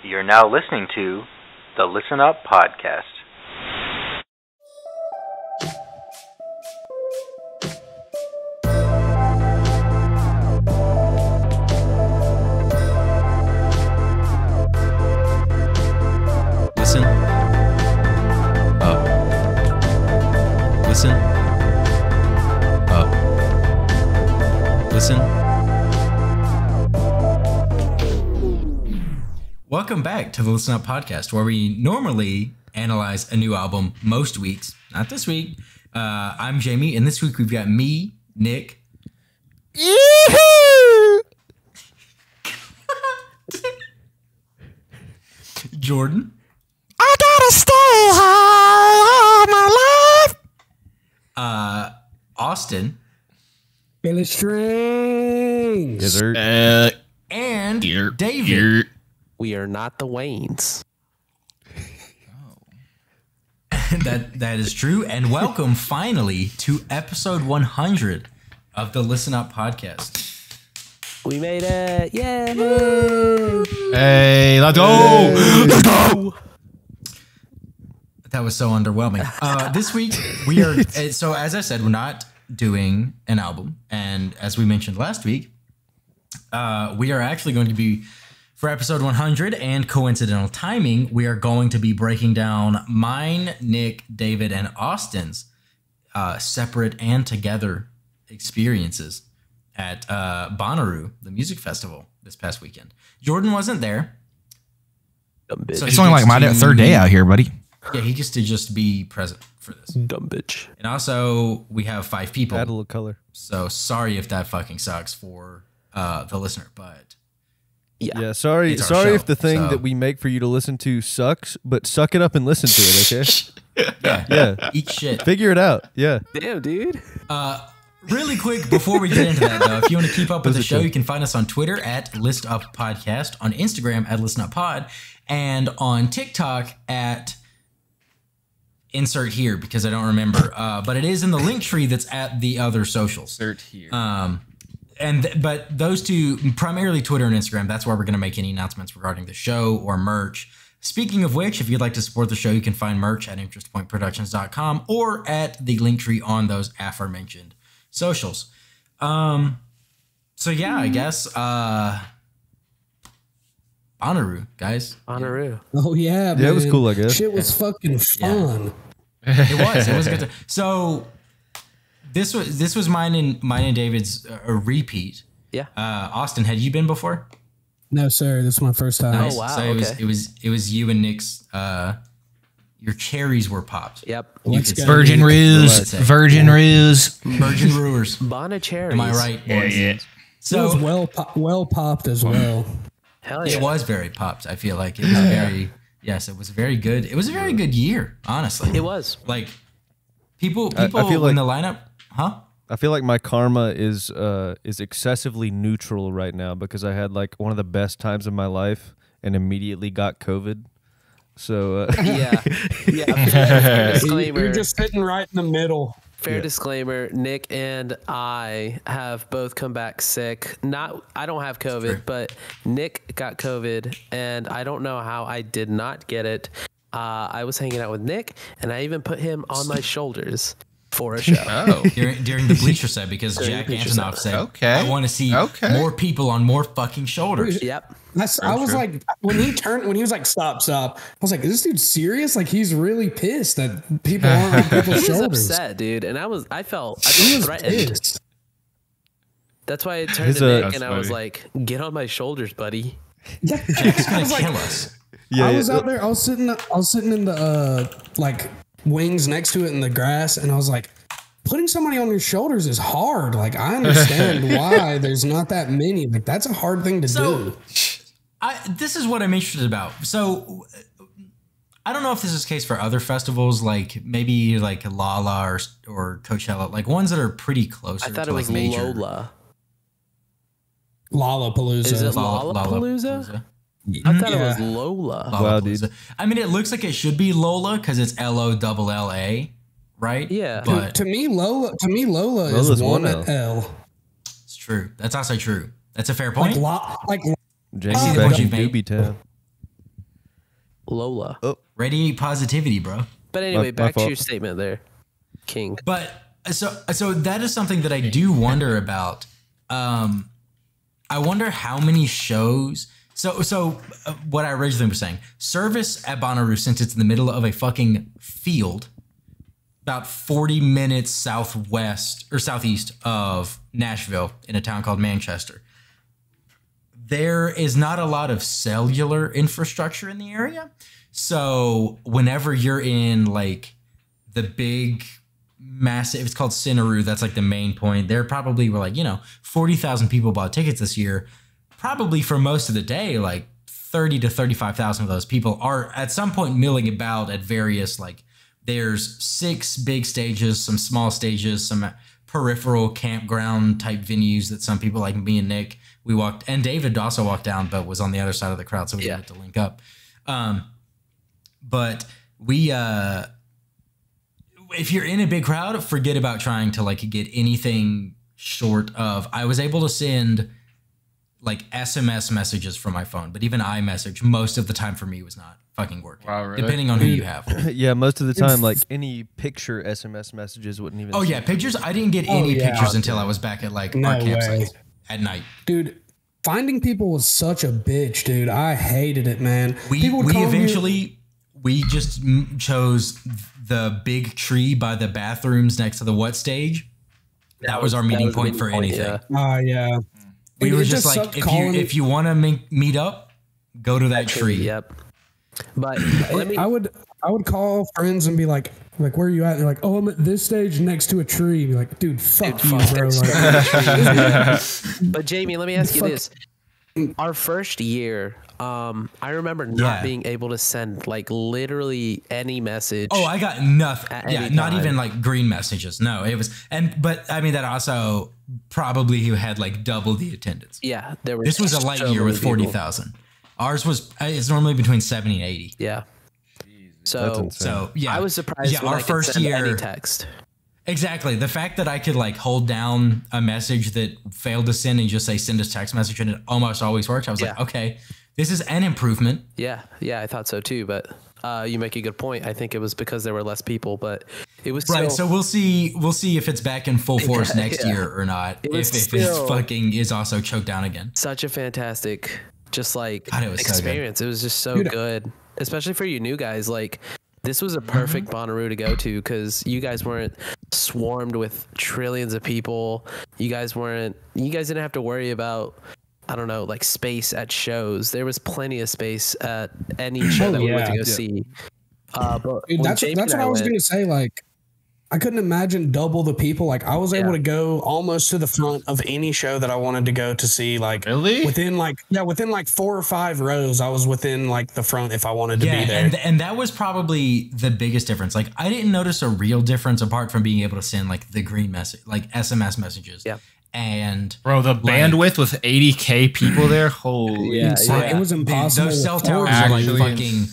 You're now listening to the Listen Up Podcast. Listen up. Listen up. Listen. Welcome back to the Listen Up Podcast, where we normally analyze a new album most weeks. Not this week. I'm Jamie, and this week we've got me, Nick. Jordan. I gotta stay high all my life. Austin. Billy Strings. And David. We are not the Waynes. That is true. And welcome finally to episode 100 of the Listen Up Podcast. We made it. Yay. Hey, let's go. Let's go. That was so underwhelming. This week we are, so as I said, we're not doing an album. And as we mentioned last week, we are actually going to be, for episode 100 and coincidental timing, we are going to be breaking down mine, Nick, David, and Austin's separate and together experiences at Bonnaroo, the music festival, this past weekend. Jordan wasn't there. So it's only like my third day out here, buddy. Yeah, he gets to just be present for this. Dumb bitch. And also, we have 5 people. Add a little color. So sorry if that fucking sucks for the listener, but yeah. Sorry if the thing that we make for you to listen to sucks, but suck it up and listen to it, okay? yeah. Eat shit. Figure it out. Yeah. Damn, dude. Really quick before we get into that, though, if you want to keep up with the show, you can find us on Twitter at List Up Podcast, on Instagram at Listen Up Pod, and on TikTok at insert here because I don't remember, but it is in the link tree that's at the other socials. Insert here. But those two, primarily Twitter and Instagram, that's where we're going to make any announcements regarding the show or merch. Speaking of which, if you'd like to support the show, you can find merch at interestpointproductions.com or at the link tree on those aforementioned socials. So yeah, I guess Bonnaroo, guys. Bonnaroo. Oh yeah, man. Yeah, it was cool, I guess. Shit was fucking fun. It was good. So this was mine and David's a repeat. Yeah. Austin, had you been before? No, sir. This is my first time. Nice. Oh wow. So it was you and Nick's. Your cherries were popped. Yep. Virgin Ruse. Virgin Ruse. Virgin Brewers. Bonnacherries. Am I right, boys? Yeah. So it was well popped as well. Hell yeah. it was very popped. I feel like it was very. Yes, it was very good. It was a very good year, honestly. It was. Like people I feel in like the lineup, huh? I feel like my karma is excessively neutral right now because I had like one of the best times of my life and immediately got COVID. So Yeah. Fair disclaimer. You're just sitting right in the middle. Fair disclaimer, Nick and I have both come back sick. I don't have COVID, but Nick got COVID, and I don't know how I did not get it. I was hanging out with Nick, and I even put him on my shoulders for a show. Oh. during the bleacher set because Jack Antonoff said, Okay. I want to see more people on more fucking shoulders. Yep. I was like, when he was like, stop. I was like, is this dude serious? Like, he's really pissed that people aren't on people's He was shoulders. upset, dude, and I felt He was threatened. pissed. That's why I turned to Nick and I was like, "Get on my shoulders, buddy." Jack's gonna kill us. yeah, I was out there. I was sitting in the like wings next to it in the grass, and I was like, putting somebody on your shoulders is hard. Like, I understand why there's not that many. Like, that's a hard thing to do. This is what I'm interested about. So I don't know if this is the case for other festivals, like maybe like Lala or Coachella, like ones that are pretty closer. I thought to it was like major. Lola. Lollapalooza. Is it Lollapalooza? I thought it was Lola. Wow, dude. I mean, it looks like it should be Lola because it's LOLLA, right? Yeah. But To me, Lola Lola's is one one L. it's true. That's also true. That's a fair point. Like James see the back point in you've made. Doobie Town. Lola. Radiate positivity, bro. But anyway, My back to fault. your statement there, King. But so that is something that I do wonder about. I wonder how many shows. So what I originally was saying, service at Bonnaroo, since it's in the middle of a fucking field, about 40 minutes southwest or southeast of Nashville in a town called Manchester. There is not a lot of cellular infrastructure in the area. So whenever you're in like the big massive, it's called Bonnaroo, that's like the main point. There probably were like, 40,000 people bought tickets this year. Probably for most of the day, like 30 to 35,000 of those people are at some point milling about at various, like there's 6 big stages, some small stages, some peripheral campground type venues that some people like me and Nick, we walked, and David also walked down, but was on the other side of the crowd. So we didn't get to link up. But we, if you're in a big crowd, forget about trying to like get anything short of, I was able to send like SMS messages from my phone, but even iMessage most of the time for me was not fucking working. Wow, really? Depending on who you have. Yeah, most of the time, like any picture SMS messages wouldn't even. Oh yeah, pictures. I didn't get any pictures until I was back at like our campsite at night. Dude, finding people was such a bitch, dude. I hated it, man. We just chose the big tree by the bathrooms next to the what stage. That was our meeting point for anything. Yeah. We were just like, if you want to meet up, go to that tree. Yep. But I would call friends and be like, where are you at? And they're like, oh, I'm at this stage next to a tree. Be like, dude, fuck you, bro. But Jamie, let me ask you this. Our first year, I remember not being able to send like literally any message. Oh, I got nothing. Yeah, not even like green messages. No, it was, but I mean that also probably you had like double the attendance. Yeah, there were. This was a light year with 40,000. Ours it's normally between 70 and 80. Yeah. So yeah, I was surprised. Yeah, when our I could first send year any text. Exactly. The fact that I could like hold down a message that failed to send and just say send us text message and it almost always worked. I was like, okay, this is an improvement. Yeah, I thought so too. But you make a good point. I think it was because there were less people, but it was right. Still, so we'll see if it's back in full force next year or not. If it fucking is also choked down again. Such a fantastic, just like God, it was experience. So it was just so good, especially for you new guys. Like this was a perfect Bonnaroo to go to because you guys weren't swarmed with trillions of people. You guys didn't have to worry about, I don't know, like space at shows. There was plenty of space at any show that we went to go see. But dude, that's what I was going to say. Like, I couldn't imagine double the people. Like, I was able to go almost to the front of any show that I wanted to go to see. Like, really? Within 4 or 5 rows, I was within like the front if I wanted to be there. And that was probably the biggest difference. Like, I didn't notice a real difference apart from being able to send like the green message, like SMS messages. Yeah. And bro, the bandwidth with 80K people there, holy it was impossible. Those cell towers are like fucking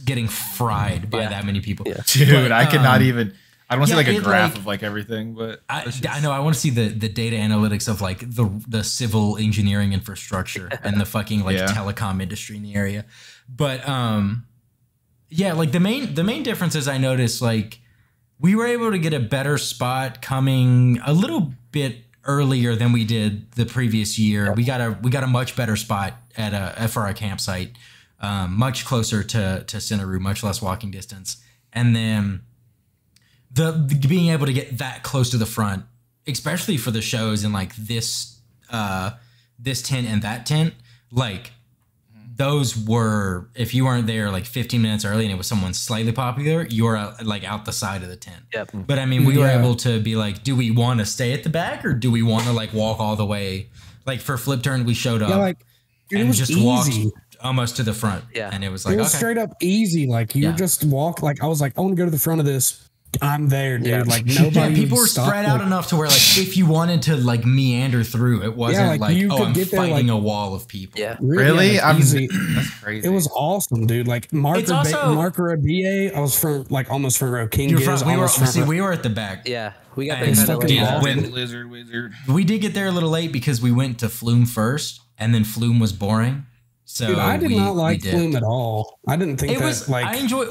getting fried by that many people. Yeah. Dude, I could not even. I don't see like a graph of like everything, but I know I want to see the data analytics of like the civil engineering infrastructure and the fucking like telecom industry in the area. But like the main differences I noticed, like we were able to get a better spot coming a little bit earlier than we did the previous year. We got a much better spot for our campsite, much closer to Bonnaroo, much less walking distance, and then. The being able to get that close to the front, especially for the shows in like this tent and that tent, like those were, if you weren't there like 15 minutes early and it was someone slightly popular, you were like out the side of the tent. Yep. But I mean, we were able to be like, do we want to stay at the back or do we want to like walk all the way? Like for Flip Turn, we showed up it was just easy. Walked almost to the front. Yeah. And it was like, it was straight up easy. Like you just walk, like I was like, I want to go to the front of this. I'm there, dude. Yeah. Like nobody. People were spread out enough to where, like, if you wanted to like meander through, it wasn't like you could I'm get there, fighting a wall of people. Yeah, really? Easy. That's crazy. It was awesome, dude. Like Marker BA, I was almost front row. King Giz, we were at the back. Yeah, we got and there kind of late. Lizard. We did get there a little late because we went to Flume first, and then Flume was boring. So Dude, I did not like dipped. Flume at all. I didn't think It was like I enjoyed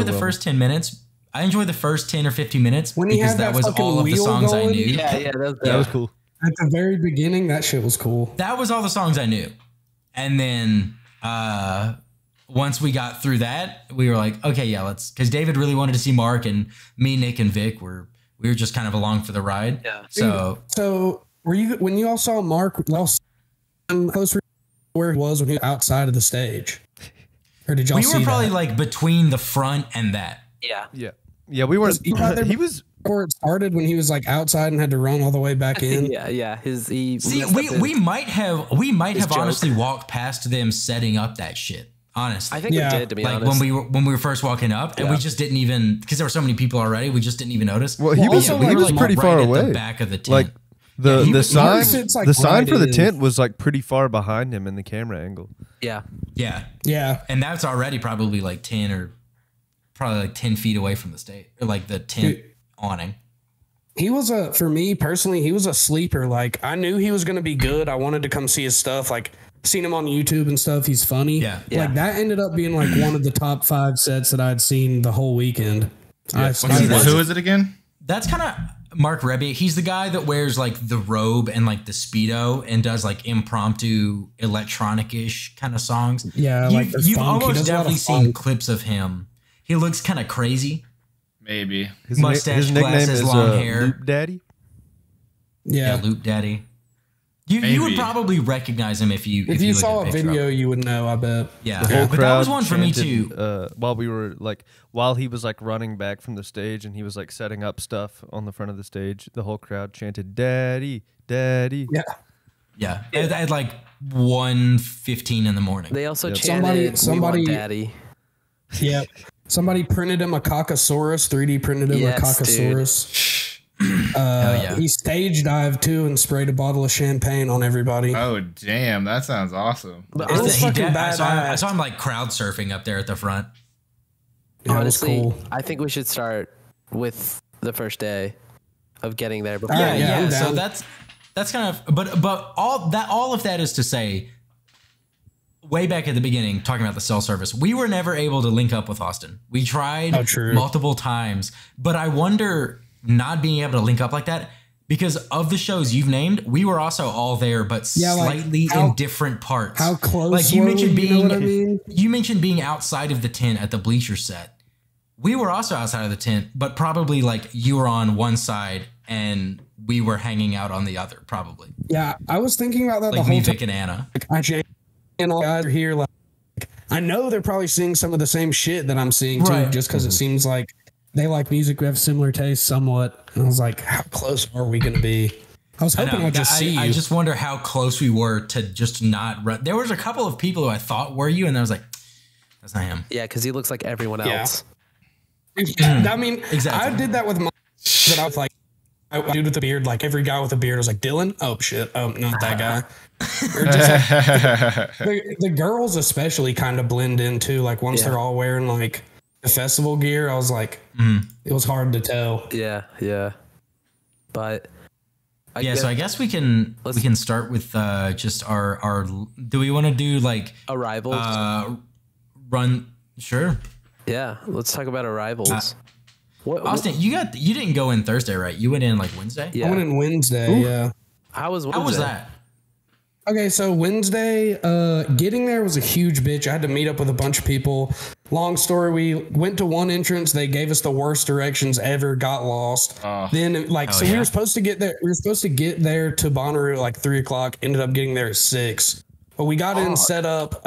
the first 10 minutes. I enjoyed the first 10 or 15 minutes when he because had that was fucking all of the wheel songs I going. knew. Yeah, That was cool. at the very beginning. That shit was cool. That was all the songs I knew. And then once we got through that, we were like, okay, yeah, let's, because David really wanted to see Mark, and me, Nick, and Vic we were just kind of along for the ride. Yeah. So were you when you all saw Mark close where he was when he was outside of the stage, or did y'all see We were probably that? like between the front and that. Yeah. Yeah, we weren't. He was. Before it started, when he was like outside and had to run all the way back in. Yeah. See, we might have honestly walked past them setting up that shit. Honestly, I think we did, to be like honest. when we were first walking up, and we just didn't even, because there were so many people already, we just didn't even notice. Well, he was pretty far away. At the back of the tent. Like the sign, sits, like, the sign right for the in. tent was like pretty far behind him in the camera angle. Yeah. Yeah. And that's already probably like 10 feet away from the stage, or like the tent awning. He was for me personally, he was a sleeper. Like, I knew he was going to be good. I wanted to come see his stuff. Like, seen him on YouTube and stuff. He's funny. Yeah. Like, that ended up being like one of the top 5 sets that I'd seen the whole weekend. Who is it again? That's kind of Mark Rebbe. He's the guy that wears like the robe and like the Speedo and does like impromptu electronic-ish kind of songs. Yeah. You've He almost does a lot of definitely seen funk. clips of him. He looks kind of crazy. Maybe. Mustache, glasses, long hair. Loop Daddy. Yeah. Loop Daddy. You would probably recognize him if you If you look saw at a picture of video, him. you would know, I bet. Yeah, The whole but that crowd was one for me chanted, too. While he was like running back from the stage and he was like setting up stuff on the front of the stage, the whole crowd chanted "Daddy, Daddy." Yeah. Yeah, at like 1:15 in the morning. They also Yep. chanted, Somebody- "We want Daddy." Yeah. Somebody printed him a Caucasaurus, 3D printed him Yes, a Caucasaurus. He stage dived too and sprayed a bottle of champagne on everybody. Oh damn, that sounds awesome. But It was honestly, fucking I badass. saw him like crowd surfing up there at the front. Yeah, it was cool. I think we should start with the first day of getting there. Before All right, yeah, I'm So down. that's kind of, but all of that is to say, way back at the beginning, talking about the cell service, we were never able to link up with Austin. We tried multiple times, but I wonder, not being able to link up like that, because of the shows you've named, we were also all there, but slightly in different parts. How close? Like you were mentioned we, being, you know what I mean? you mentioned being outside of the tent at the bleacher set. We were also outside of the tent, but probably like you were on one side and we were hanging out on the other, probably. Yeah, I was thinking about that Like the me, whole time. Vic, and Anna. Like, IJ and all guys are here. Like, I know they're probably seeing some of the same shit that I'm seeing too, Right. just because it seems like they like music. We have similar tastes somewhat. And I was like, how close are we going to be? I was hoping I'd just see you. I just wonder how close we were to just not run. There was a couple of people who I thought were you, and I was like, that's not him. Yeah, because he looks like everyone Yeah. else. I mean, Exactly. I did that with my. But I was like, dude with the beard, like every guy with a beard was like, Dylan? Oh, shit. Oh, not that guy. Or just like, the girls especially kind of blend in too. Like once they're all wearing like the festival gear, I was like, it was hard to tell. Yeah. But So I guess we can start with just our. Do we want to do like arrivals. Run? Sure. Yeah, let's talk about arrivals. Austin, you didn't go in Thursday, right? You went in like Wednesday. Yeah. I went in Wednesday. Yeah. How was Wednesday? How was that? Okay, so Wednesday, getting there was a huge bitch. I had to meet up with a bunch of people. Long story, we went to one entrance. They gave us the worst directions ever, got lost. Then we were supposed to get there. We were supposed to get there to Bonnaroo at like 3:00. Ended up getting there at 6. But we got in set up,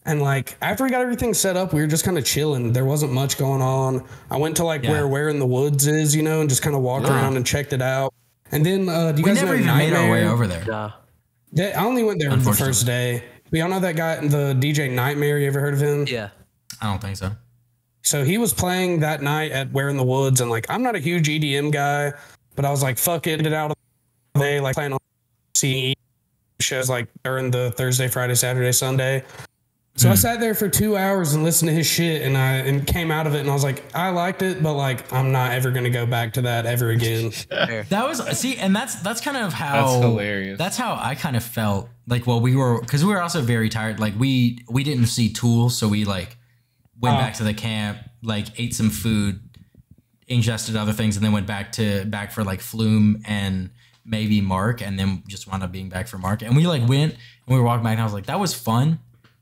and like after we got everything set up, we were just kind of chilling. There wasn't much going on. I went to where in the woods is, and just kind of walked around and checked it out. And then do you guys never know even made our way Nightmare? over there. Nah. I only went there the first day. But y'all know that guy, the DJ Nightmare? You ever heard of him? Yeah. I don't think so. So he was playing that night at Where in the Woods, and like I'm not a huge EDM guy, but I was like, fuck it, get it out of the way, like playing on CE shows like during the Thursday, Friday, Saturday, Sunday. So I sat there for 2 hours and listened to his shit, and came out of it, and I was like, I liked it, but like I'm not ever gonna go back to that ever again. That was and that's kind of how That's hilarious. That's how I kind of felt like while because we were also very tired. Like we didn't see Tool, so we like went back to the camp, like ate some food, ingested other things, and then went back for like Flume and maybe Mark, and then just wound up being back for Mark. And we like went and we were walking back, and I was like, that was fun,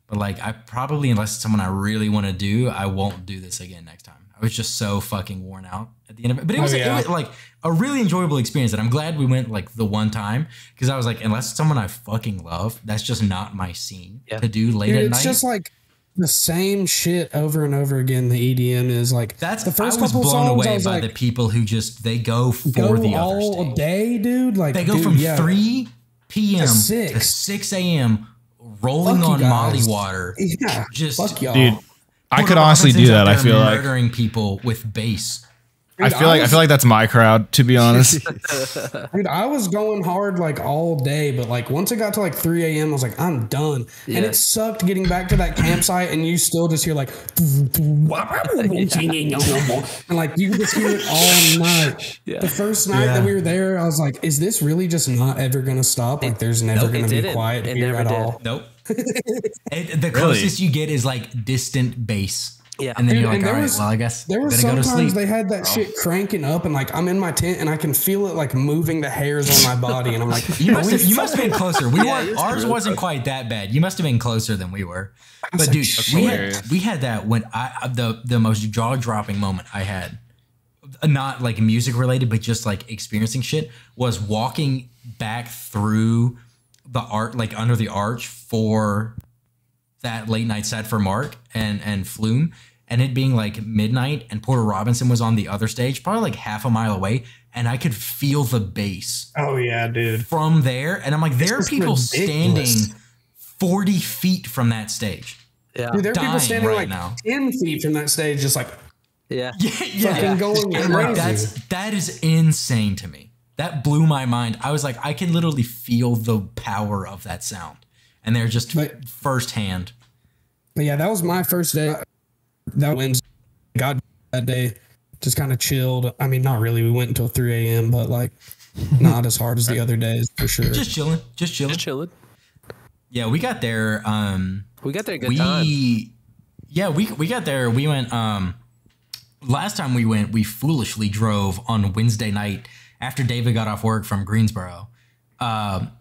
but like I probably, unless it's someone I really want to do, I won't do this again next time. I was just so fucking worn out at the end of it. But it was like a really enjoyable experience, and I'm glad we went like the one time, because I was like, unless it's someone I fucking love, that's just not my scene to do late at night. It's just like the same shit over and over again. The EDM is like that's the first I was couple blown songs, away by by the people who just they go for the other all stage. day, dude. Like they go from 3 p.m. to 6 a.m. rolling Fuck you on guys. Molly water. Yeah, just fuck y'all. Dude, I could Porter honestly Robinson's do out that. I there feel like murdering people with bass. Dude, I feel like that's my crowd, to be honest. Dude, I was going hard like all day, but like once it got to like 3 a.m., I was like, I'm done. Yeah. And it sucked getting back to that campsite, and you still just hear like, and like you can just hear it all night. Yeah. The first night that we were there, I was like, is this really just not ever gonna stop? Like there's never gonna be quiet here at all. Nope. The closest you get is like distant bass. Yeah. And then you're And like, there all right, was- well, I guess There I'm were gonna go to sometimes sleep. they had that shit cranking up, and like I'm in my tent and I can feel it like moving the hairs on my body, and I'm like, You must have been closer. We weren't. Ours wasn't quite that bad. You must have been closer than we were. But dude, we had that when the most jaw dropping moment I had, not like music related, but just like experiencing shit, was walking back through the like under the arch for that late night set for Mark and Flume, and it being like midnight, and Porter Robinson was on the other stage, probably like half a mile away, and I could feel the bass. oh yeah, dude. From there, and I'm like, there are is people ridiculous. standing 40 feet from that stage. Yeah. Dude, there are people dying standing right like now. 10 feet from that stage, just like Yeah. fucking going And like, crazy. that is insane to me. That blew my mind. I was like, I can literally feel the power of that sound, and they're just But- firsthand. But yeah, that was my first day. That Wednesday, got that day, just kind of chilled. I mean, not really. We went until 3 a.m., but like not as hard as the other days for sure. Just chilling. Just chilling. Yeah, we got there. We got there a good time. Yeah, we got there. We went. Last time we went, we foolishly drove on Wednesday night after David got off work from Greensboro.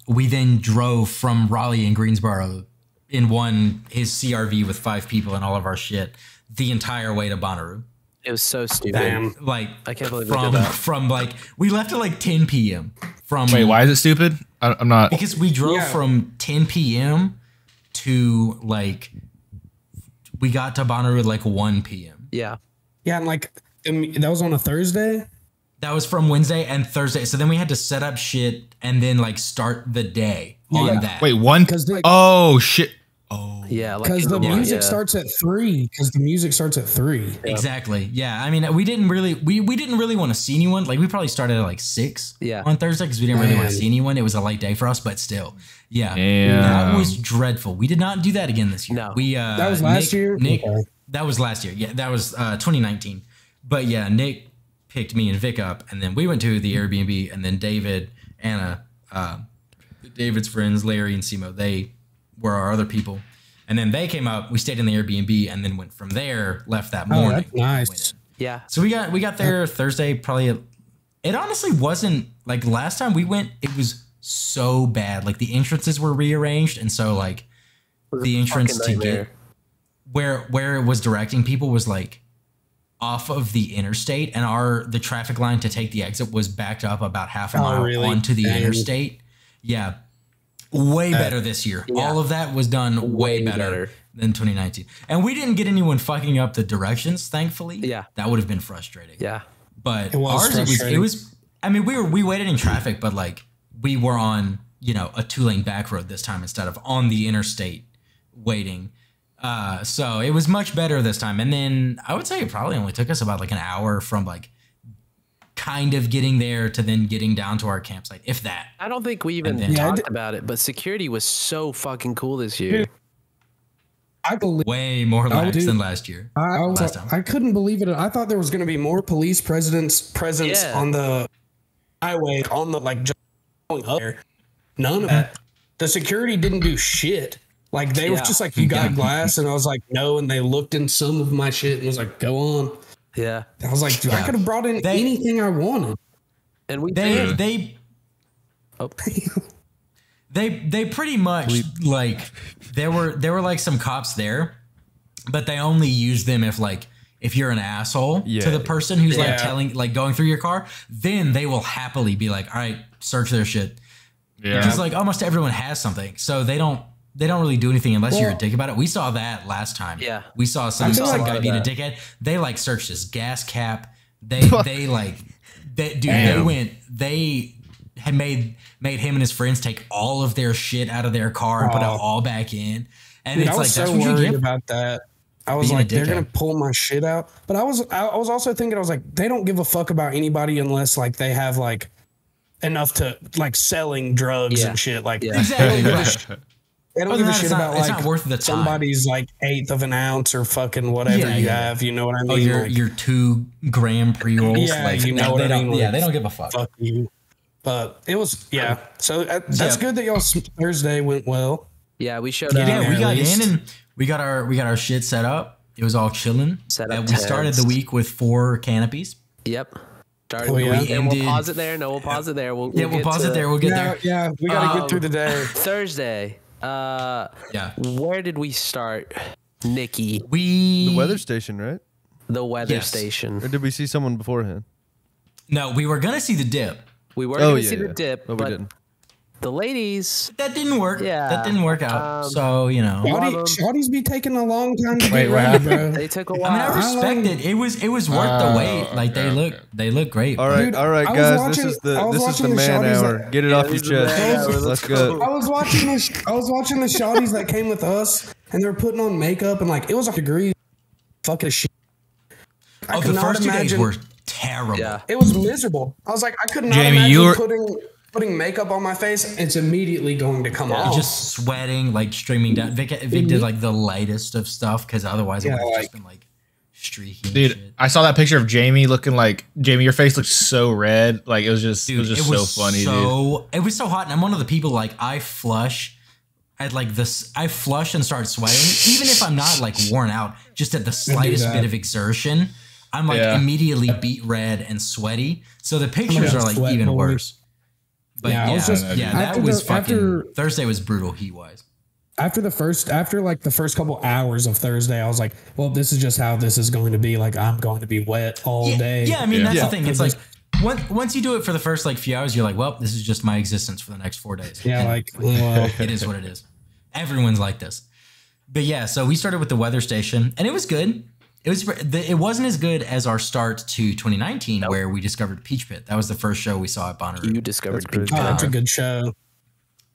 We then drove from Raleigh and Greensboro in his CRV with 5 people and all of our shit the entire way to Bonnaroo. It was so stupid. Damn. Like, I can't believe we did that. from like, we left at like 10 p.m. Wait, why is it stupid? I'm not. Because we drove from 10 p.m. to like, we got to Bonnaroo at like 1 p.m. Yeah. Yeah, and like that was on a Thursday. That was from Wednesday and Thursday. So then we had to set up shit and then like start the day on Yeah. that. Wait, one. 'Cause, like- Oh shit. Oh. Yeah. Like Because the yeah, music yeah. starts at 3. Because the music starts at 3. Exactly. Yeah. I mean, we didn't really want to see anyone. Like we probably started at like 6 on Thursday because we didn't really want to see anyone. It was a light day for us, but still. Yeah. Damn. That was dreadful. We did not do that again this year. No. We That was last year? Nick, Okay. that was last year. Yeah, that was 2019. But yeah, Nick picked me and Vic up, and then we went to the Airbnb, and then David, Anna, David's friends, Larry and Simo, they were our other people. And then they came up, we stayed in the Airbnb, and then went from there, left that morning. that's nice. Yeah. So we got there Thursday, probably. It honestly wasn't like last time we went, it was so bad. Like the entrances were rearranged, and so like the entrance to get where it was directing people was like off of the interstate, and the traffic line to take the exit was backed up about half a mile really? onto the Dang. interstate. Yeah. Way better this year. Yeah. All of that was done way better than 2019. And we didn't get anyone fucking up the directions, thankfully. Yeah. That would have been frustrating. Yeah. But It was ours, it frustrating. was, I mean, we waited in traffic, but like we were on, a 2-lane back road this time instead of on the interstate waiting. So it was much better this time. And then I would say it probably only took us about like an hour from like kind of getting there to then getting down to our campsite, if that. I don't think we even then- talked about it, but security was so fucking cool this year. I believe. Way more lax dude. than last year. I time. I couldn't believe it. I thought there was going to be more police presence Yeah. on the highway, on the like just going up there. None of that. the security didn't do shit. Like they were just like, you got glass, and I was like, no, and they looked in some of my shit and was like, go on. Yeah, I was like, I could have brought in anything I wanted, and they pretty much like there were like some cops there, but they only use them if you're an asshole to the person who's like going through your car, then they will happily be like, all right, search their shit. Yeah. Because like almost everyone has something, so they don't really do anything unless you're a dick about it. We saw that last time. Yeah, we saw some guy being a dickhead. They like searched his gas cap. They had made him and his friends take all of their shit out of their car and put it all back in. And it's like, that's what you get about that. I was like, they're gonna pull my shit out. But I was also thinking, I was like, they don't give a fuck about anybody unless like they have like enough to like selling drugs and shit. Like exactly. They don't give a shit about it's like not worth the time. Somebody's like 1/8 of an ounce or fucking whatever you have. You know what I mean? Oh, your 2 gram pre-rolls. Yeah, like, you know what I mean? Yeah, they don't give a fuck. Fuck you. But it was So that's good that y'all's Thursday went well. Yeah, we showed up. Yeah, we got in and we got our shit set up. It was all chilling. We started the week with 4 canopies. Yep. And we'll pause it there. No, we'll pause it there. We'll pause it there. We'll get there. Yeah, we gotta get through the day. Thursday. Where did we start, Nikki? The weather station, right? The weather station. Or did we see someone beforehand? No, we were gonna see the dip. We were going to see the dip, but we didn't. The ladies. That didn't work. Yeah. That didn't work out. So, you know. Shawty's be taking a long time to get ready, bro. They took a while. I mean, I respect it. It was worth the wait. Like they look great. All right, guys. This is the man hour. Get it off your chest. Let's go. I was watching the Shawties that came with us, and they were putting on makeup, and like it was like degrees. Fucking shit. The first 2 days were terrible. Yeah. It was miserable. I was like, I could not imagine putting makeup on my face. It's immediately going to come off. Just sweating, like streaming down. Vic did like the lightest of stuff because otherwise it would have just been like streaky. Dude, shit. I saw that picture of Jamie looking like Jamie. Your face looked so red. Like it was just so funny. Dude. It was so hot, and I'm one of the people like I flush and start sweating, even if I'm not like worn out. Just at the slightest bit of exertion, I'm like immediately beet red and sweaty. So the pictures are like even worse. But Thursday was brutal heat wise. After the first couple hours of Thursday, I was like, well, this is just how this is going to be. Like I'm going to be wet all day. Yeah, I mean that's the thing. It's like once you do it for the first like few hours, you're like, well, this is just my existence for the next 4 days. Yeah, it is what it is. Everyone's like this. But yeah, so we started with the weather station, and it was good. It wasn't as good as our start to 2019, where we discovered Peach Pit. That was the first show we saw at Bonnaroo. You discovered Peach Pit. That's a good show.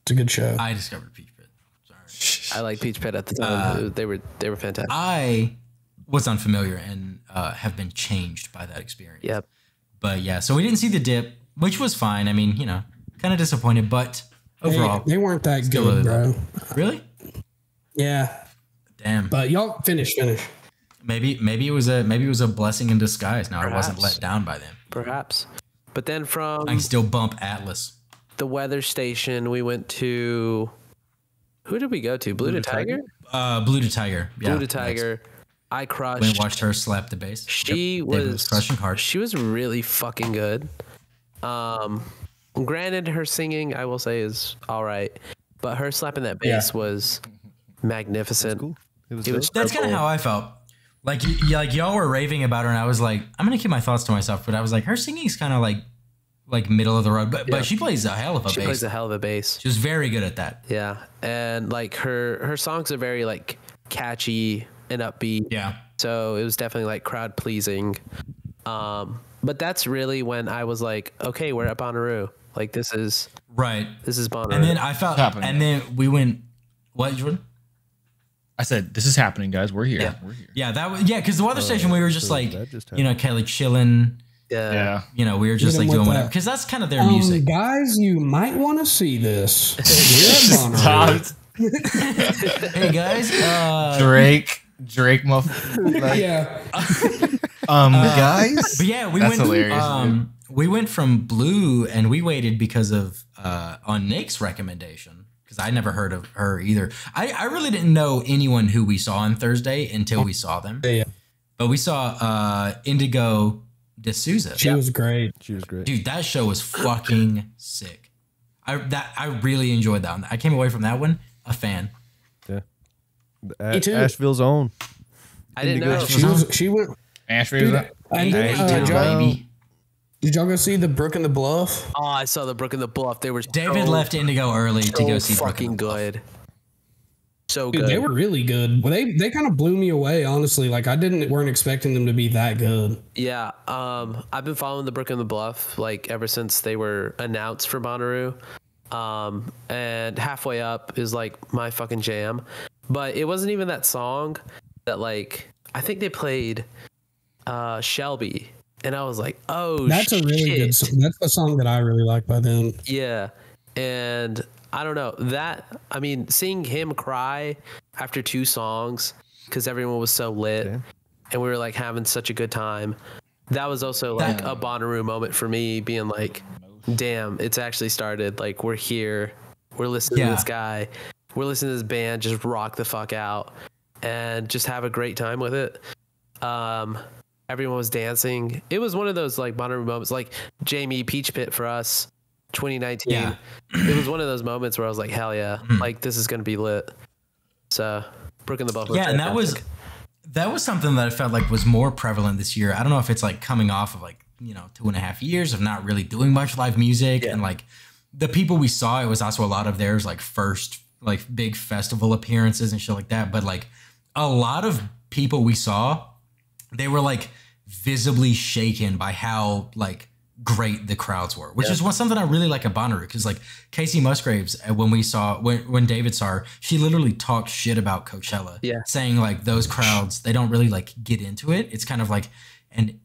It's a good show. I discovered Peach Pit. Sorry, I liked Peach Pit at the time. They were fantastic. I was unfamiliar and have been changed by that experience. Yep. But yeah, so we didn't see the dip, which was fine. I mean, kind of disappointed, but overall, they weren't that good, bro. Really? Yeah. Damn. But y'all finish. Maybe it was a blessing in disguise. Now I wasn't let down by them. Perhaps. But then I can still bump Atlas. The weather station, we went to. Who did we go to? Blue to Tiger? Blue to Tiger. Yeah, Blue to Tiger. I crushed. Went and watched her slap the bass. She was crushing hard. She was really fucking good. Granted, her singing, I will say, is all right, but her slapping that bass was magnificent. Cool. That's kind of how I felt. Like y'all were raving about her, and I was like, I'm gonna keep my thoughts to myself. But I was like, her singing is kind of like middle of the road, but she plays a hell of a bass. She plays a hell of a bass. She was very good at that. Yeah, and like her songs are very like catchy and upbeat. Yeah. So it was definitely like crowd pleasing. But that's really when I was like, okay, we're at Bonnaroo. Like this is Bonnaroo. And then I felt, and then we went. What, Jordan? I said, "This is happening, guys. We're here. Yeah, we're here." Yeah, because the weather station, we were just like, kind of like chilling. Yeah. We were just like doing whatever, because that's kind of their music. Guys, you might want to see this. Hey guys, Drake muff. Guys. But yeah, we that's went. Hilarious, we went from Blue, and we waited because of on Nick's recommendation. because I never heard of her either. I really didn't know anyone who we saw on Thursday until we saw them. Yeah. But we saw Indigo D'Souza. She was great. She was great. Dude, that show was fucking sick. I really enjoyed that one. I came away from that one a fan. Yeah. Me too. Asheville's own. I didn't know. She went. Asheville's up. And then, did y'all go see the Brook and the Bluff? Oh, I saw the Brook and the Bluff. They were David left Indigo early to go see Brook fucking and the Bluff. good. So Dude, good. they were really good. Well, they kind of blew me away, honestly. Like I weren't expecting them to be that good. Yeah, I've been following the Brook and the Bluff like ever since they were announced for Bonnaroo. And Halfway Up is like my fucking jam. But it wasn't even that song that like I think they played Shelby, and I was like, oh, That's a really good song. That's the song that I really like by them. Yeah, and I don't know that. I mean, seeing him cry after 2 songs because everyone was so lit and we were like having such a good time. That was also like a Bonnaroo moment for me, being like, damn, it's actually started. Like we're here, we're listening to this guy, we're listening to this band just rock the fuck out and just have a great time with it. Everyone was dancing. It was one of those like Bonnaroo moments, like Jamie Peach Pit for us. 2019. Yeah. It was one of those moments where I was like, hell yeah, like this is gonna be lit. So Brook and the Bluff. Yeah, and that was something that I felt like was more prevalent this year. I don't know if it's like coming off of like, 2.5 years of not really doing much live music, and like the people we saw, it was also a lot of theirs like first like big festival appearances and shit like that. But like a lot of people we saw, they were like visibly shaken by how like great the crowds were, which is something I really like at Bonnaroo, because like Casey Musgraves, when David saw her, she literally talked shit about Coachella, saying like those crowds, they don't really like get into it. It's kind of like, and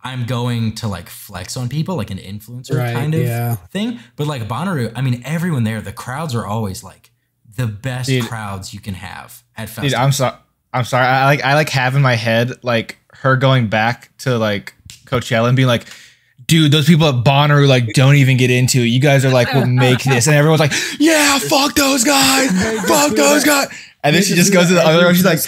I'm going to like flex on people like an influencer kind of thing, but like Bonnaroo, I mean everyone there, the crowds are always like the best crowds you can have at festivals. Dude, I'm sorry. I like have in my head like her going back to like Coachella and being like, dude, those people at Bonnaroo like don't even get into it. You guys are like, we'll make this, and everyone's like, yeah, fuck those guys, fuck those guys. And then she just goes to the other one. She's like,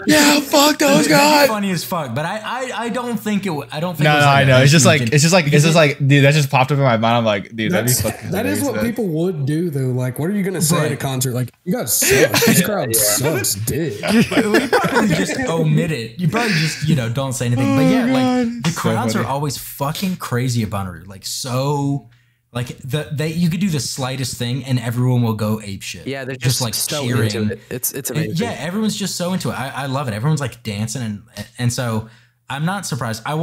yeah, fuck those guys. Funny as fuck, but I don't think it. I don't think. No, I know. It's just like, dude, that just popped up in my mind. I'm like, dude, that'd be fucking. That is what people would do though. Like, what are you gonna say at a concert? Like, you guys suck. This crowd sucks dick. You probably just omit it. You probably just don't say anything. But yeah, like the crowds are always fucking crazy at Bonnaroo. Like so. Like you could do the slightest thing and everyone will go ape shit. Yeah, they're just like so cheering. Into it. It's amazing. Yeah, everyone's just so into it. I love it. Everyone's like dancing and so I'm not surprised. I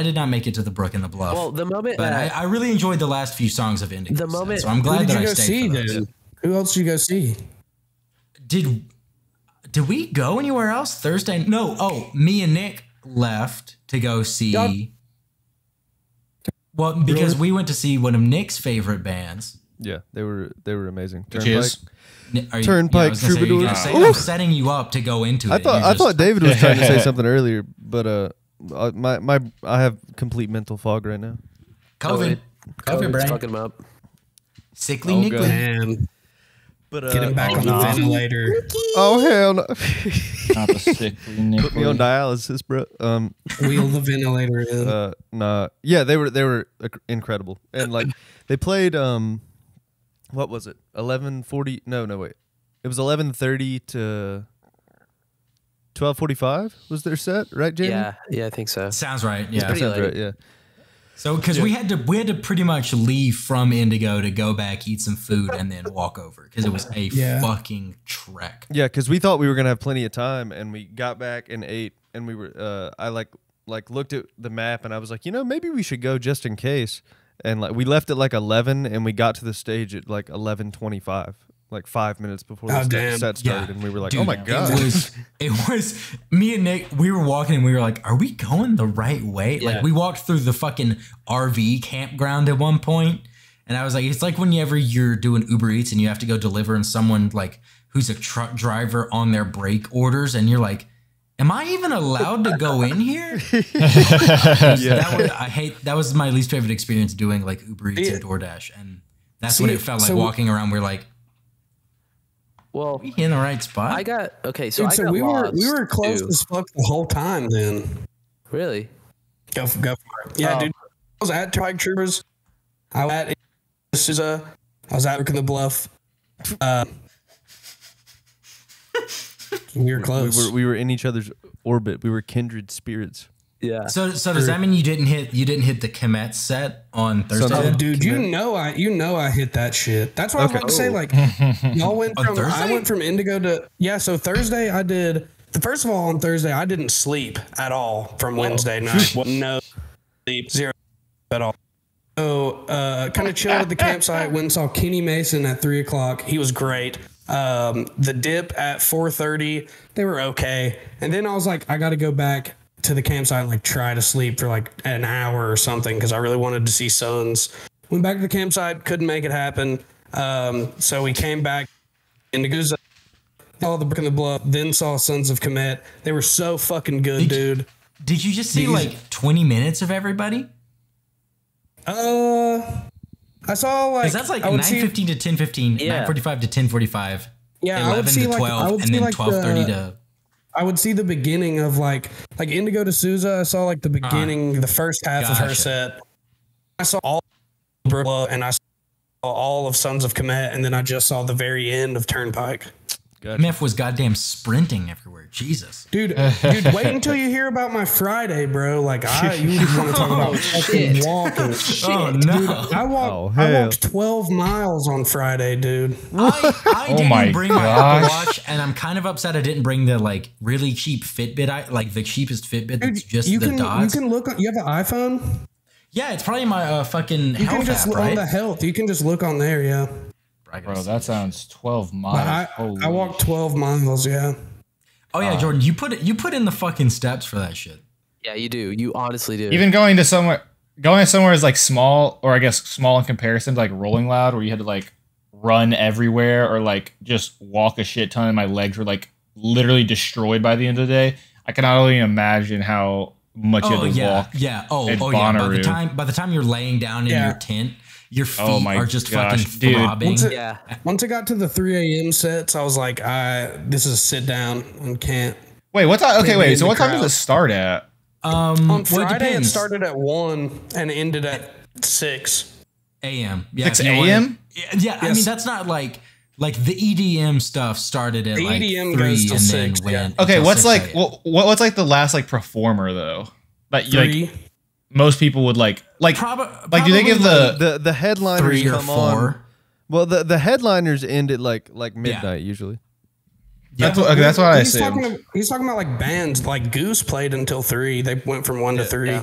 did not make it to the Brook and the Bluff. Well, the moment, but I really enjoyed the last few songs of Indigo. The moment, so I'm glad that I stayed for those. Who else did you go see? Did we go anywhere else Thursday? No. Oh, me and Nick left to go see. Well, because we went to see one of Nick's favorite bands. Yeah, they were amazing. Turnpike Troubadours. I'm setting you up to go into it. I thought David was trying to say something earlier, but I have complete mental fog right now. COVID brain. Fucking him up. Sickly Nick. Man. But get him back on the ventilator. Oh hell no! Not the sickly Nick. Put me on dialysis, bro. Wheel the ventilator in. Nah. Yeah, they were incredible, and like they played what was it? 11:40? No, wait. It was 11:30 to 12:45 was their set, right, Jamie? Yeah, I think so. Sounds right. Yeah, sounds right. Yeah. So, because we had to pretty much leave from Indigo to go back, eat some food, and then walk over because it was a fucking trek. Yeah, because we thought we were gonna have plenty of time, and we got back and ate, and we were. I like looked at the map, and I was like, maybe we should go just in case. And like we left at like 11, and we got to the stage at like 11:25. Like 5 minutes before the set started, and we were like, dude, "Oh my god!" It was me and Nick. We were walking, and we were like, "Are we going the right way?" Yeah. Like we walked through the fucking RV campground at one point, and I was like, "It's like whenever you're doing Uber Eats and you have to go deliver, and someone like who's a truck driver on their brake orders, and you're like." Am I even allowed to go in here? That was my least favorite experience doing like Uber Eats and DoorDash, and that's what it felt like walking around. We're like, Well, We in the right spot. I got okay. So Dude, I so got we lost were close too. as fuck the whole time. Then Really? go for it. Yeah, dude. I was at Turnpike Troopers. I was at Sousa. I was at Rick in the Bluff. We were close. We were in each other's orbit. We were kindred spirits. Yeah. So does that mean you didn't hit the Komet set on Thursday? Oh, dude, you know I hit that shit. That's what I was about to say. Like, y'all went On from Thursday? I went from Indigo to So Thursday I did. First of all, on Thursday I didn't sleep at all from Wednesday night. No sleep, zero at all. So kind of chilled at the campsite. Went and saw Kenny Mason at 3:00. He was great. The dip at 4:30. They were okay. And then I was like, I got to go back to the campsite and like try to sleep for like an hour or something because I really wanted to see suns. Went back to the campsite, couldn't make it happen. So we came back into Guza, saw the Brick in the Bluff, then saw Sons of Komet. They were so fucking good, dude. Did you just see like 20 minutes of everybody? I saw like Because that's like 9:15 to 10:15, Yeah. 9:45 to 10:45, Yeah, I would 11 see to like 12, and then 12:30 to. I would see the beginning of like Indigo to Sousa. I saw like the beginning, the first half of her Gotcha. set. I saw all of Brookla and I saw all of Sons of Komet, and then I just saw the very end of Turnpike. Meth was goddamn sprinting everywhere. Jesus. Dude, wait until you hear about my Friday, bro. Like you want to talk about fucking walking. Oh no. Dude, I walked 12 miles on Friday, dude. I didn't my bring my gosh. Apple Watch, and I'm kind of upset I didn't bring the like really cheap Fitbit. Like the cheapest Fitbit that's just you the can dots. you can look. You have an iPhone. Yeah, it's probably my fucking You health can just app, look on right? the health. You can just look on there. Yeah. Bro, that sounds 12 But miles. I walked 12 miles. Yeah. Oh yeah, Jordan, you put in the fucking steps for that shit. Yeah, you do. You honestly do. Even going to somewhere is like small, or I guess small in comparison to like Rolling Loud, where you had to like run everywhere or like just walk a shit ton, and my legs were like literally destroyed by the end of the day. I can only imagine how much you had to walk. Yeah. Oh at yeah. Bonnaroo. By the time you're laying down in your tent, your feet my are just gosh, fucking dude. throbbing. Once it got to the 3 a.m. sets, I was like, this is a sit down and can't. Wait, what time? Okay, Can't be wait. in So the what time crowd. does it start at? On Well, Friday, it depends. started at 1 and ended at 6. a.m. Yeah, 6 if you want- a.m.? Yeah, I Yes. mean that's not like the EDM stuff started at The like EDM 3 goes till and then 6, went. Okay, until what's 6 like a.m. what's like the last like performer though? That you, 3. like most people would like like do they give probably, The headliners 3 or come 4? on. Well, the headliners end at like midnight usually. that's what I he's assumed. he's talking about like bands. Like Goose played until 3. They went from 1 to 3.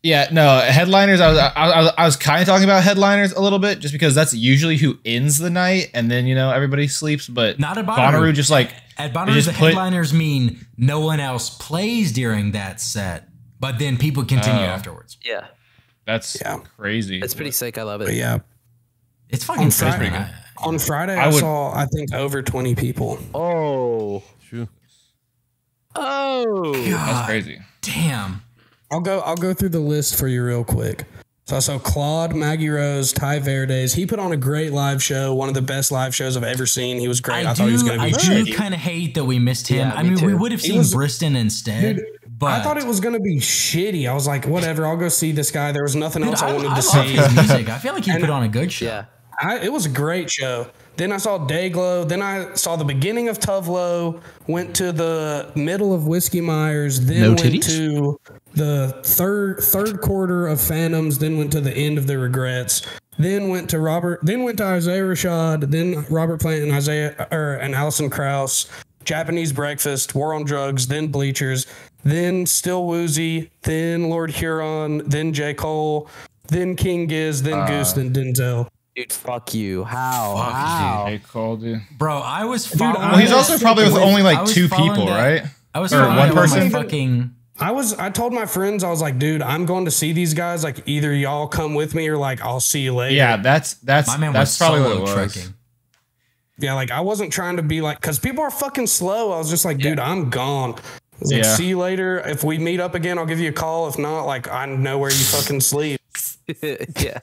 Yeah, no, headliners. I was kind of talking about headliners a little bit, just because that's usually who ends the night, and then everybody sleeps. But Not at Bonnaroo. just like At they Bonnaroo, just the put- headliners mean no one else plays during that set, but then people continue afterwards. Yeah. That's crazy. It's pretty sick. I love But it. yeah, It's fucking sick, Friday, man. on Friday I I would- saw I think over 20 people. Oh. Sure. Oh. That's crazy. Damn. I'll go through the list for you real quick. So I saw Claude, Maggie Rose, Ty Verdes. He put on a great live show, one of the best live shows I've ever seen. He was great. I thought he was going to be shitty. kind of hate that we missed him. Yeah, I me mean, we too. would have He seen was- Briston instead. Dude, but I thought it was going to be shitty. I was like, whatever, I'll go see this guy. There was nothing else I wanted to love see. his music. I feel like he put on a good show. Yeah. It was a great show. Then I saw Dayglow. Then I saw the beginning of Tuvlo. Went to the middle of Whiskey Myers. Then No went titties? to the third quarter of Phantoms. Then went to the end of the Regrets. Then went to Robert. Then went to Isaiah Rashad. Then Robert Plant and Allison Krauss. Japanese Breakfast. War on Drugs. Then Bleachers. Then Still Woozy. Then Lord Huron. Then J. Cole. Then King Giz. Then Goose. Then Denzel. Dude, fuck you. How? Hey, Cole, dude. Bro, I was following. Well, he's also probably with only I like was 2 following people, that- right? I was Or following one that with my person? fucking. I told my friends, I was like, dude, I'm going to see these guys. Like, either y'all come with me or like, I'll see you later. Yeah, that's My man that's was probably what solo it was. trekking. Yeah, like, I wasn't trying to be like, because people are fucking slow. I was just like, dude, I'm gone. I was like, Yeah. see you later. If we meet up again, I'll give you a call. If not, like, I know where you fucking sleep. Yeah.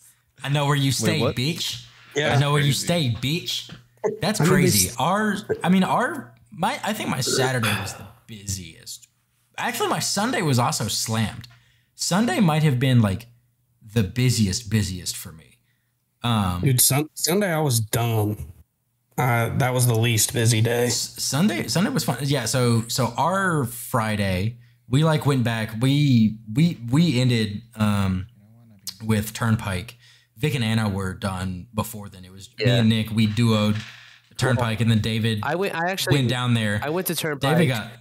I know where you stay, what? bitch. Yeah. I know where you stay, bitch. That's crazy. I think my Saturday was the busiest. Actually, my Sunday was also slammed. Sunday might have been like the busiest for me. Dude, Sunday I was done. That was the least busy day. Sunday was fun. Yeah. So our Friday, we like went back. We ended with Turnpike. Vic and Anna were done before then. It was me and Nick. We duoed Turnpike, and then David. I actually went down there. I went to Turnpike. David got.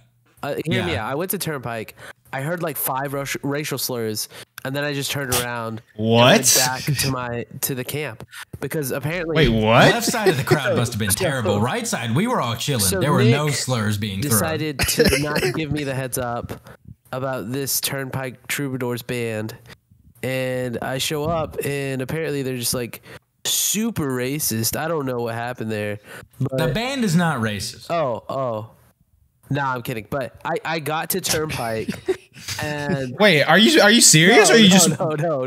Hear me out. I went to Turnpike. I heard like 5 racial slurs, and then I just turned around. What? And went back to the camp because apparently. Wait, what? Left side of the crowd must have been terrible. Right side, we were all chilling. So there were Nick no slurs being thrown. Decided to not give me the heads up about this Turnpike Troubadours band, and I show up, and apparently they're just like super racist. I don't know what happened there. But The band is not racist. Oh. Nah, I'm kidding. But I got to Turnpike and Wait, are you serious? Or are you just no.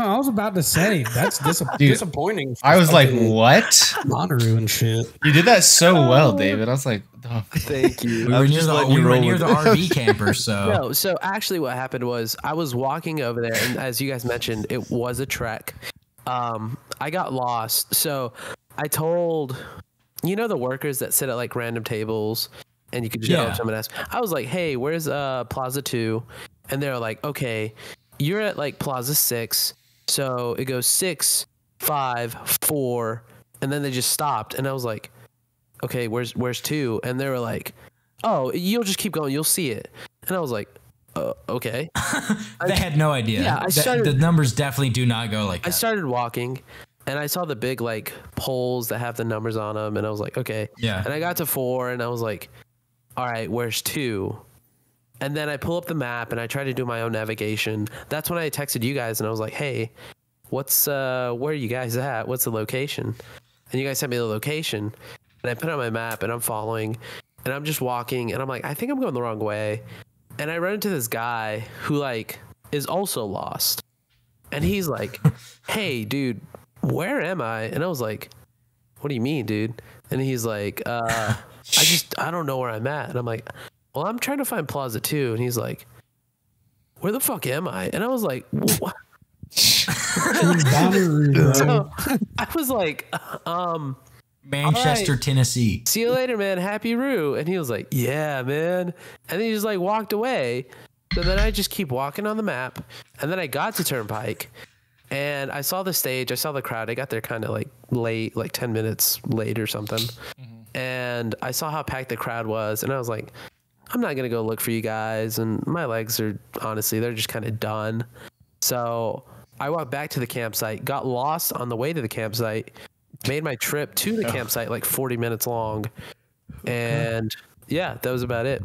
I was about to say that's disappointing. I was like, what? Bonnaroo and shit. You did that so well, David. I was like, oh. Thank you. We were near the RV camper, so. No, so actually what happened was I was walking over there, and as you guys mentioned, it was a trek. I got lost. So I told, the workers that sit at like random tables and you could just go up to someone and ask. I was like, hey, where's Plaza 2? And they're like, okay, you're at like Plaza 6. So it goes 6, 5, 4, and then they just stopped. And I was like, okay, where's 2? And they were like, oh, you'll just keep going. You'll see it. And I was like, okay. They had no idea. Yeah, the numbers definitely do not go like that. I started walking, and I saw the big like poles that have the numbers on them, and I was like, okay. Yeah. And I got to 4, and I was like, all right, where's 2? And then I pull up the map, and I try to do my own navigation. That's when I texted you guys, and I was like, hey, where are you guys at? What's the location? And you guys sent me the location, and I put it on my map, and I'm following, and I'm just walking, and I'm like, I think I'm going the wrong way. And I run into this guy who like is also lost. And he's like, hey, dude, where am I? And I was like, what do you mean, dude? And he's like, I don't know where I'm at. And I'm like, well, I'm trying to find Plaza 2. And he's like, where the fuck am I? And I was like, what? So I was like, Manchester, right. Tennessee. See you later, man. Happy Roo. And he was like, yeah, man. And then he just like walked away. So then I just keep walking on the map. And then I got to Turnpike and I saw the stage. I saw the crowd. I got there kind of like late, like 10 minutes late or something. Mm-hmm. And I saw how packed the crowd was. And I was like, I'm not going to go look for you guys. And my legs are honestly, they're just kind of done. So I walked back to the campsite, got lost on the way to the campsite. Made my trip to the campsite like 40 minutes long. And yeah, that was about it.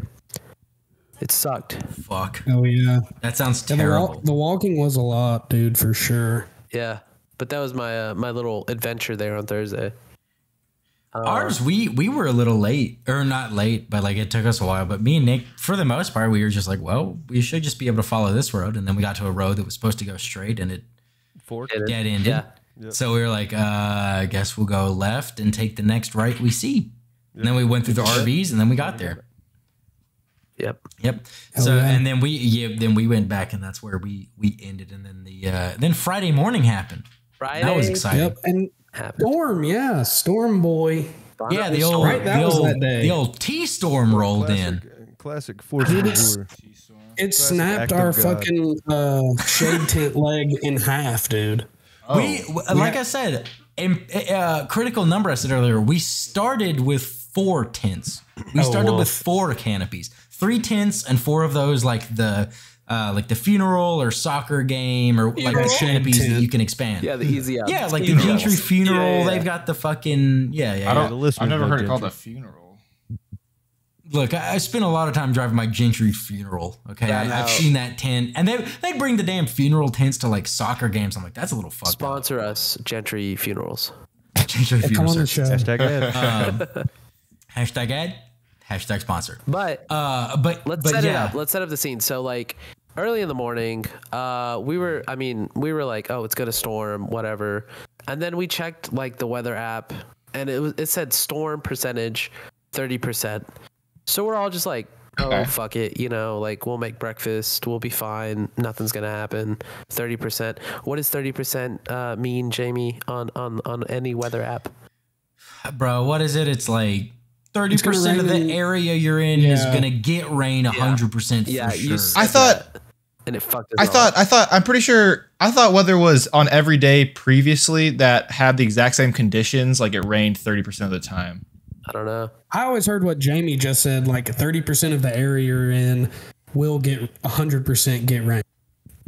It sucked. Fuck. Oh, yeah. That sounds terrible. The walking was a lot, dude, for sure. Yeah. But that was my my little adventure there on Thursday. Ours, we were a little late. Or not late, but like it took us a while. But me and Nick, for the most part, we were just like, well, we should just be able to follow this road. And then we got to a road that was supposed to go straight and it dead ended. Yeah. Yep. So we were like, I guess we'll go left and take the next right we see. Yep. And then we went through the RVs and then we got there. Yep. So and then we went back and that's where we ended. And then then Friday morning happened. That was exciting. Yep. And Storm boy. Yeah, the old T-Storm rolled in. Classic force. It snapped our fucking shade tent leg in half, dude. Like I said, in critical number I said earlier, we started with 4 tents. We started with 4 canopies, 3 tents, and 4 of those like the funeral or soccer game or like the canopies that you can expand. Yeah, the easy out. Yeah, like the Gentry funeral. They've got the fucking I've never heard it called a funeral. Look, I spent a lot of time driving my Gentry funeral. Okay, I've seen that tent, and they bring the damn funeral tents to like soccer games. I'm like, that's a little fucked. Sponsor us, Gentry Funerals. Gentry Funerals. Come on the show. Hashtag ad. Hashtag sponsor. But let's set it up. Let's set up the scene. So like early in the morning, we were like, oh, it's gonna storm, whatever. And then we checked like the weather app, and it said storm percentage 30%. So we're all just like, oh, fuck it. You know, like we'll make breakfast. We'll be fine. Nothing's going to happen. 30%. What does 30% mean, Jamie, on any weather app? Bro, what is it? It's like 30% of the area you're in is going to get rain 100% for sure. I thought... And it fucked us I'm pretty sure, I thought weather was on every day previously that had the exact same conditions, like it rained 30% of the time. I don't know. I always heard what Jamie just said, like 30% of the area you're in will get 100% get rain.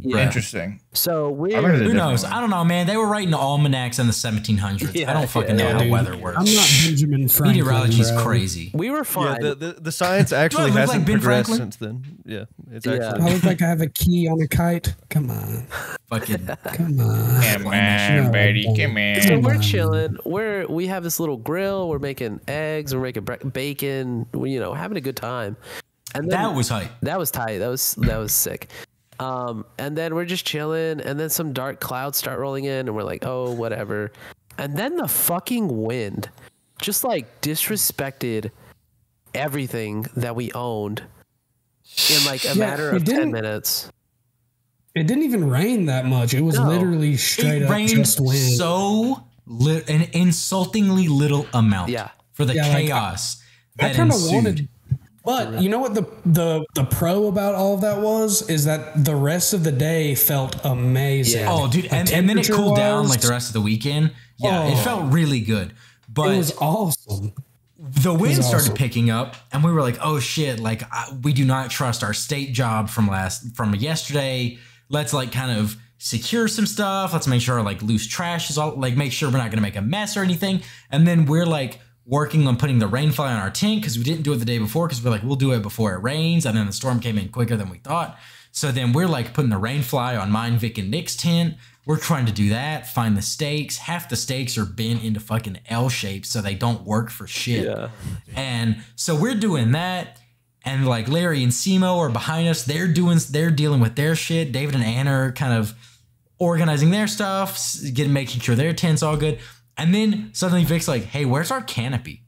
Yeah. Interesting. So who knows? I don't know, man. They were writing almanacs in the 1700s. I don't fucking know how weather works. I'm not Benjamin Franklin. Meteorology is crazy. We were fine. Yeah, the science actually hasn't progressed since then. Yeah, it's actually. I look like I have a key on a kite. Come on. Fucking. Come on. Come on, buddy. Come on. So we're chilling. We have this little grill. We're making eggs. We're making bacon. You know, having a good time. And then, that was hype. That was tight. That was sick. And then we're just chilling, and then some dark clouds start rolling in, and we're like, oh, whatever. And then the fucking wind just like disrespected everything that we owned in like a matter of 10 minutes. It didn't even rain that much. It was literally straight up just wind. An insultingly little amount for the chaos that ensued. But you know what the pro about all of that is that the rest of the day felt amazing. Oh, dude, and then it cooled down like the rest of the weekend. Yeah, it felt really good. But it was awesome. The wind started picking up, and we were like, "Oh shit!" Like we do not trust our state job from yesterday. Let's like kind of secure some stuff. Let's make sure our like loose trash is all like make sure we're not gonna make a mess or anything. And then we're like working on putting the rain fly on our tent because we didn't do it the day before because we're like, we'll do it before it rains. And then the storm came in quicker than we thought. So then we're like putting the rain fly on mine, Vic, and Nick's tent. We're trying to do that, find the stakes. Half the stakes are bent into fucking L shapes so they don't work for shit. Yeah. And so we're doing that. And like Larry and Simo are behind us. They're dealing with their shit. David and Anna are kind of organizing their stuff, making sure their tent's all good. And then suddenly Vic's like, hey, where's our canopy?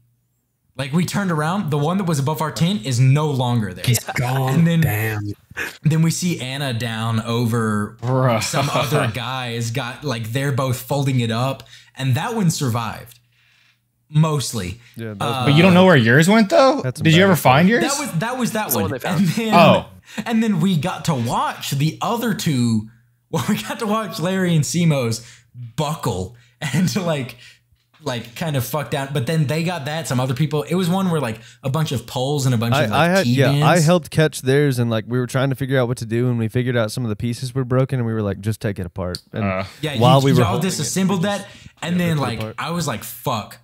Like we turned around, the one that was above our tent is no longer there. It's gone. And then we see Anna down over some other guys got like they're both folding it up, and that one survived. Mostly. Yeah, but you don't know where yours went though? Did you ever find yours? That was that one. And then we got to watch the other two. Well, we got to watch Larry and Simo's buckle and to like kind of fucked out, but then they got that. Some other people. It was one where like a bunch of poles and a bunch of I helped catch theirs, and like we were trying to figure out what to do, and we figured out some of the pieces were broken, and we were like, just take it apart. And while we were all disassembled that, and then like I was like, fuck.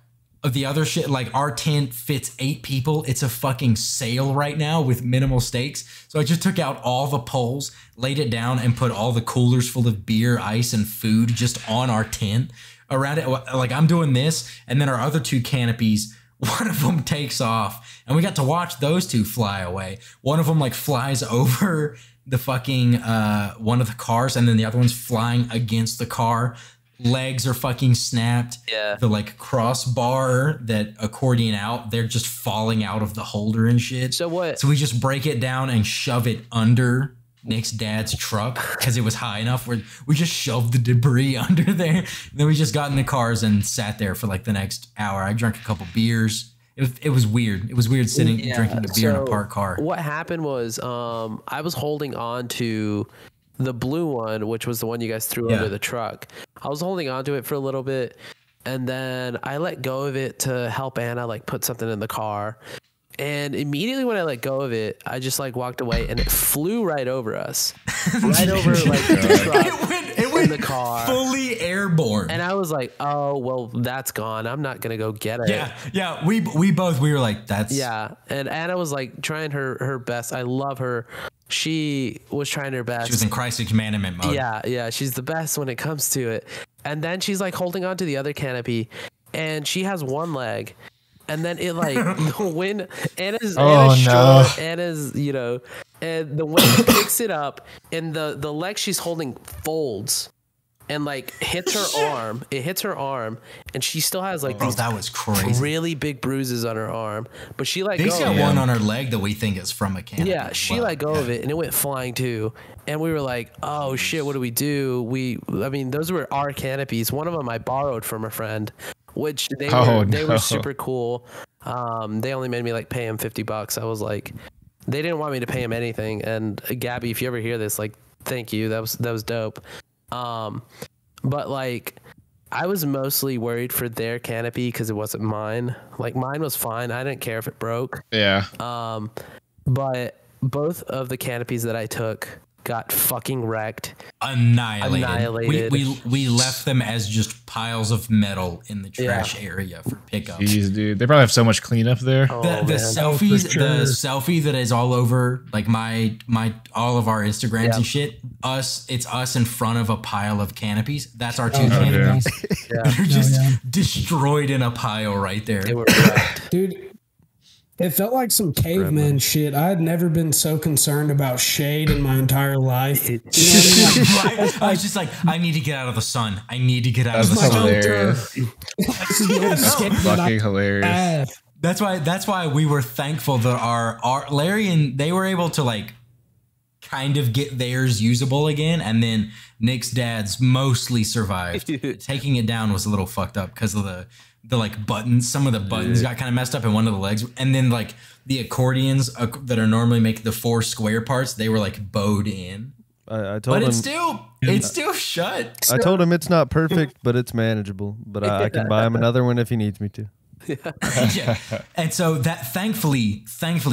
Of the other shit, like our tent fits 8 people. It's a fucking sale right now with minimal stakes. So I just took out all the poles, laid it down, and put all the coolers full of beer, ice, and food just on our tent around it. Like I'm doing this, and then our other 2 canopies, one of them takes off, and we got to watch those 2 fly away. One of them like flies over the fucking one of the cars, and then the other one's flying against the car. Legs are fucking snapped. Yeah. The like crossbar that accordion out, they're just falling out of the holder and shit. So what? So we just break it down and shove it under Nick's dad's truck because it was high enough where we just shoved the debris under there. And then we just got in the cars and sat there for like the next hour. I drank a couple beers. It was weird. It was weird sitting drinking a beer in a parked car. What happened was I was holding on to the blue one, which was the one you guys threw under the truck. I was holding on to it for a little bit, and then I let go of it to help Anna like put something in the car. And immediately when I let go of it, I just like walked away, and it flew right over us, right over like the truck. It went in the car, fully airborne. And I was like, "Oh well, that's gone. I'm not gonna go get it." Yeah. We were like, "That's." Yeah, and Anna was like trying her best. I love her. She was trying her best. She was in crisis management mode. Yeah, she's the best when it comes to it. And then she's like holding on to the other canopy, and she has one leg, and then it like the wind. Anna's short. Anna's and the wind picks it up, and the leg she's holding folds and like hits her arm. It hits her arm, and she still has like these that was crazy. really big bruises on her arm. But she let They go. got one on her leg that we think is from a canopy. Yeah, she let go of it, and it went flying too. And we were like, "Oh shit, what do we do?" I mean, those were our canopies. One of them I borrowed from a friend, which they were super cool. They only made me like pay him $50. I was like, they didn't want me to pay him anything. And Gabby, if you ever hear this, like, thank you. That was dope. But like, I was mostly worried for their canopy because it wasn't mine. Like, mine was fine. I didn't care if it broke. Yeah. But both of the canopies that I took got fucking wrecked. Annihilated. We left them as just piles of metal in the trash area for pickup. Jeez, dude. They probably have so much cleanup there. The selfies, the selfie that is all over like my all of our Instagrams and shit. It's us in front of a pile of canopies. That's our two canopies. Yeah. They're just destroyed in a pile right there. They were wrecked. Dude, it felt like some caveman shit. I had never been so concerned about shade in my entire life. You know what I mean? I was just like, I need to get out of the sun. I need to get out of the That's sun. hilarious. This is the only skate that I Fucking hilarious. have. That's why we were thankful that our Larry and they were able to like kind of get theirs usable again, and then Nick's dad's mostly survived. Taking it down was a little fucked up because of the like buttons. Some of the buttons got kind of messed up in one of the legs, and then like the accordions that are normally make the 4 square parts, they were like bowed in. I told But him it's still shut. I told him it's not perfect, but it's manageable. But I can buy him another one if he needs me to. Yeah. And so that thankfully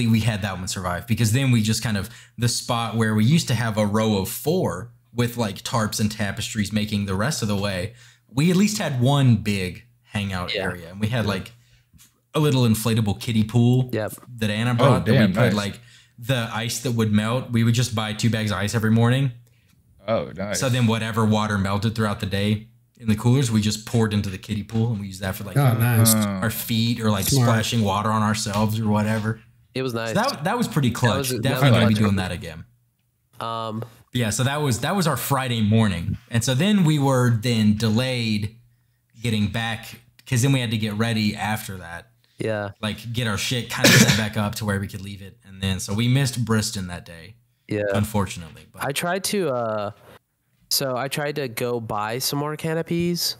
we had that one survive, because then we just kind of the spot where we used to have a row of 4 with like tarps and tapestries making the rest of the way, we at least had one big hangout area, and we had like a little inflatable kiddie pool that Anna brought that we put like the ice that would melt. We would just buy 2 bags of ice every morning. Oh, nice. So then whatever water melted throughout the day in the coolers, we just poured into the kiddie pool, and we used that for like our feet or like splashing water on ourselves or whatever. It was nice. So that was pretty clutch. Definitely gonna be doing that again. Yeah, so that was our Friday morning, and so then we were delayed getting back, because then we had to get ready after that. Yeah, like get our shit kind of set back up to where we could leave it, and then so we missed Briston that day. Yeah, unfortunately. But I tried to. So I tried to go buy some more canopies.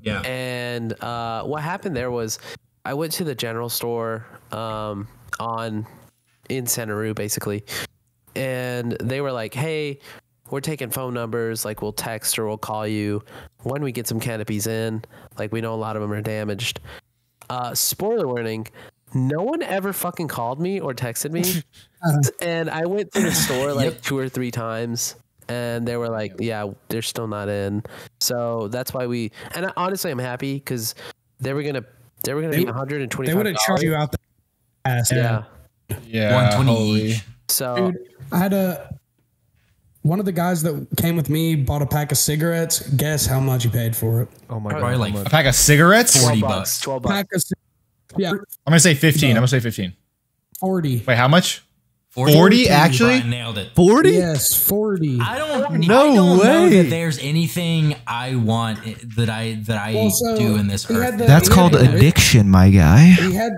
Yeah, and what happened there was I went to the general store in Bonnaroo basically, and they were like, "Hey, we're taking phone numbers. Like, we'll text or we'll call you when we get some canopies in. Like, we know a lot of them are damaged." Spoiler warning: no one ever fucking called me or texted me, and I went to the store like 2 or 3 times, and they were like, "Yeah, they're still not in." So that's why honestly, I'm happy, because they were gonna be $125. They would have charged you out the ass. Yeah, 120 each. So dude, I had one of the guys that came with me bought a pack of cigarettes. Guess how much he paid for it? Oh my Probably god! like a pack of cigarettes? $40. $12. Pack of, yeah, I'm gonna say 15. I'm gonna say 15. 40. Wait, how much? 40 actually? Brian nailed it. 40? Yes, 40. I don't No know way. that there's anything I want that I do in this earth. That's called addiction, my guy. He had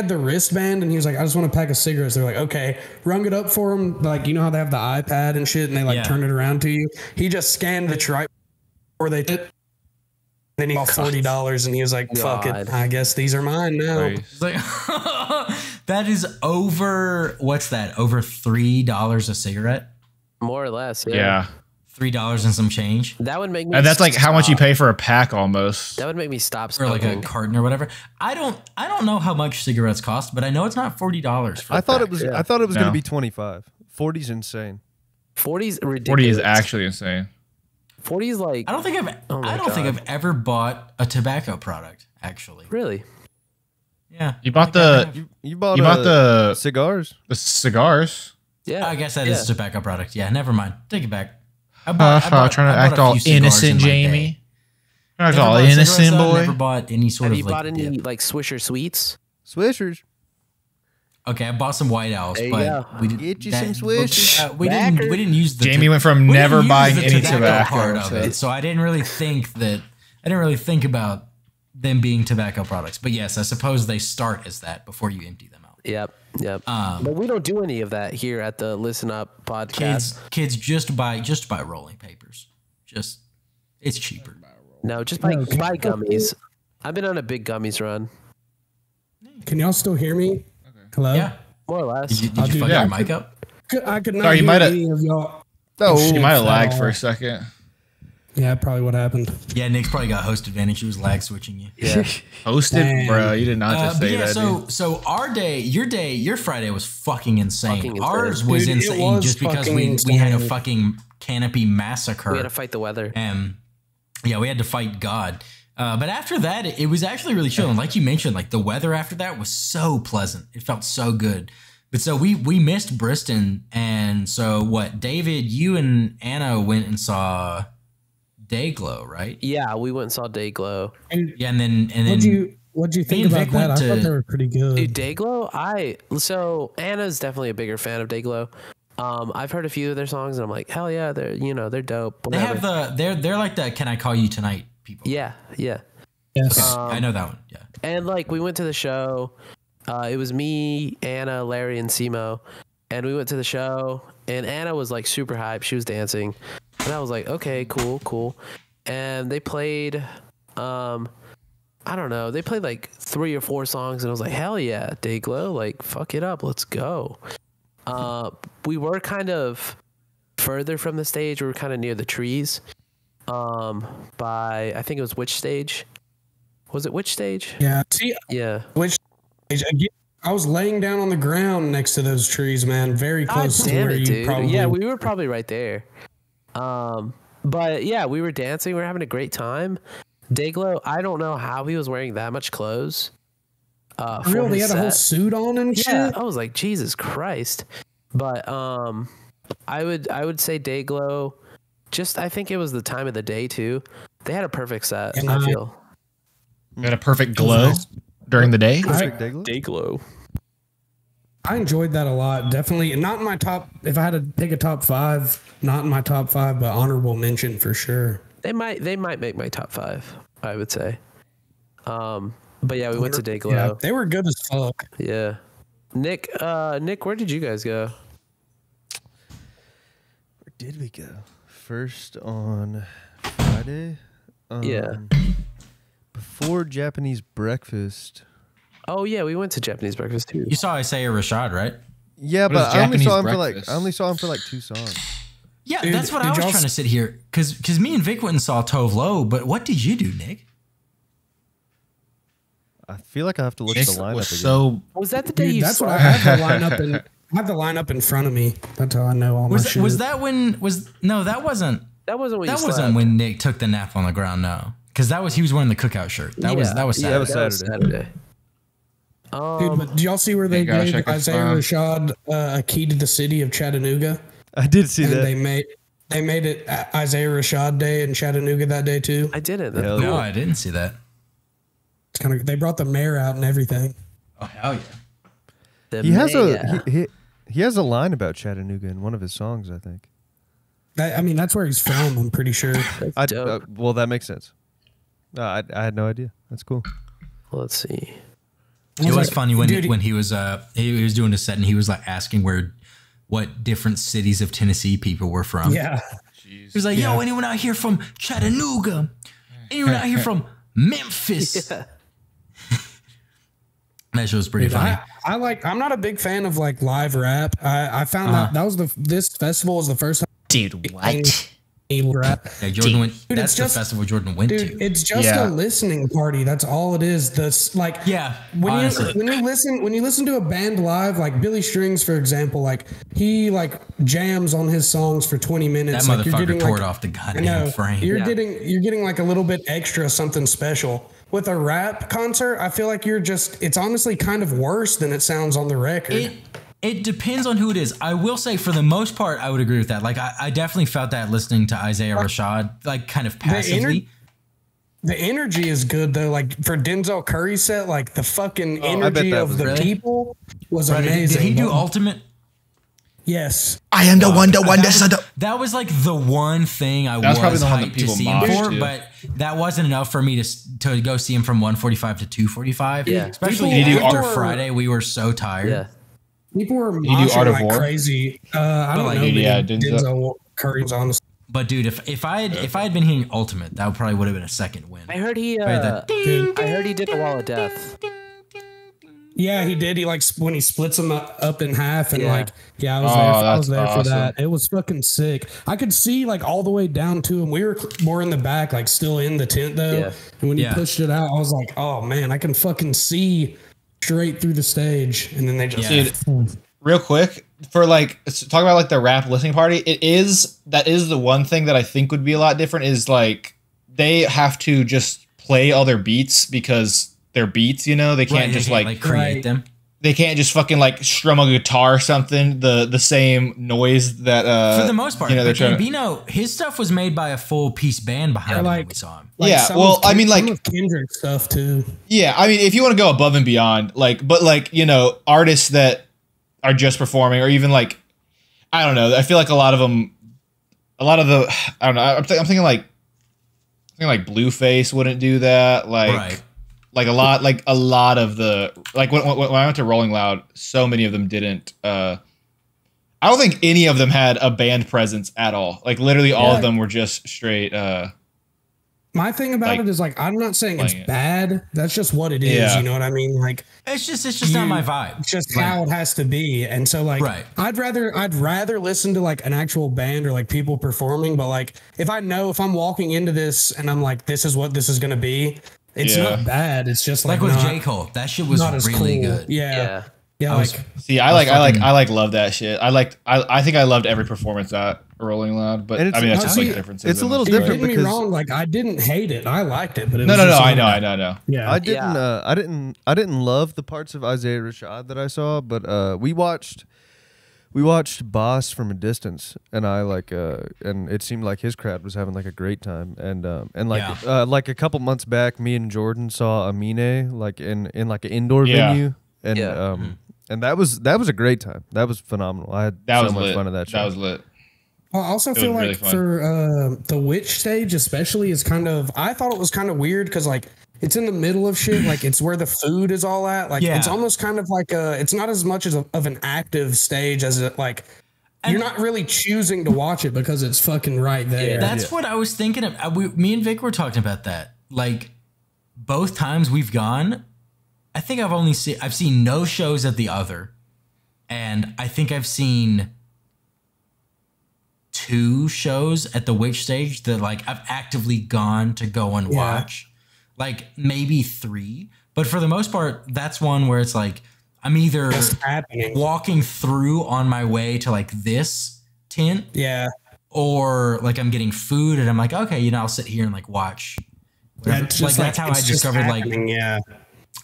the wristband, and he was like, "I just want a pack of cigarettes." They're like, "Okay," rung it up for him. Like, you know how they have the iPad and shit, and they like turn it around to you. He just scanned it right before they did. Then he got $40, and he was like, "Fuck it, I guess these are mine now." It's like, that is over. What's that? Over $3 a cigarette? More or less. Yeah. $3 and some change. That would make me. And that's like how much you pay for a pack almost. That would make me stop Or smoking. like a carton or whatever. I don't know how much cigarettes cost, but I know it's not $40. I thought it was going to be 25. 40's insane. 40's ridiculous. 40 is actually insane. 40's like. I don't think I've ever bought a tobacco product, actually. Really? Yeah. You bought the You bought the cigars? The cigars? Yeah. I guess that is a tobacco product. Yeah, never mind. Take it back. Trying to act all innocent, Jamie. Act all innocent, boy. Never bought any sort Have of. you bought any dip. like Swisher sweets? Swishers. Okay, I bought some White Owls, There you but go. we did Get you that- some swishes. We didn't use the. Jamie went from we didn't never use buying the any tobacco tobacco. part of it, so I didn't really think about them being tobacco products. But yes, I suppose they start as that before you empty them out. Yep. But we don't do any of that here at the Listen Up podcast. Kids just buy rolling papers. It's cheaper. No, just buy gummies. I've been on a big gummies run. Can y'all still hear me? Hello? Yeah. More or less. Did you fuck your mic up? I could not Sorry, you hear might have- any of y'all. You might have at lagged all. for a second. Yeah, probably what happened. Yeah, Nick's probably got host advantage. He was lag switching you. Yeah. Hosted, Damn. bro. You did not just But say yeah, that. dude. so your Friday was fucking insane. Fucking insane. Ours was Dude, it insane was just because fucking we had a insane. fucking canopy massacre. We had to fight the weather. And yeah, we had to fight God. But after that, it was actually really chill. And like you mentioned, like the weather after that was so pleasant. It felt so good. But so we missed Briston. And so what, David, you and Anna went and saw Dayglow, right? Yeah, we went and saw Dayglow. And Yeah, and then what'd you Me think and about Vic that? went I thought to- they were pretty good. Dude, Dayglow, Anna's definitely a bigger fan of Dayglow. I've heard a few of their songs and I'm like, hell yeah, they're dope. they Whatever. have they're like the Can I Call You Tonight people. Yeah. Yes. I know that one. Yeah. And like we went to the show. It was me, Anna, Larry, and Simo. And we went to the show and Anna was like super hyped. She was dancing. And I was like, okay, cool. And they played I don't know, they played like 3 or 4 songs and I was like, hell yeah, Dayglow, like fuck it up, let's go. We were kind of further from the stage. We were kind of near the trees. By I think it was Which Stage. Was it Which Stage? Yeah. See, Yeah. which again, I was laying down on the ground next to those trees, man. Very close to Damn where it, you dude. probably. Yeah, we were probably right there. But yeah, we were dancing. We were having a great time. Dayglow, I don't know how he was wearing that much clothes. For Real, they his had a whole set. suit on and Yeah, shit. I was like, Jesus Christ. But I would say Dayglow. Just I think it was the time of the day too. They had a perfect set. And I I- feel You had a perfect glow during the day. Perfect Dayglow? Dayglow. I enjoyed that a lot. Definitely not in my top. If I had to pick a top 5, not in my top 5, but honorable mention for sure. They might make my top 5. I would say. But yeah, we went to Dayglow. Yeah, they were good as fuck. Yeah. Nick, where did you guys go? Where did we go? First on Friday. Yeah. Before Japanese breakfast. Oh yeah, we went to Japanese breakfast too. You saw Isaiah Rashad, right? Yeah, What but is I only Japanese saw him breakfast? for like 2 songs. Yeah, Dude, that's what did I was y'all trying to sit here because me and Vic went and saw Tove Lo, but what did you do, Nick? I feel like I have to look Nick at the lineup was again. so Was that the day Dude, you that's saw? what I have the lineup in. I have the lineup in front of me. That's how I know all my shit. Was that when was no that wasn't That wasn't when that you wasn't slept. when Nick took the nap on the ground. No, because he was wearing the cookout shirt. That was Yeah, Saturday. that was That was Saturday. Saturday. Dude, but do y'all see where they Hey, gosh, I gave could Isaiah find- Rashad a key to the city of Chattanooga? I did see And that. they made it Isaiah Rashad Day in Chattanooga that day too. I didn't. Hell No, yeah. I didn't see that. It's kind of they brought the mayor out and everything. Oh hell yeah! The He has mayor. he has a line about Chattanooga in one of his songs, I think. I mean, that's where he's from. I'm pretty sure. I, dope. well, that makes sense. I had no idea. That's cool. Let's see. It was like, funny when dude, he was doing a set and he was like asking what different cities of Tennessee people were from. Yeah. He was like, "Yo, anyone out here from Chattanooga? Anyone out here from Memphis?" Yeah. That shit was pretty funny. I'm not a big fan of like live rap. I found that was this festival was the first time dude. I rap. Yeah, Jordan went. Dude, That's it's the just- festival Jordan went Dude, to. it's just Yeah. a listening party. That's all it is. This like Yeah, when honestly. you listen to a band live, like Billy Strings, for example, like he like jams on his songs for 20 minutes. That like, you're motherfucker getting, tore like, it off the I goddamn know frame. you're Yeah. getting like a little bit extra something special. With a rap concert, I feel like it's honestly kind of worse than it sounds on the record. It depends on who it is. I will say, for the most part, I would agree with that. Like, I definitely felt that listening to Isaiah Rashad, like, kind of passively. The energy is good though. Like for Denzel Curry's set, like the fucking I bet energy that of was the really- people was Bro, amazing. did he do But- Ultimate? Yes. I am the one, That was like the one thing I That's probably was the one that hyped to people see him mocked for, too. but that wasn't enough for me to go see him from 145 to 245. Yeah. Especially Did he do after Art- Friday, we were so tired. Yeah. People were you do Art moshing of like War? crazy. I don't like, know. yeah, Many Denzel- Denzel Curry was on the. But dude, if I had been hitting Ultimate, that probably would have been a second win. I heard he. Right, Dude. I heard he did a Wall of Death. Yeah, he did. He like when he splits them up in half and Yeah. like I was Oh, there. I that's was there for awesome. that. It was fucking sick. I could see like all the way down to him. We were more in the back, like still in the tent though. Yeah. And when he Yeah. pushed it out, I was like, oh man, I can fucking see straight through the stage. And then they just Yeah. Real quick, for like talk about like the rap listening party, that is the one thing that I think would be a lot different is like they have to just play all their beats because they're beats, you know? They can't Right, just they can't, create Right. them. they can't just fucking like strum a guitar or something the same noise that For the most part, you know, they're but trying to, Gambino, his stuff was made by a full piece band behind him when like- we saw him. like, Yeah, some well, of I mean, like- some of Kendrick's stuff too. yeah, I mean if you want to go above and beyond like but like you know artists that are just performing or even like I don't know, I feel like a lot of the I don't know, I'm thinking like Blueface wouldn't do that, like Right. like a lot of the like when I went to Rolling Loud, so many of them didn't I don't think any of them had a band presence at all, like literally all Yeah. of them were just straight My thing about Like, it is like I'm not saying it's playing it. bad. That's just what it is. Yeah. You know what I mean? Like It's just not my vibe. it's just Like, how it has to be. And so like Right. I'd rather listen to like an actual band or like people performing, but like if I'm walking into this and I'm like, this is what this is gonna be, it's Yeah. not bad. It's just like like with not, J. Cole, that shit was not as really cool. good. Yeah. Yeah. I was- like see I love that shit. I think I loved every performance at Rolling Loud, but And I it's- mean that's I just see- like differences. it's a in little us, don't different get me because- wrong, like I didn't hate it. I liked it, but it No, was no, just I something- know. Yeah. I didn't I didn't love the parts of Isaiah Rashad that I saw, but we watched Boss from a distance, and I like and it seemed like his crowd was having like a great time, and like a couple months back, me and Jordan saw Amine like in like an indoor Yeah. venue, and Yeah. and that was a great time. That was phenomenal. I had That so was much lit. fun at that show. That was lit. I also feel was really like fun. for the witch stage, especially, is kind of. I thought it was kind of weird because like it's in the middle of shit. Like it's where the food is all at. Like Yeah. it's almost kind of like it's not as much as of an active stage as it like. You're not really choosing to watch it because it's fucking right there. That's what I was thinking of. Me and Vic were talking about that. Like both times we've gone, I think I've seen no shows at the other, and I think I've seen 2 shows at the Witch stage that like I've actively gone to go and watch, like maybe 3. But for the most part, that's one where it's like I'm either Just happening. walking through on my way to like this tent, Yeah. or like I'm getting food and I'm like, okay, I'll sit here and like watch. Whatever. It's Like just that's how I it's just discovered like happening, yeah.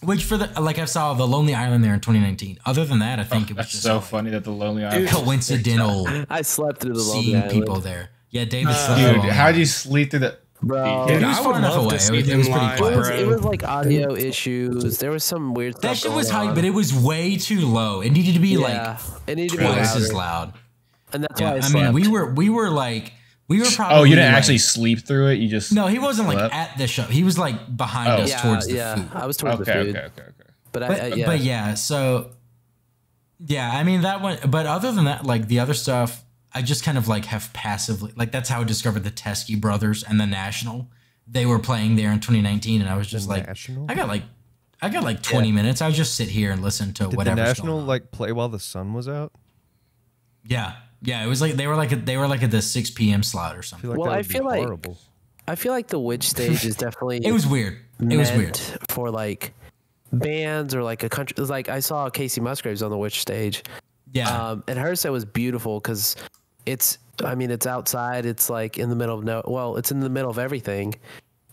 which for the like I saw the Lonely Island there in 2019. Other than that, I think it was That's just so like funny that the Lonely Island. coincidental I slept through the Lonely seeing Island. people there. Yeah, David slept Dude, along. how'd you sleep through the? Bro. It Dude, was I far would enough love away. to see It them was pretty live, quiet. bro. It was like audio issues. There was some weird stuff. That shit was going hype, on. but it was way too low. It needed to be Yeah. It needed to be like twice louder. as loud. And that's Yeah, why I I slept. mean, we were probably. Oh, you didn't like- actually sleep through it. You just No, he wasn't like slept? at the show. He was like behind Oh. us towards the food. I was towards Okay, the food. okay. But yeah, so yeah, I mean that one. But other than that, like the other stuff, I just kind of like have passively like that's how I discovered the Teskey Brothers and the National. They were playing there in 2019, and I was just like, National? I got like 20 minutes. I would just sit here and listen to Did whatever. the National like play while the sun was out? Yeah, it was like they were like at the 6 p.m. slot or I something. feel like Well, that I would be feel like- horrible. I feel like the Witch stage is definitely. It was weird. It was weird. meant for like bands or like a country. It was like I saw Casey Musgraves on the Witch stage. Yeah, And her set was beautiful because it's outside. It's like in the middle of it's in the middle of everything.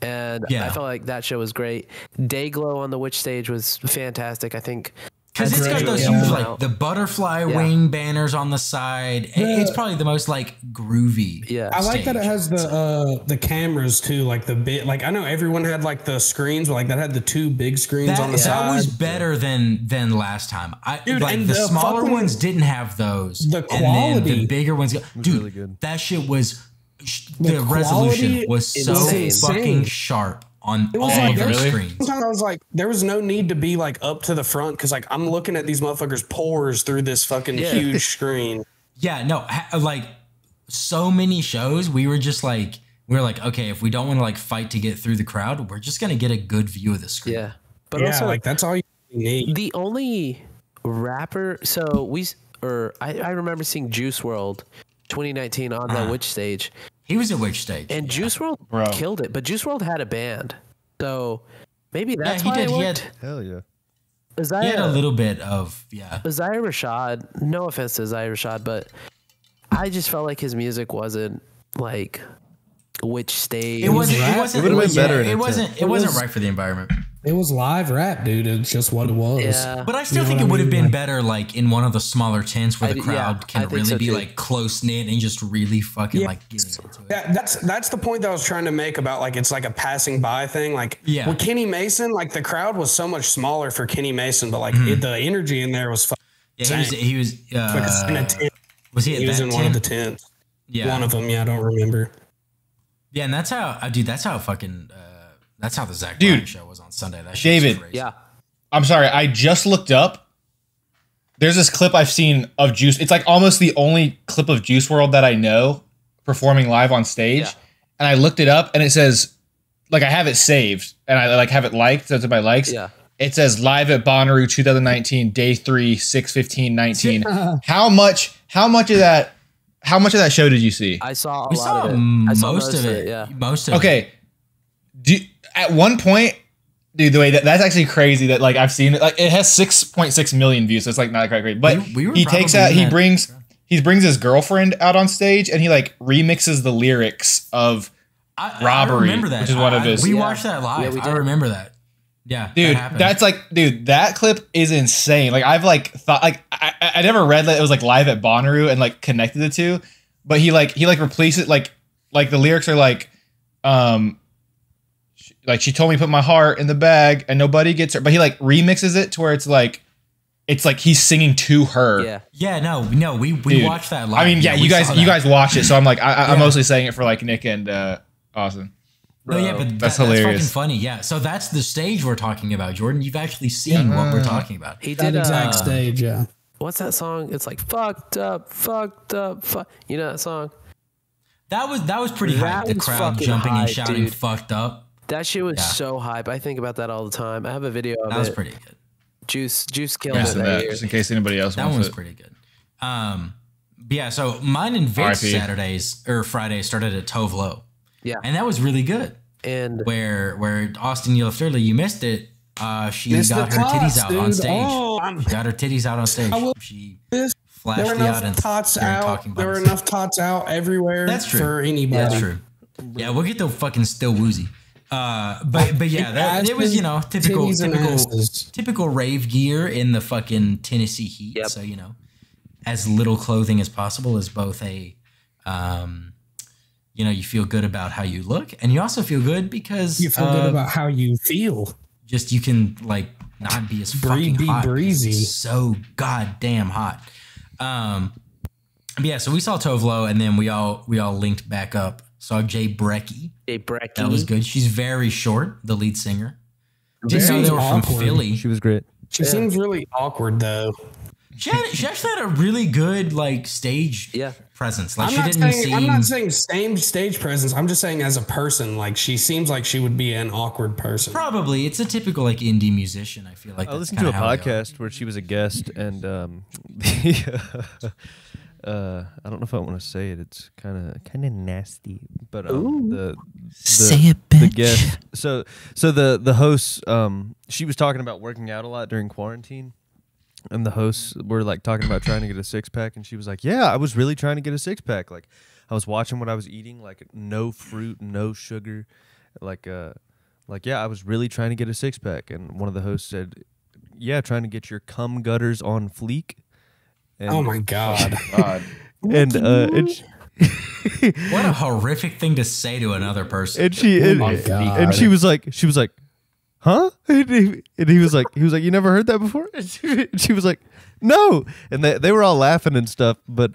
And Yeah. I felt like that show was great. Dayglow on the Witch stage was fantastic. I think Because it's got those huge, like, the butterfly wing banners on the side. It's probably the most, like, groovy. Yeah. I like that it has the cameras, too. Like, the bit, like, I know everyone had, like, the screens, but, like, that had the 2 big screens on the side. That was better than last time. Dude, like, the smaller ones didn't have those. The quality. And then the bigger ones. Dude, really good. that shit was... The resolution was so fucking sharp on all of those screens. Sometimes I was like, there was no need to be like up to the front because like I'm looking at these motherfuckers' pores through this fucking huge screen. Yeah, no, like so many shows, we were like, okay, if we don't want to like fight to get through the crowd, we're just gonna get a good view of the screen. Yeah, but also like that's all you need. The only rapper, I remember seeing Juice WRLD 2019 on the Witch stage. He was at Witch stage, and Juice WRLD killed it. But Juice WRLD had a band, so maybe that's why it worked. Hell yeah. Isaiah, he had a little bit of Isaiah Rashad. No offense to Isaiah Rashad, but I just felt like his music wasn't like Witch stage. It wasn't. It wasn't right for the environment. It was live rap, dude. It's just what it was. Yeah. But I still think it would have been better, like in one of the smaller tents where the crowd can really be like close knit and just really fucking like getting into it. That's the point that I was trying to make about like it's like a passing by thing. Like with Kenny Mason, like the crowd was so much smaller for Kenny Mason, but like the energy in there was. He was in a tent. Was he? He was in one of the tents. Yeah, one of them. Yeah, I don't remember. Yeah, and that's how, dude. That's how fucking. That's how the Zach Bryan show was on Sunday. That shit David, crazy. Yeah. I'm sorry. I just looked up. There's this clip I've seen of Juice. It's like almost the only clip of Juice WRLD that I know performing live on stage. Yeah. And I looked it up and it says, like I have it saved and I like have it liked. So it's in my likes. Yeah. It says live at Bonnaroo 2019, day 3, 6/15/19. How much of that show did you see? I saw most of it. Yeah. Most of it. Okay. At one point, dude, the way that's actually crazy that like I've seen it, like it has 6.6 million views, so it's like not quite great. But he takes out, he brings his girlfriend out on stage and he like remixes the lyrics of Robbery, I remember that. which is one of his. We watched that live. I remember that. Yeah, dude, that's like, dude, that clip is insane. Like I've like thought, like I never read that it was like live at Bonnaroo and like connected the two, but he replaced it like the lyrics are like she told me to put my heart in the bag and nobody gets her, but he like remixes it to where it's like he's singing to her. Yeah. No, we watched that live. I mean, yeah, you guys watch it, so I'm like I'm mostly saying it for like Nick and Austin. No, yeah, but that's hilarious. That's fucking funny. Yeah, so that's the stage we're talking about, Jordan. You've actually seen what we're talking about. He did that exact stage. Yeah. What's that song? It's like fucked up. You know that song? That was pretty hype. The crowd jumping and shouting, dude. Fucked up. That shit was so hype. I think about that all the time. I have a video of it. That was pretty good. Juice killed it that year. Just in case anybody else wants it. That one was pretty good. Yeah, so mine and Vic's Saturdays or Fridays started at Tove Lo. Yeah. And that was really good. And where Austin, you left early, you missed it. She got her titties out on stage. She got her titties out on stage. She flashed the out and talking about there were enough tots out everywhere. That's true. For anybody. That's true. Yeah, we'll get the fucking still woozy. But yeah, it was, typical rave gear in the fucking Tennessee heat. Yep. So, as little clothing as possible is both a, you feel good about how you look, and you also feel good because you feel good about how you feel. Just you can like not be as fucking hot. Breezy. It's so goddamn hot. But yeah, so we saw Tove Lo, and then we all linked back up. Saw Jay Brecky. That was good. She's very short, the lead singer. Didn't know they were from Philly. She was great. She seems really awkward though. She actually had a really good like stage presence. Like I'm not saying stage presence. I'm just saying as a person, like she seems like she would be an awkward person. Probably, it's a typical like indie musician. I feel like I listened to a podcast where she was a guest, and I don't know if I want to say it. It's kind of nasty, but say it, bitch. The guest. So the host, she was talking about working out a lot during quarantine. And the hosts were like talking about trying to get a 6-pack, and she was like, "Yeah, I was really trying to get a 6-pack. Like, I was watching what I was eating, like no fruit, no sugar, like yeah, I was really trying to get a 6-pack." And one of the hosts said, trying to get your cum gutters on fleek. And, Oh my god. and What a horrific thing to say to another person. and she and she was like, huh? And he was like, you never heard that before? And she was like, no. And they were all laughing and stuff, but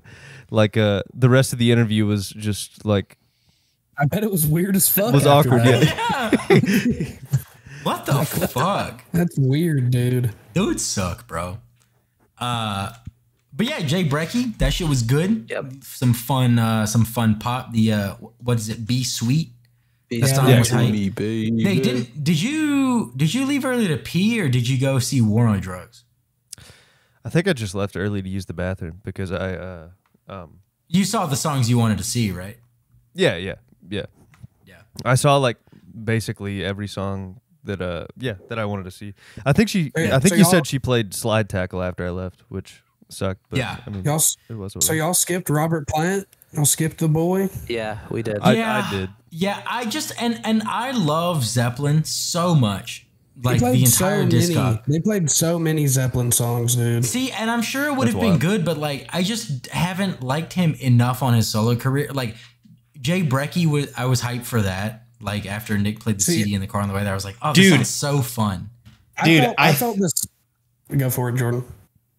like the rest of the interview was just like, I bet it was weird as fuck. it was after awkward. that. Yeah. What the fuck? That's weird, dude. Dude suck, bro. But yeah, Jay Brecky, that shit was good. Yep. Some fun pop. The what is it? Be Sweet. Yeah. song was hype. Me, baby. Nate, did you leave early to pee, or did you go see War on Drugs? I think I just left early to use the bathroom because You saw the songs you wanted to see, right? yeah. I saw like basically every song that I wanted to see. I think you said she played slide tackle after I left, which sucked. But Yeah. I mean, Y'all, it was. so y'all skipped Robert Plant? Y'all skipped the boy? Yeah, we did. I did. Yeah, I just and I love Zeppelin so much. Like They the played entire disc. They played so many Zeppelin songs, dude. See, and I'm sure it would That's have been wild. good, but like I just haven't liked him enough on his solo career. Like Jay Brecky I was hyped for that. Like after Nick played the CD in the car on the way there, I was like, oh, this Dude. sounds so fun. I felt this. Go for it, Jordan.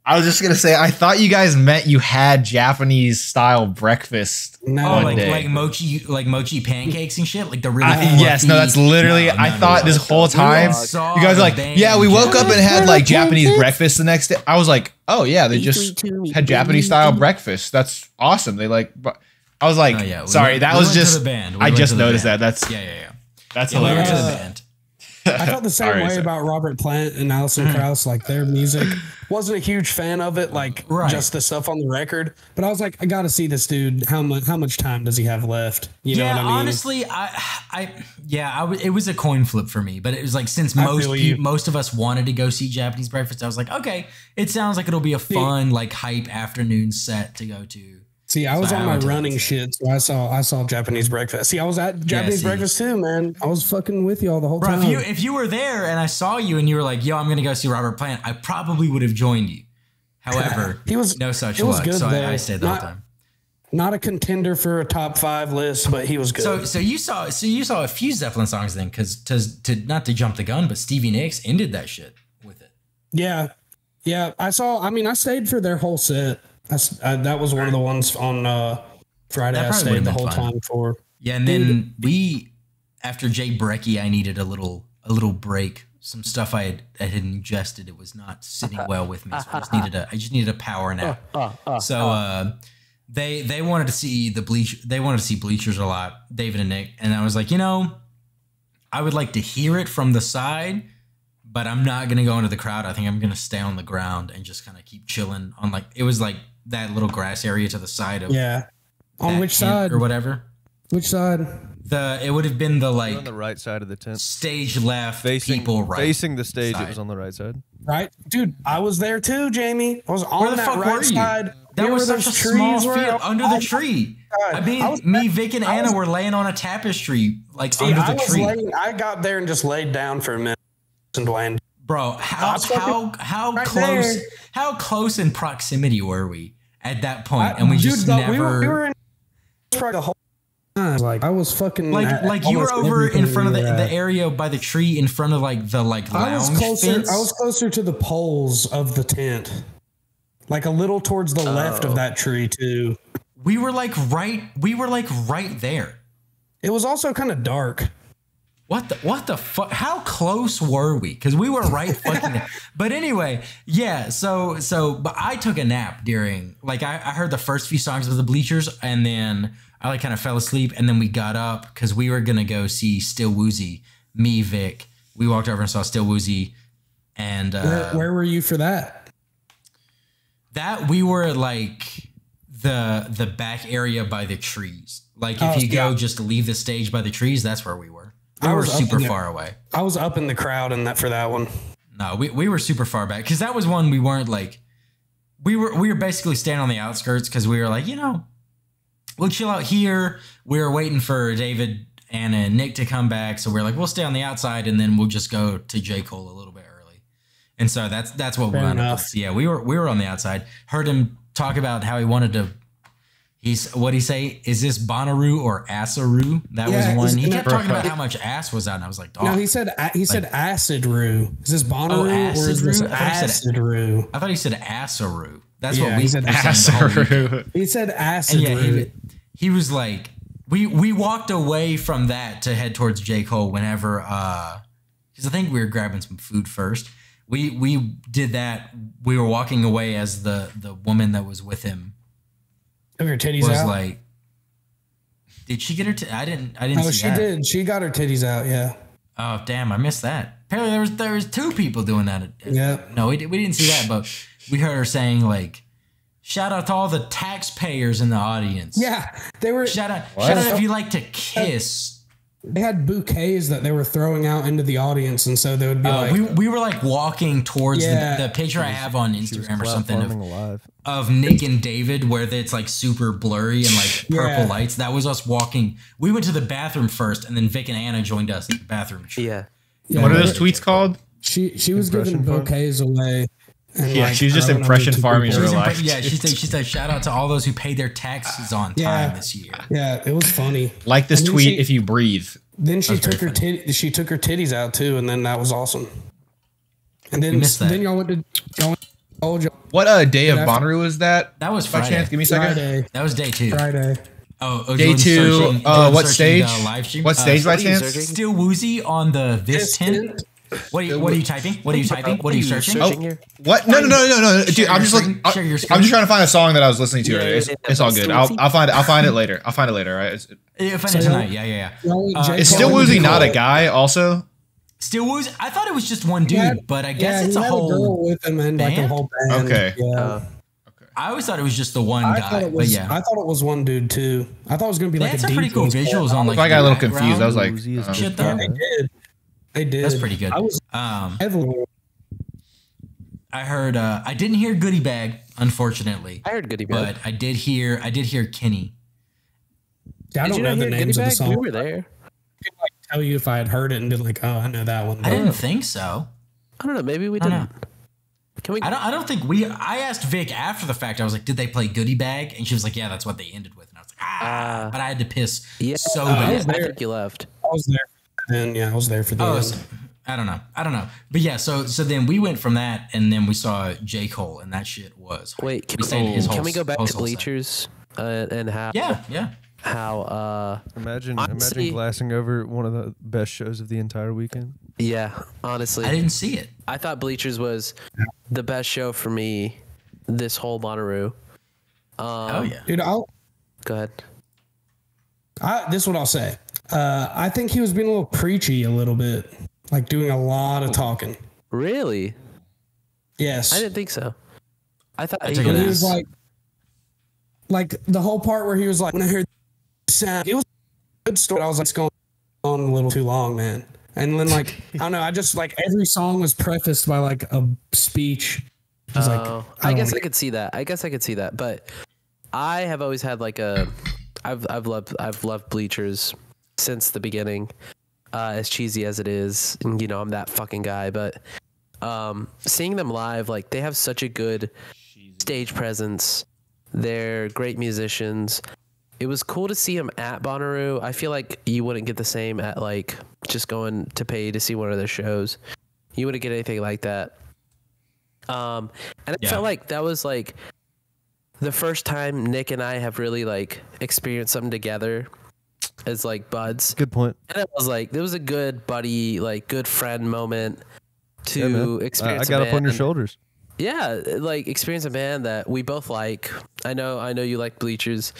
I was just gonna say, I thought you guys meant you had Japanese style breakfast. No, Oh, one day. like mochi pancakes and shit, like the really Yes, no, that's literally. I thought this whole time saw you guys the are like, band yeah, we woke up and had like Japanese pancakes. breakfast the next day. I was like, oh yeah, they just had Japanese style breakfast. That's awesome. They like. I was like, Oh, yeah, we sorry, went- that we was went to just. the band. We I went just to the noticed band. that. That's Yeah. that's We went hilarious. to the band. I felt the same Sorry, way sorry. about Robert Plant and Alison Krauss. Like their music, wasn't a huge fan of it. Like Right. just the stuff on the record. But I was like, I got to see this dude. How much time does he have left? You know Yeah, what I mean? honestly, it was a coin flip for me, but it was like since most of us wanted to go see Japanese breakfast, I was like, okay, it sounds like it'll be a fun like hype afternoon set to go to. See, I was So on I my went to running that. shit, so I saw Japanese breakfast. See, I was at Japanese see. breakfast too, man. I was fucking with y'all the whole Bro, time. if you were there and I saw you and you were like, yo, I'm gonna go see Robert Plant, I probably would have joined you. However, He was- no such it was luck. good, So though. I stayed the whole time. Not a contender for a top 5 list, but he was good. So you saw a few Zeppelin songs then, because to not to jump the gun, but Stevie Nicks ended that shit with it. Yeah. I stayed for their whole set. That was one of the ones on Friday That I probably stayed would've the been whole fun. time for. Yeah, and then after Jay Brecky, I needed a little break. Some stuff I had ingested, it was not sitting well with me. So I just needed a power nap. So they wanted to see Bleachers a lot, David and Nick, and I was like, I would like to hear it from the side, but I'm not gonna go into the crowd. I think I'm gonna stay on the ground and just kind of keep chilling on it was like that little grass area to the side of Yeah. On that which tent side? or whatever. Which side? It would have been the You're on the right side of the tent. stage left, people right. Facing the stage, side. it was on the right side. Right? Dude, I was there too, Jamie. I was Where on the that fuck right were you? side. That Near was where such a those small trees were. field under the tree. I mean, me, Vic, and Anna were laying on a tapestry, like under the tree. I got there and just laid down for a minute and landed. Bro, how right close there. how close in proximity were we at that point? And we just never We were in probably the whole time. Like I was fucking like you were almost over in everything front of we were the at. area by the tree in front of like the lounge I fence. was closer to the poles of the tent. Like a little towards the left of that tree too. We were like right there. It was also kind of dark. What the fuck? How close were we? Because we were right fucking there. But anyway, yeah. But I took a nap during. Like I heard the first few songs of the Bleachers, and then I like kind of fell asleep, and then we got up because we were gonna go see Still Woozy. Me, Vic. We walked over and saw Still Woozy, and Where were you for that? that we were like the back area by the trees. Like if you go just leave the stage by the trees, that's where we were. We were super far away. I was up in the crowd in that for that one. No, we were super far back because that was one we weren't like. We were basically staying on the outskirts because we were like, we'll chill out here. We were waiting for David, Anna, and Nick to come back, so we're like, we'll stay on the outside and then we'll just go to J. Cole a little bit early. And so that's what we Fair wound up enough. with. Yeah, we were on the outside. Heard him talk about how he wanted to. What'd he say? Is this Bonnaroo or Assaroo? That Yeah, was one. He no, kept talking about how much ass was out, and I was like, dog. No, he said acid roux. Is this Bonnaroo or is acid this roux? acid roux? I thought he said Assaroo. That's Yeah, what we he said were saying the whole weekend. He said acid And yeah, roux. he was like, we walked away from that to head towards J. Cole whenever, because I think we were grabbing some food first. We did that. We were walking away as the woman that was with him Took her titties was out. like, did she get her? I didn't Oh, see she that. did. She got her titties out. Yeah. Oh damn, I missed that. Apparently there was 2 people doing that. Yeah. No, we didn't see that, but we heard her saying like, shout out to all the taxpayers in the audience. Yeah. They were. Shout out if you like to kiss. They had bouquets that they were throwing out into the audience, and so they would be like, we were like walking towards Yeah. the picture I have on Instagram or something alive. of Nick and David where it's like super blurry and like purple Yeah. lights. That was us walking. We went to the bathroom first, and then Vic and Anna joined us in the bathroom. Yeah. yeah, What are those tweets called? She was giving Impression farm? bouquets away. And Yeah, like, she's just throwing them impression to farming people. in real life. Yeah, she said shout out to all those who paid their taxes on Yeah. time this year. Yeah, it was funny. Like this And then tweet she- if you breathe. Then she That's took her very she took her titties out too, and then that was awesome. And then missed that. y'all went to told y'all What day of After- Bonnaroo was that? That was By Friday. chance, give me a second. Friday. That was day 2. Friday. Oh, Day Jordan's 2. searching- Jordan's What searching stage? the live stream. What stage by what are you chance? searching? Still woozy on the this tint. What are you typing? What are you typing? What are you searching? Searching here? What? No, dude. Share I'm your just looking. screen. Share your screen. I'm just trying to find a song that I was listening to Yeah, earlier. yeah, It's all good. I'll find it. I'll find it later. I'll find it later. Right? Yeah, find it tonight. Yeah. Y'all went J. Is Cole Still and Woozy not a Cole. guy? Also, Still woozy. I thought it was just one dude, had- but I guess Yeah, it's he a had whole. girl with him and like a band? whole band. Okay. Yeah. I always thought it was just the one I guy, thought it but was. yeah. I thought it was one dude too. I thought it was gonna be They like had a some pretty cool DJ visuals on like. I got a little the confused. I was like, Woozy is shit, just- though. They did. They did. That's pretty good. I was Um, heavily. I heard. I didn't hear Goodie Bag, unfortunately, I heard Goodie Bag. but I did hear Kenny. I Did don't you know not the hear Goodie names of the Bag? songs. We were there. I could like tell you if I had heard it and be like, oh, I know that one. I didn't think so. I don't know. Maybe we I don't didn't. Can we? I don't think we. I asked Vic after the fact. I was like, "Did they play Goodie Bag?" And she was like, "Yeah, that's what they ended with." And I was like, But I had to piss Yeah. so I bad. think you left. I was there. Then yeah, I was there for the Oh, end. so- I don't know. But yeah, so then we went from that, and then we saw J. Cole, and that shit was. Wait, can we stayed in his can whole- we go back whole to set. Bleachers and how Yeah. how Imagine Honestly- glassing over one of the best shows of the entire weekend. yeah, honestly, I didn't see it. I thought Bleachers was the best show for me this whole Bonnaroo. Oh yeah. Dude, Go ahead. this is what I'll say. I think he was being a little preachy a little bit, like doing a lot of talking. Really? Yes. I didn't think so. I thought took And it he as- was like the whole part where he was like, when I heard the sound, it was a good story. I was like, it's going on a little too long, man. And then like, I don't know, I just like every song was prefaced by like a speech. I was like, I guess don't I could see that. But I have always had like I've loved Bleachers since the beginning. As cheesy as it is, and you know I'm that fucking guy. But seeing them live, like they have such a good stage presence. They're great musicians. It was cool to see them at Bonnaroo. I feel like you wouldn't get the same at like just going to pay to see one of their shows. You wouldn't get anything like that. And I Yeah. felt like that was like the first time Nick and I have really like experienced something together as like buds. Good point. And it was a good buddy, like good friend moment to Yeah, man. experience. I got a up on your band. shoulders. Yeah, like experience a band that we both like. I know you like Bleachers.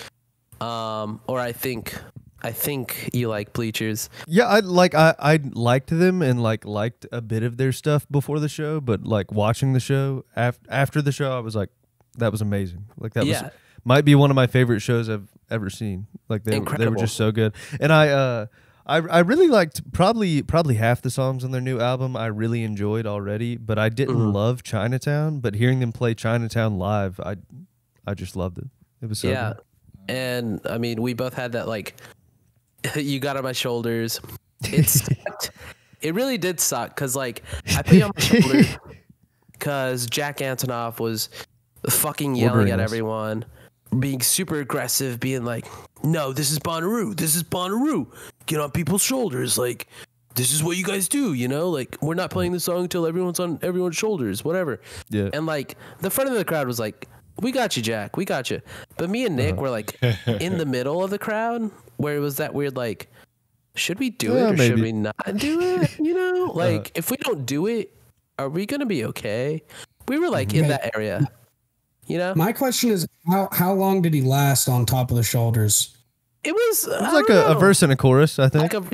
Or I think you like Bleachers. Yeah, I liked them and liked a bit of their stuff before the show, but like watching the show after the show, I was like, that was amazing. Like that Yeah. was might be one of my favorite shows I've ever seen. Like they were Incredible. just so good, and I really liked probably half the songs on their new album. I really enjoyed already, but I didn't love Chinatown. But hearing them play Chinatown live, I just loved it. It was so Yeah. good. And I mean, we both had that like you got on my shoulders. It sucked. It really did suck because like I put you on my shoulder because Jack Antonoff was fucking yelling at everyone, being super aggressive, being like, "No, this is Bonnaroo. This is Bonnaroo. Get on people's shoulders. Like, this is what you guys do. You know, like we're not playing the song until everyone's on everyone's shoulders. Whatever." Yeah. And like the front of the crowd was like, "We got you, Jack. We got you." But me and Nick were like in the middle of the crowd, where it was that weird like, should we do it or should we not do it? You know, like if we don't do it, are we gonna be okay? We were like in that area. You know. My question is, how long did he last on top of the shoulders? It was like a verse and a chorus, I think. Like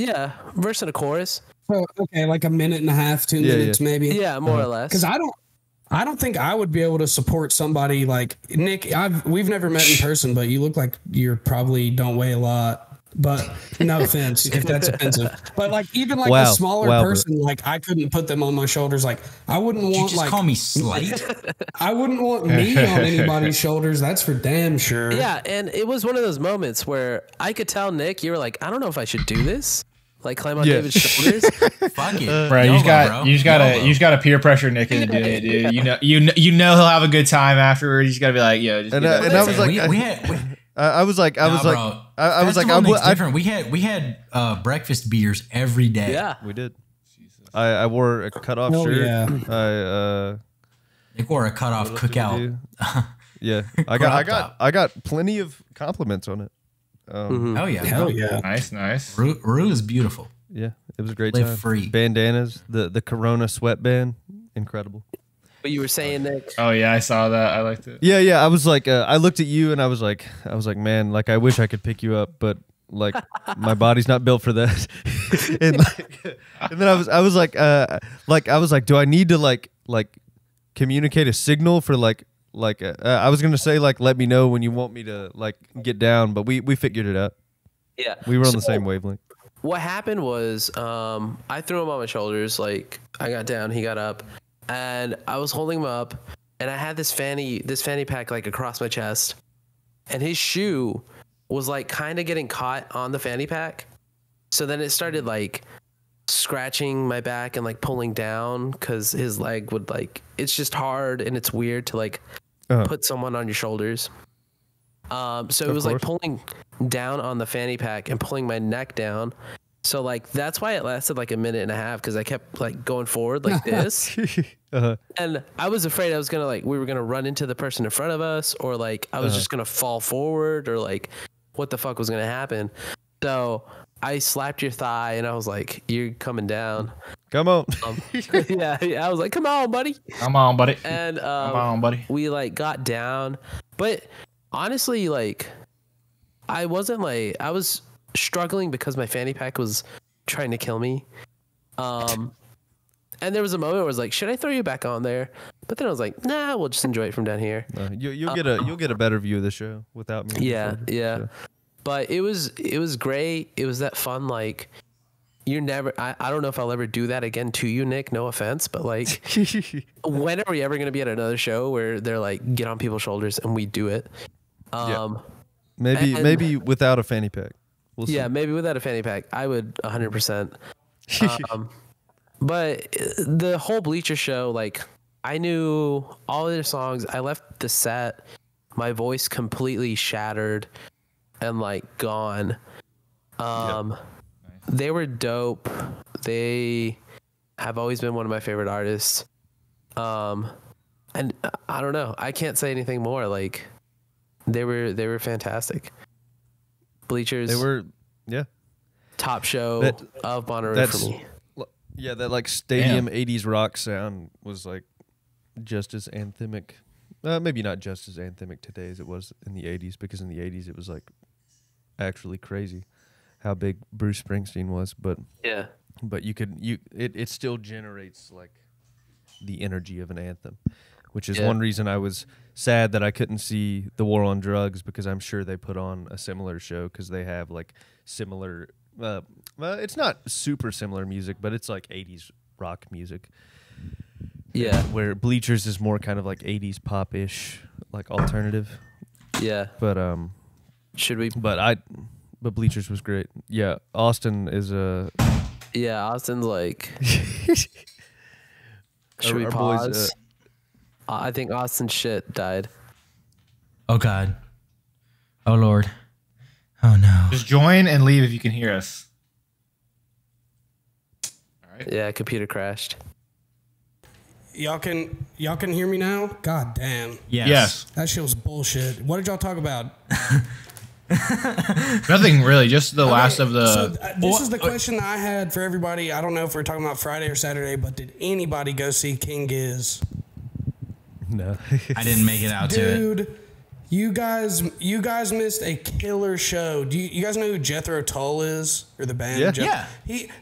verse and a chorus. So, okay, like a minute and a half, 2 minutes maybe. Yeah, more or less. Because I don't think I would be able to support somebody like Nick. We've never met in person, but you look like you probably don't weigh a lot. But no offense if that's offensive. But like even like a smaller person, like I couldn't put them on my shoulders. Like I wouldn't want you just like call me slight. I wouldn't want me on anybody's shoulders. That's for damn sure. Yeah, and it was one of those moments where I could tell Nick, you were like, I don't know if I should do this. Like climb on David's shoulders. Fuck it, bro. You just gotta peer pressure Nick into doing it, dude. You know he'll have a good time afterwards. You just gotta be like, yo. Just and I was like, I was like, different. We had breakfast beers every day. Yeah, we did. I wore a cutoff shirt. Yeah. Nick wore a cutoff cookout. Yeah, I got plenty of compliments on it. Oh yeah, hell yeah, nice. Rue is beautiful. Yeah, it was a great Live time. free. Bandanas, the Corona sweatband, incredible. But you were saying, Nick. Oh yeah, I saw that. I liked it. Yeah. I was like, I looked at you and I was like, man, like I wish I could pick you up, but like my body's not built for that. and then I was like, do I need to like communicate a signal for I was gonna say like let me know when you want me to like get down, but we figured it out. Yeah, we were on the same wavelength. What happened was I threw him on my shoulders, like I got down, he got up, and I was holding him up, and I had this fanny pack like across my chest, and his shoe was like kind of getting caught on the fanny pack, so then it started like scratching my back and like pulling down because his leg would like, it's just hard and it's weird to like put someone on your shoulders. So it was like pulling down on the fanny pack and pulling my neck down. So like that's why it lasted like a minute and a half, because I kept like going forward like this. And I was afraid I was gonna like, we were gonna run into the person in front of us, or like I was just gonna fall forward, or like what the fuck was gonna happen. So I slapped your thigh and I was like, you're coming down. Come on. Yeah, I was like, come on, buddy. Come on, buddy. And come on, buddy. We like got down, but honestly, like I was struggling because my fanny pack was trying to kill me. And there was a moment where I was like, should I throw you back on there? But then I was like, nah, we'll just enjoy it from down here. You'll get a better view of the show without me. Yeah. So. But it was great. It was that fun. Like you're never. I don't know if I'll ever do that again to you, Nick. No offense, but like, when are we ever gonna be at another show where they're like, get on people's shoulders and we do it? Maybe without a fanny pack. We'll see. Maybe without a fanny pack, I would 100%. But the whole Bleacher show, like I knew all their songs. I left the set, my voice completely shattered and like gone. They were dope. They have always been one of my favorite artists. And I don't know, I can't say anything more. Like they were fantastic. Bleachers. They were, top show of Bonnaroo for me. Yeah, that like stadium 80s rock sound was like just as anthemic. Maybe not just as anthemic today as it was in the 80s, because in the 80s it was like actually crazy how big Bruce Springsteen was, but it still generates like the energy of an anthem, which is one reason I was sad that I couldn't see The War on Drugs, because I'm sure they put on a similar show, because they have like similar it's not super similar music, but it's like 80s rock music. Yeah, where Bleachers is more kind of like 80s pop-ish, like alternative. Yeah, but should we? But Bleachers was great. Yeah, Austin is a. Yeah, Austin's like. Should we our pause? I think Austin's shit died. Oh God. Oh Lord. Oh no. Just join and leave if you can hear us. All right. Yeah, computer crashed. Y'all can hear me now? God damn. Yes. That shit was bullshit. What did y'all talk about? Nothing really. Just the last of the. So this is the question that I had for everybody. I don't know if we're talking about Friday or Saturday, but did anybody go see King Giz? No. I didn't make it out to it. Dude, you guys missed a killer show. Do you guys know who Jethro Tull is, or the band? Yeah.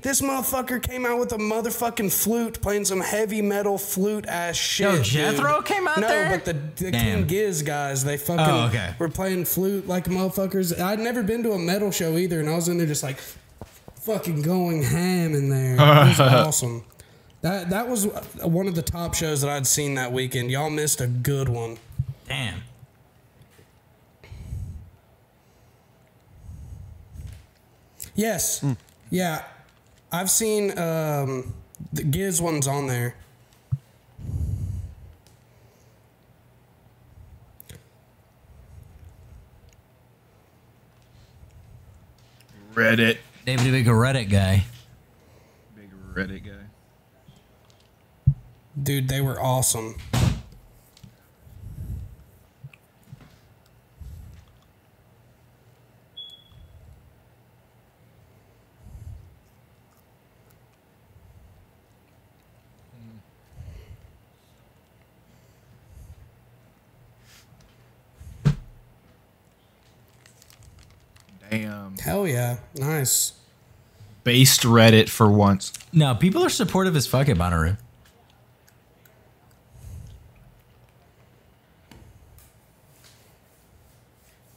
This motherfucker came out with a motherfucking flute, playing some heavy metal flute ass shit. Yo, Jethro came out there? No, but the King Giz guys, they fucking were playing flute like motherfuckers. I'd never been to a metal show either, and I was in there just like fucking going ham in there. It was awesome. That was one of the top shows that I'd seen that weekend. Y'all missed a good one. Damn. Yes. Yeah. I've seen the Giz ones on there. Reddit. David, a big Reddit guy. Big Reddit guy. Dude, they were awesome. Damn. Hell yeah. Nice. Based Reddit for once. No, people are supportive as fuck at Bonnaroo.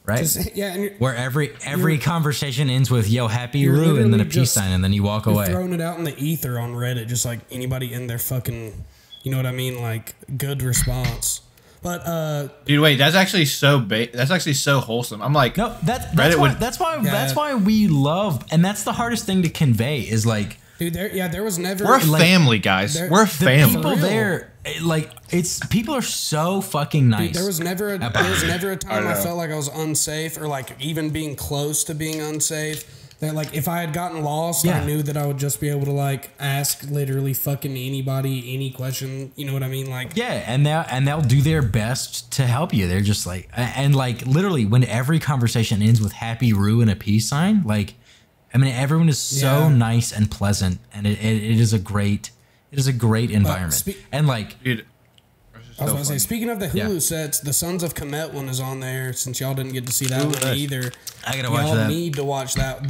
Right? And where every conversation ends with "Yo, happy Roo" and then a peace sign, and then you walk away. Throwing it out in the ether on Reddit, just like anybody in their fucking, you know what I mean? Like, good response. But dude, wait, that's actually that's actually so wholesome. I'm like, no, that's why we love, and that's the hardest thing to convey is like, dude, there was never. We're a family, guys. We're a family. People there, like, people are so fucking nice. Dude, there was never a time I felt like I was unsafe or like even being close to being unsafe. That like if I had gotten lost, I knew that I would just be able to like ask literally fucking anybody any question. You know what I mean? Like and they'll do their best to help you. They're just like, and like literally when every conversation ends with happy Roo and a peace sign, like, I mean, everyone is so nice and pleasant, and it is a great environment. And like, dude, I was going to say, speaking of the Hulu sets, the Sons of Kemet one is on there. Since y'all didn't get to see that one either, I gotta watch that. Y'all need to watch that.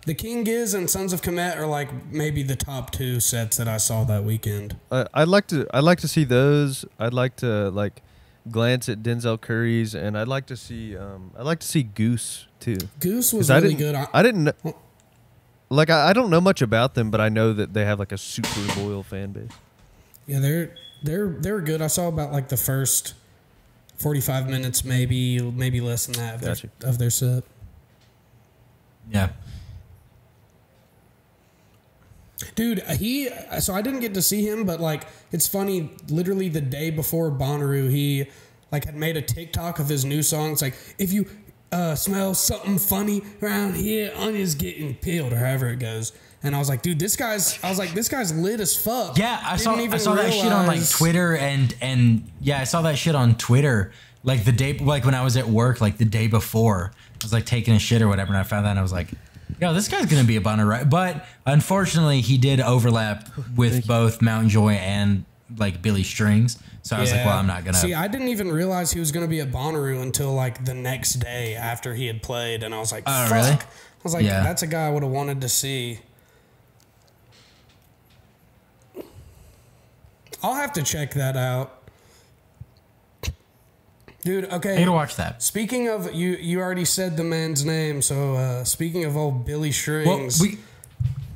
The King Giz and Sons of Kemet are like maybe the top two sets that I saw that weekend. I'd like to see those. I'd like to like glance at Denzel Curry's, and I'd like to see Goose too. Goose was really good. I didn't know, like I don't know much about them, but I know that they have like a super loyal fan base. Yeah, they're good. I saw about like the first 45 minutes, maybe less than that of their set. Yeah. Dude, so I didn't get to see him, but like it's funny, literally the day before Bonnaroo, he like had made a TikTok of his new song. It's like, if you smell something funny around here, onions getting peeled, or however it goes. And I was like, dude, this guy's lit as fuck. Yeah, I saw that shit on like Twitter and I saw that shit on Twitter like the day, like when I was at work, like the day before. I was like taking a shit or whatever, and I found that and I was like, yo, this guy's gonna be a Bonnaroo. But unfortunately, he did overlap with both Mountain Joy and like Billy Strings. So I was like, well, I'm not gonna. See, I didn't even realize he was gonna be a Bonnaroo until like the next day after he had played, and I was like, fuck. Really? I was like, that's a guy I would have wanted to see. I'll have to check that out. Dude, okay. I need to watch that. Speaking of, you already said the man's name, so speaking of old Billy Strings. Well,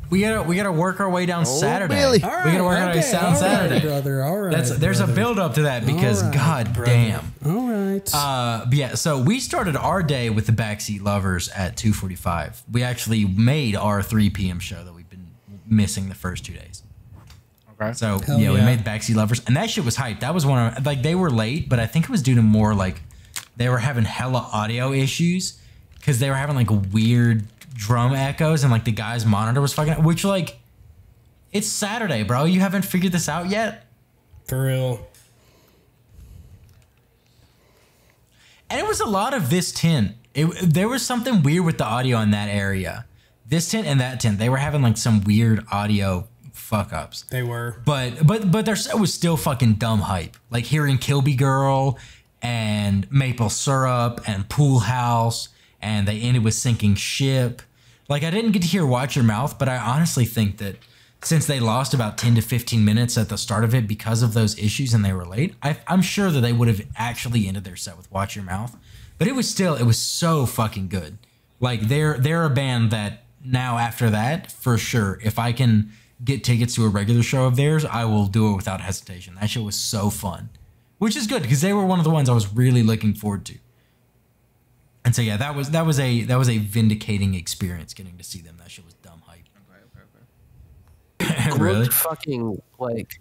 we gotta work our way down Saturday. Billy. We gotta work our way down Saturday. Brother. All right. There's a build up to that because god damn. All right. But yeah, so we started our day with the Backseat Lovers at 2:45. We actually made our 3 p.m. show that we've been missing the first 2 days. Okay. So Hell yeah, we yeah. made Backseat Lovers, and that shit was hyped. That was one of like they were late, but I think it was due to more like they were having hella audio issues because they were having like weird drum echoes and like the guy's monitor was fucking. Which like, it's Saturday, bro. You haven't figured this out yet. For real. And it was a lot of this tent. There was something weird with the audio in that area. This tent and that tent, they were having like some weird audio fuck ups. They were. But their set was still fucking dumb hype. Like hearing Kilby Girl and Maple Syrup and Pool House, and they ended with Sinking Ship. Like I didn't get to hear Watch Your Mouth, but I honestly think that since they lost about 10 to 15 minutes at the start of it because of those issues and they were late, I'm sure that they would have actually ended their set with Watch Your Mouth. But it was so fucking good. Like they're a band that now after that, for sure, if I can get tickets to a regular show of theirs, I will do it without hesitation. That shit was so fun, which is good because they were one of the ones I was really looking forward to. And so yeah, that was a vindicating experience getting to see them. That shit was dumb hype. It Really? looked fucking like,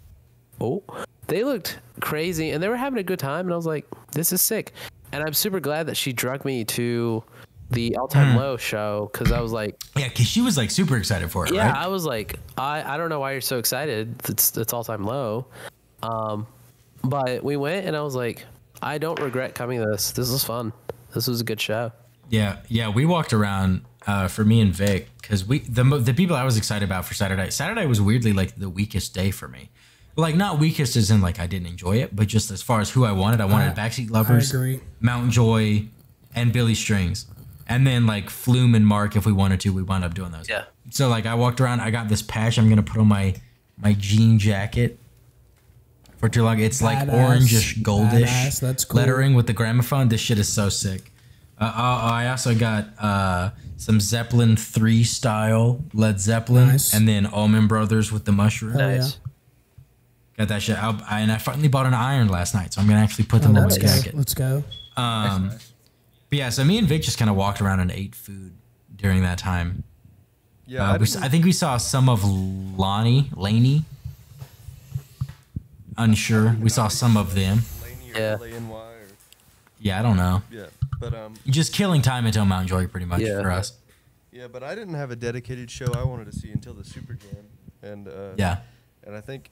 they looked crazy and they were having a good time. And I was like, this is sick. And I'm super glad that she drugged me to the All Time Low show because I was like, yeah, because she was like super excited for it, yeah, right? I was like, I don't know why you're so excited. It's All Time Low. But we went and I was like, I don't regret coming to this. This was fun. This was a good show. Yeah, we walked around for me and Vic because the people I was excited about for Saturday was weirdly like the weakest day for me. Like not weakest as in like I didn't enjoy it, but just as far as who I wanted Backseat Lovers, I agree. Mountain Joy, and Billy Strings, and then like Flume and Mark if we wanted to. We wound up doing those. Yeah. So like I walked around. I got this patch I'm gonna put on my jean jacket for too long. It's like Badass. orangish, goldish Badass. That's cool. lettering with the gramophone. This shit is so sick. I also got some Zeppelin 3 style Led Zeppelin, Nice. and then Allman Brothers with the mushroom. Hell yeah. Nice. Got that shit. And I finally bought an iron last night, so I'm gonna actually put them on my jacket. Let's go. But yeah, so me and Vic just kind of walked around and ate food during that time. Yeah, I think we saw some of Laney. Unsure. We saw some of them. Yeah. Yeah, I don't know. Yeah, but Just killing time until Mount Joy, pretty much Yeah. for us. yeah, but I didn't have a dedicated show I wanted to see until the Super Jam, and Yeah. and I think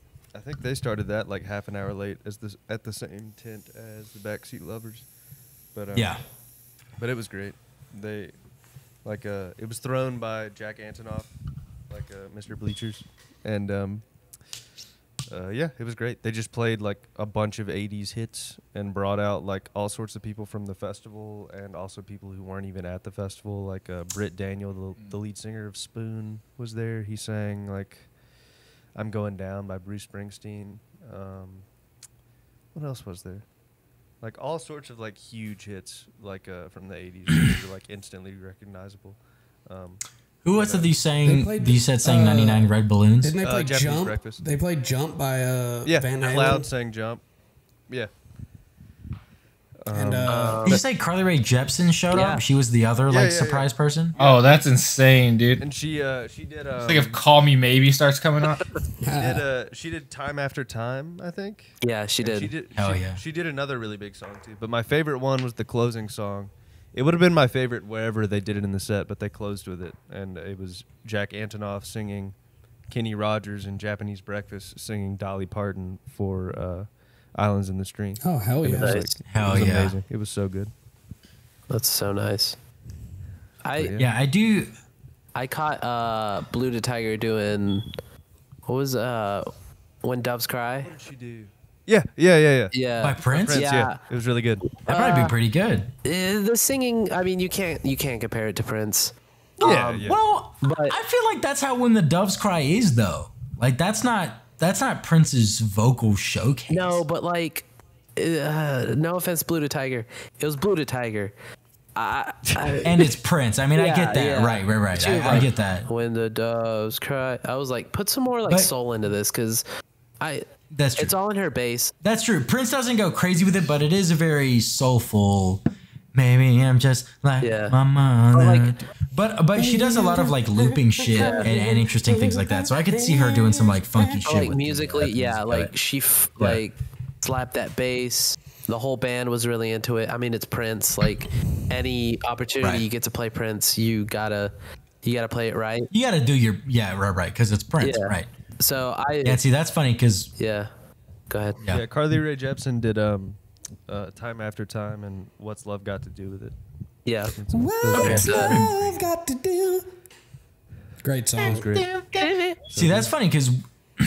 they started that like half an hour late at the same tent as the Backseat Lovers, but Yeah. but it was great. They like it was thrown by Jack Antonoff, like Mr. Bleachers, and yeah, it was great. They just played like a bunch of 80s hits and brought out like all sorts of people from the festival and also people who weren't even at the festival. Like Britt Daniel, the lead singer of Spoon, was there. He sang like I'm Going Down by Bruce Springsteen. What else was there? Like all sorts of like huge hits like from the 80s that were like instantly recognizable. Who was it you sang? played, You said sang 99 Red Balloons? Didn't they play Japanese Jump? Breakfast. They played Jump by Yeah, Van Halen. Cloud sang Jump. Yeah. And Did you say Carly Rae Jepsen showed Yeah. up? She was the other Yeah, like yeah, surprise person? Oh, that's insane, dude. And she did Think if Call Me Maybe starts coming up. she did Time After Time, I think. Yeah, she And did. Hell yeah. She did another really big song too. But my favorite one was the closing song. It would have been my favorite wherever they did it in the set, but they closed with it. And it was Jack Antonoff singing Kenny Rogers and Japanese Breakfast singing Dolly Parton for Islands in the Stream. oh hell yeah! It was, Nice. Hell it was yeah. amazing. It was so good. That's so nice. Yeah, I do. I caught Blue to Tiger doing what was When Doves Cry? What did she do? Yeah. Yeah. By Prince? Prince, Yeah. yeah. It was really good. That'd probably be pretty good. The singing, I mean, you can't compare it to Prince. Yeah, Well, But- I feel like that's how When the Doves Cry is, though. Like, that's not Prince's vocal showcase. No, but like, no offense, Blue to Tiger. It was Blue to Tiger. And it's Prince. I mean, I get that. Yeah. Right. She was I like, get that. When the doves cry. I was like, put some more like But- soul into this because That's true. it's all in her bass. That's true. Prince doesn't go crazy with it, but it is a very soulful, maybe I'm just like my mother. Like, but she does a lot of like looping shit and interesting things like that. So I could see her doing some like funky shit. like with musically, the music of like it. she like slapped that bass. The whole band was really into it. I mean, it's Prince. Like any opportunity you get to play Prince, you gotta play it right. You gotta do your right because it's Prince, right? So see that's funny because go ahead. Yeah, Carly Rae Jepsen did Time After Time and What's Love Got to Do with It. Yeah. What's love got to do? Great song. see that's funny because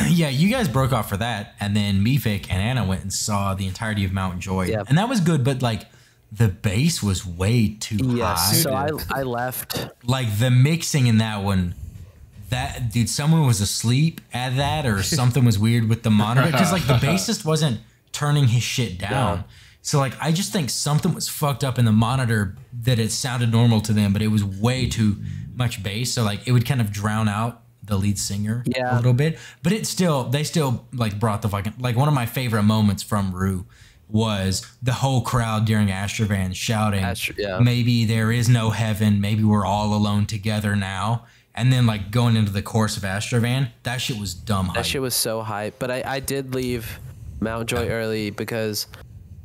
you guys broke off for that, and then me, Vic, and Anna went and saw the entirety of Mount Joy, and that was good, but like the bass was way too high. So I left. Like the mixing in that one, that dude, someone was asleep at that, or something was weird with the monitor because like the bassist wasn't turning his shit down. No. So like I just think something was fucked up in the monitor that it sounded normal to them, but it was way too much bass. So like it would kind of drown out the lead singer a little bit, but they still like brought the fucking, like one of my favorite moments from Rue was the whole crowd during Astrovan shouting, maybe there is no heaven, maybe we're all alone together now. And then like going into the chorus of Astrovan, that shit was dumb hype. That shit was so hype. But I did leave Mount Joy early because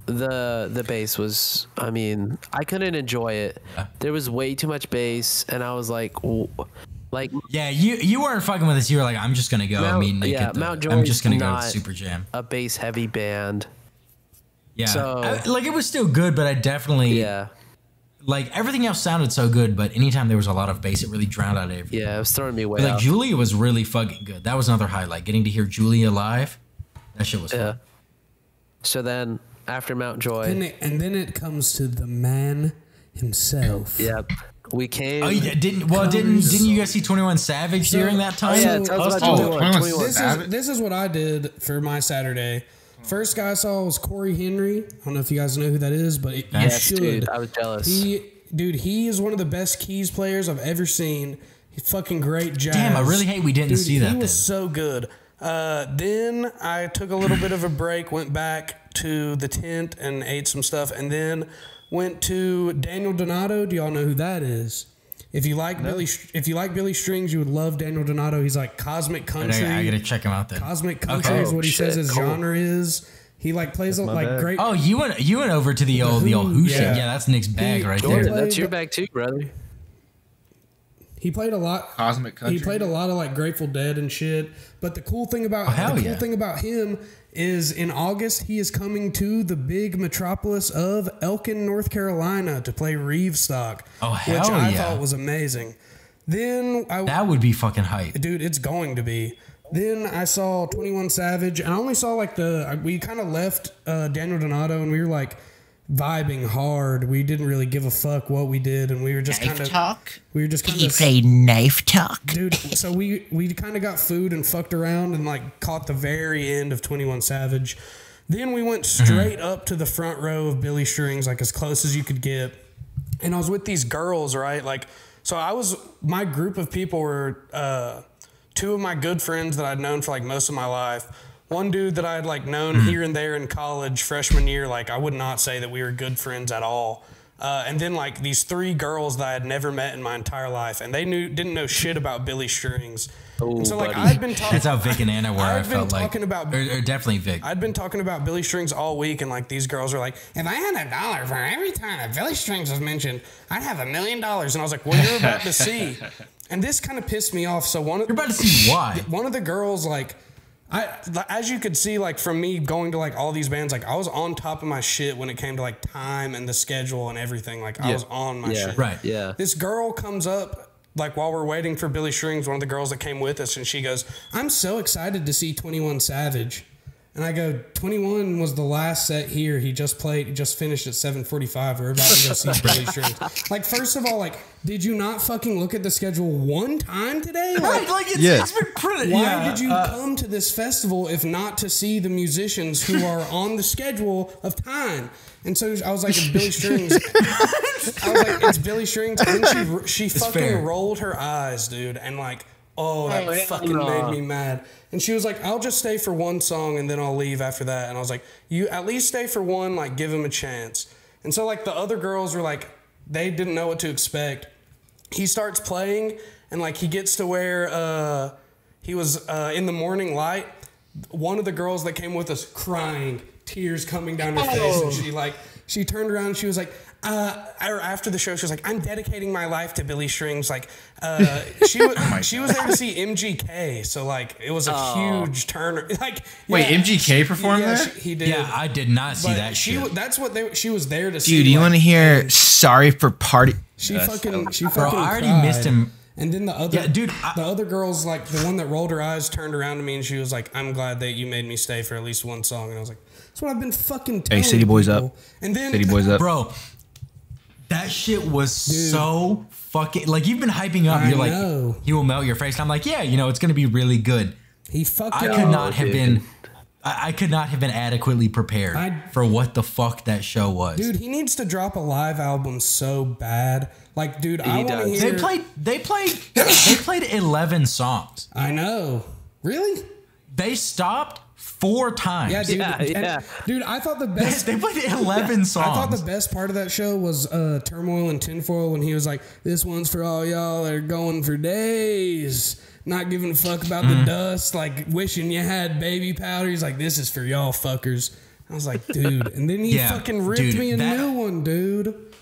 the bass was, I mean, I couldn't enjoy it. There was way too much bass, and I was like, you weren't fucking with us. You were like, I'm just gonna go meet Nick at the, Mount Joy. I'm just gonna go to the Super Jam. A bass heavy band. Yeah, so, it was still good, but I definitely like everything else sounded so good, but anytime there was a lot of bass, it really drowned out everything. Yeah, it was throwing me away. Like Julia was really fucking good. That was another highlight. Getting to hear Julia live, that shit was fun. So then after Mount Joy, and then it comes to the man himself. Yep. We came. Oh, yeah, didn't you guys see 21 Savage during that time? Yeah, tell us about 21. This is what I did for my Saturday. First guy I saw was Corey Henry. I don't know if you guys know who that is, but you should. Dude, I was jealous. He is one of the best keys players I've ever seen. He's fucking great jazz. Damn, I really hate we didn't see that. He was so good. Then I took a little bit of a break, went back to the tent and ate some stuff, and then went to Daniel Donato. Do y'all know who that is? If you like Billy Strings, you would love Daniel Donato. He's like cosmic country. I gotta check him out then. Cosmic country is what he says his genre is. He like plays like great. Oh, you went over to the old Who shit. Yeah, that's Nick's bag right there. That's your bag too, brother. He played a lot. Cosmic country. He played a lot of like Grateful Dead and shit. But the cool thing about thing about him is in August he is coming to the big metropolis of Elkin, North Carolina, to play Reevestock. Oh hell which I thought was amazing. Then that would be fucking hype, dude. It's going to be. Then I saw 21 Savage, and I only saw like we kind of left Daniel Donato, and we were like vibing hard. We didn't really give a fuck what we did, and we were just kind of talk. We were just kind of. He played Knife Talk, dude. So we kind of got food and fucked around and like caught the very end of 21 Savage. Then we went straight up to the front row of Billy Strings, like as close as you could get. And I was with these girls, right? Like, so my group of people were two of my good friends that I'd known for like most of my life. One dude that I had like known here and there in college freshman year, like I would not say that we were good friends at all. And then like these three girls that I had never met in my entire life, and they didn't know shit about Billy Strings. Oh, and so like buddy. I'd been talking. That's how Vic and Anna were. I felt like, or definitely Vic. I'd been talking about Billy Strings all week, and like these girls were like, "If I had $1 for every time that Billy Strings was mentioned, I'd have $1 million." And I was like, "Well, you're about to see." And this kind of pissed me off. So you're about to see why. One of the girls, like, as you could see, like from me going to like all these bands, like I was on top of my shit when it came to like time and the schedule and everything. Like I was on my shit. Right. Yeah. This girl comes up like while we're waiting for Billy Strings, one of the girls that came with us, and she goes, "I'm so excited to see 21 Savage." And I go, 21 was the last set here. He just finished at 7:45. We're about to go see Billy Strings. Like, first of all, like, did you not fucking look at the schedule one time today? Right, like it's been printed. Why did you come to this festival if not to see the musicians who are on the schedule of time? And so I was like, it's Billy Strings. I was like, it's Billy Strings. And then she fucking rolled her eyes, dude. And like, oh, that fucking made me mad. And she was like, I'll just stay for one song and then I'll leave after that. And I was like, you at least stay for one, like give him a chance. And so like the other girls were like, they didn't know what to expect. He starts playing and like he gets to where he was in the morning light. One of the girls that came with us crying, tears coming down her face, and she turned around and she was like, after the show, she was like, I'm dedicating my life to Billy Strings. Like, she was there to see MGK, so like it was a huge turn. Like, wait, MGK performed there? He did. Yeah, I did not see that shit. That's what she was there to see. Dude, do you want to hear "Sorry for Party"? She fucking Bro, I already cried. missed him. And then the other, the other girls, like the one that rolled her eyes, turned around to me and she was like, "I'm glad that you made me stay for at least one song." And I was like, "That's what I've been fucking telling Hey, City Boys people." up. And then City Boys up, bro. That shit was so fucking like you've been hyping up. You're like, he will melt your face. And I'm like, yeah, it's gonna be really good. He fucked. I could not have been. I could not have been adequately prepared for what the fuck that show was. Dude, he needs to drop a live album so bad. Like, dude, I want to hear. They played 11 songs. I know. Really? They stopped 4 times. Yeah, dude. Yeah. Dude, I thought the best. They played 11 songs. I thought the best part of that show was Turmoil and Tinfoil when he was like, "This one's for all y'all that are going for days, not giving a fuck about the dust, like wishing you had baby powder." He's like, "This is for y'all fuckers." I was like, dude. And then he fucking ripped me a new one, dude.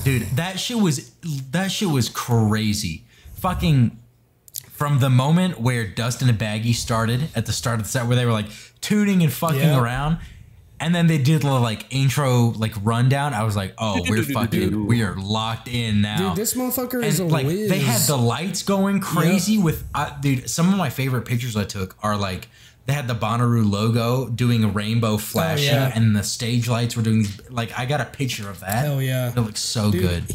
Dude, that shit was crazy. Fucking from the moment where Dustin and Baggy started at the start of the set where they were like tooting and fucking around, and then they did the like intro like rundown. I was like, oh, we are locked in now. Dude, this motherfucker is a like whiz. they had the lights going crazy with dude. Some of my favorite pictures I took are like they had the Bonnaroo logo doing a rainbow flashing, and the stage lights were doing these. Like I got a picture of that. Hell yeah, it looks so good.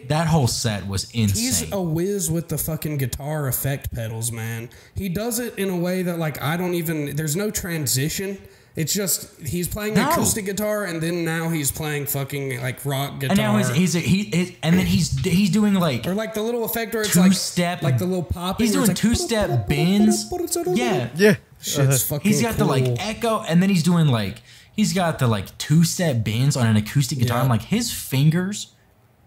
That whole set was insane. He's a whiz with the fucking guitar effect pedals, man. He does it in a way that like I don't even. There's no transition. It's just he's playing acoustic guitar, and then now he's playing fucking like rock guitar. And now he's doing like or like the little effect where it's two-step, like the little pop. He's doing two-step bends. Yeah. Shit's fucking he's got the like echo, and then he's got the like two-step bends on an acoustic guitar. I'm like, his fingers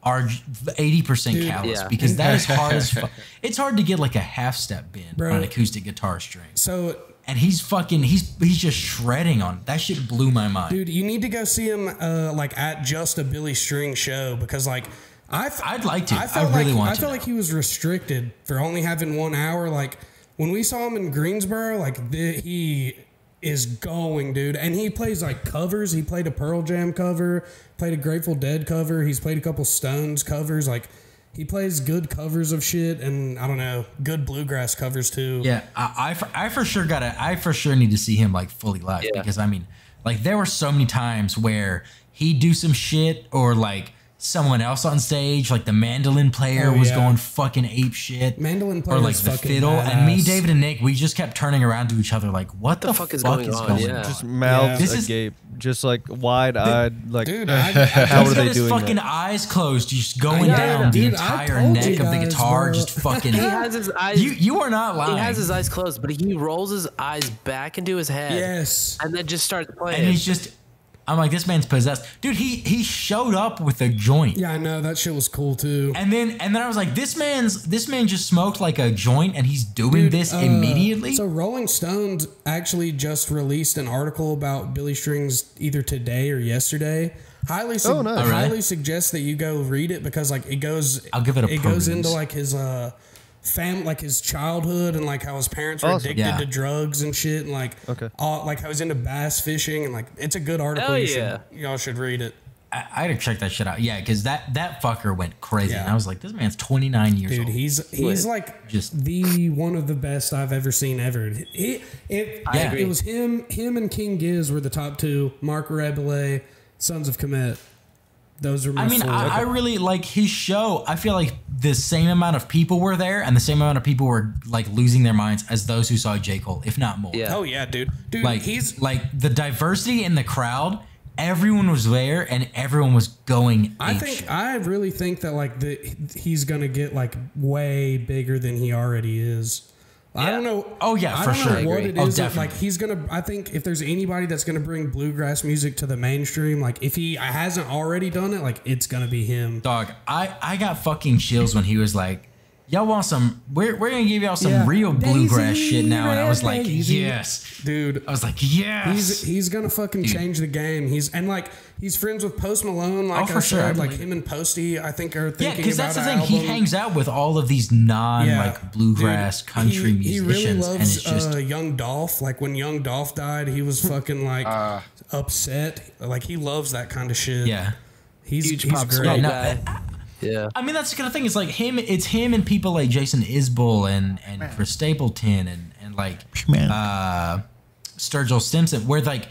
are 80% callous because that is hard as fuck. It's hard to get like a half-step bend on an acoustic guitar string. So. And he's just shredding on it. That shit blew my mind. Dude, you need to go see him like at just a Billy String show because like I'd like to. I felt like he was restricted for only having 1 hour. Like when we saw him in Greensboro, like he is going, dude. And he plays like covers. He played a Pearl Jam cover, played a Grateful Dead cover. He's played a couple Stones covers. Like he plays good covers of shit, and I don't know, good bluegrass covers too. Yeah, I for sure need to see him like fully live because I mean, like there were so many times where he'd do some shit or like someone else on stage, like the mandolin player was going fucking ape shit. Mandolin player or like the fiddle, badass. and me, David, and Nick, we just kept turning around to each other like, what the fuck is going on? Yeah. Just mouths agape, just like wide-eyed, like dude, how are they his doing fucking that? eyes closed, just going down the entire neck of the guitar, just fucking. He has his eyes. You are not lying. He has his eyes closed, but he rolls his eyes back into his head. Yes, and then just starts playing. And he's just. I'm like, this man's possessed, dude. He showed up with a joint. Yeah, I know that shit was cool too. And then I was like, this man just smoked like a joint, and he's doing this immediately. So Rolling Stone actually just released an article about Billy Strings either today or yesterday. Highly suggest that you go read it because like it goes. I'll give it a. It goes into like his like his childhood and like how his parents were addicted to drugs and shit and like like how he's into bass fishing and like it's a good article. Y'all should read it. I had to check that shit out. Yeah, because that fucker went crazy. And I was like, this man's 29 years old. Dude, he's like just the one of the best I've ever seen ever. It was him and King Giz were the top two. Mark Rebele, Sons of Kemet. Those are my four. I really like his show. I feel like the same amount of people were there and the same amount of people were like losing their minds as those who saw J. Cole, if not more. Yeah. Oh yeah, dude. Like he's like the diversity in the crowd. Everyone was there and everyone was going. I really think that like he's gonna get like way bigger than he already is. I don't know. Oh, yeah, I for don't sure. know what it Oh, is. definitely. Like he's gonna. I think if there's anybody that's gonna bring bluegrass music to the mainstream, like if he hasn't already done it, like it's gonna be him. Dog, I got fucking chills when he was like, y'all want some, we're gonna give y'all some real bluegrass shit now. And I was like, yes. Dude. I was like, yes. He's gonna fucking change the game. He's friends with Post Malone, like for I sure. said. Like him and Posty, I think are thinking Yeah, because that's the about thing. an He album. hangs out with all of these like bluegrass country he musicians, really and loves it's just Young Dolph. Like when Young Dolph died, he was fucking like upset. Like he loves that kind of shit. yeah. he's pop great. smoke no, guy. Yeah. I mean, that's the kind of thing. It's like him. It's him and people like Jason Isbell and Chris Stapleton and like Sturgill Simpson, where like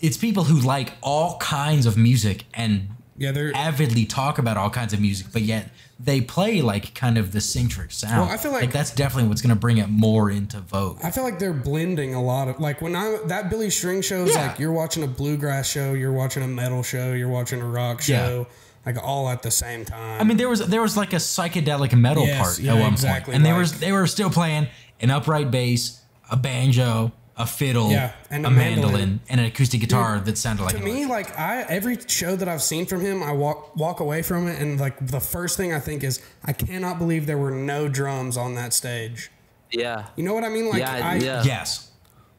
it's people who like all kinds of music and They're avidly talk about all kinds of music, but yet they play like kind of the centric sound. Well, I feel like that's definitely what's going to bring it more into vogue. I feel like they're blending a lot of like when that Billy String show is like you're watching a bluegrass show, you're watching a metal show, you're watching a rock show, like all at the same time. I mean, there was like a psychedelic metal part at one point, and they were still playing an upright bass, a banjo, a fiddle, and a mandolin, and an acoustic guitar that sounded like to me, like every show that I've seen from him, I walk away from it, and like the first thing I think is I cannot believe there were no drums on that stage. Yeah. You know what I mean? Like yes,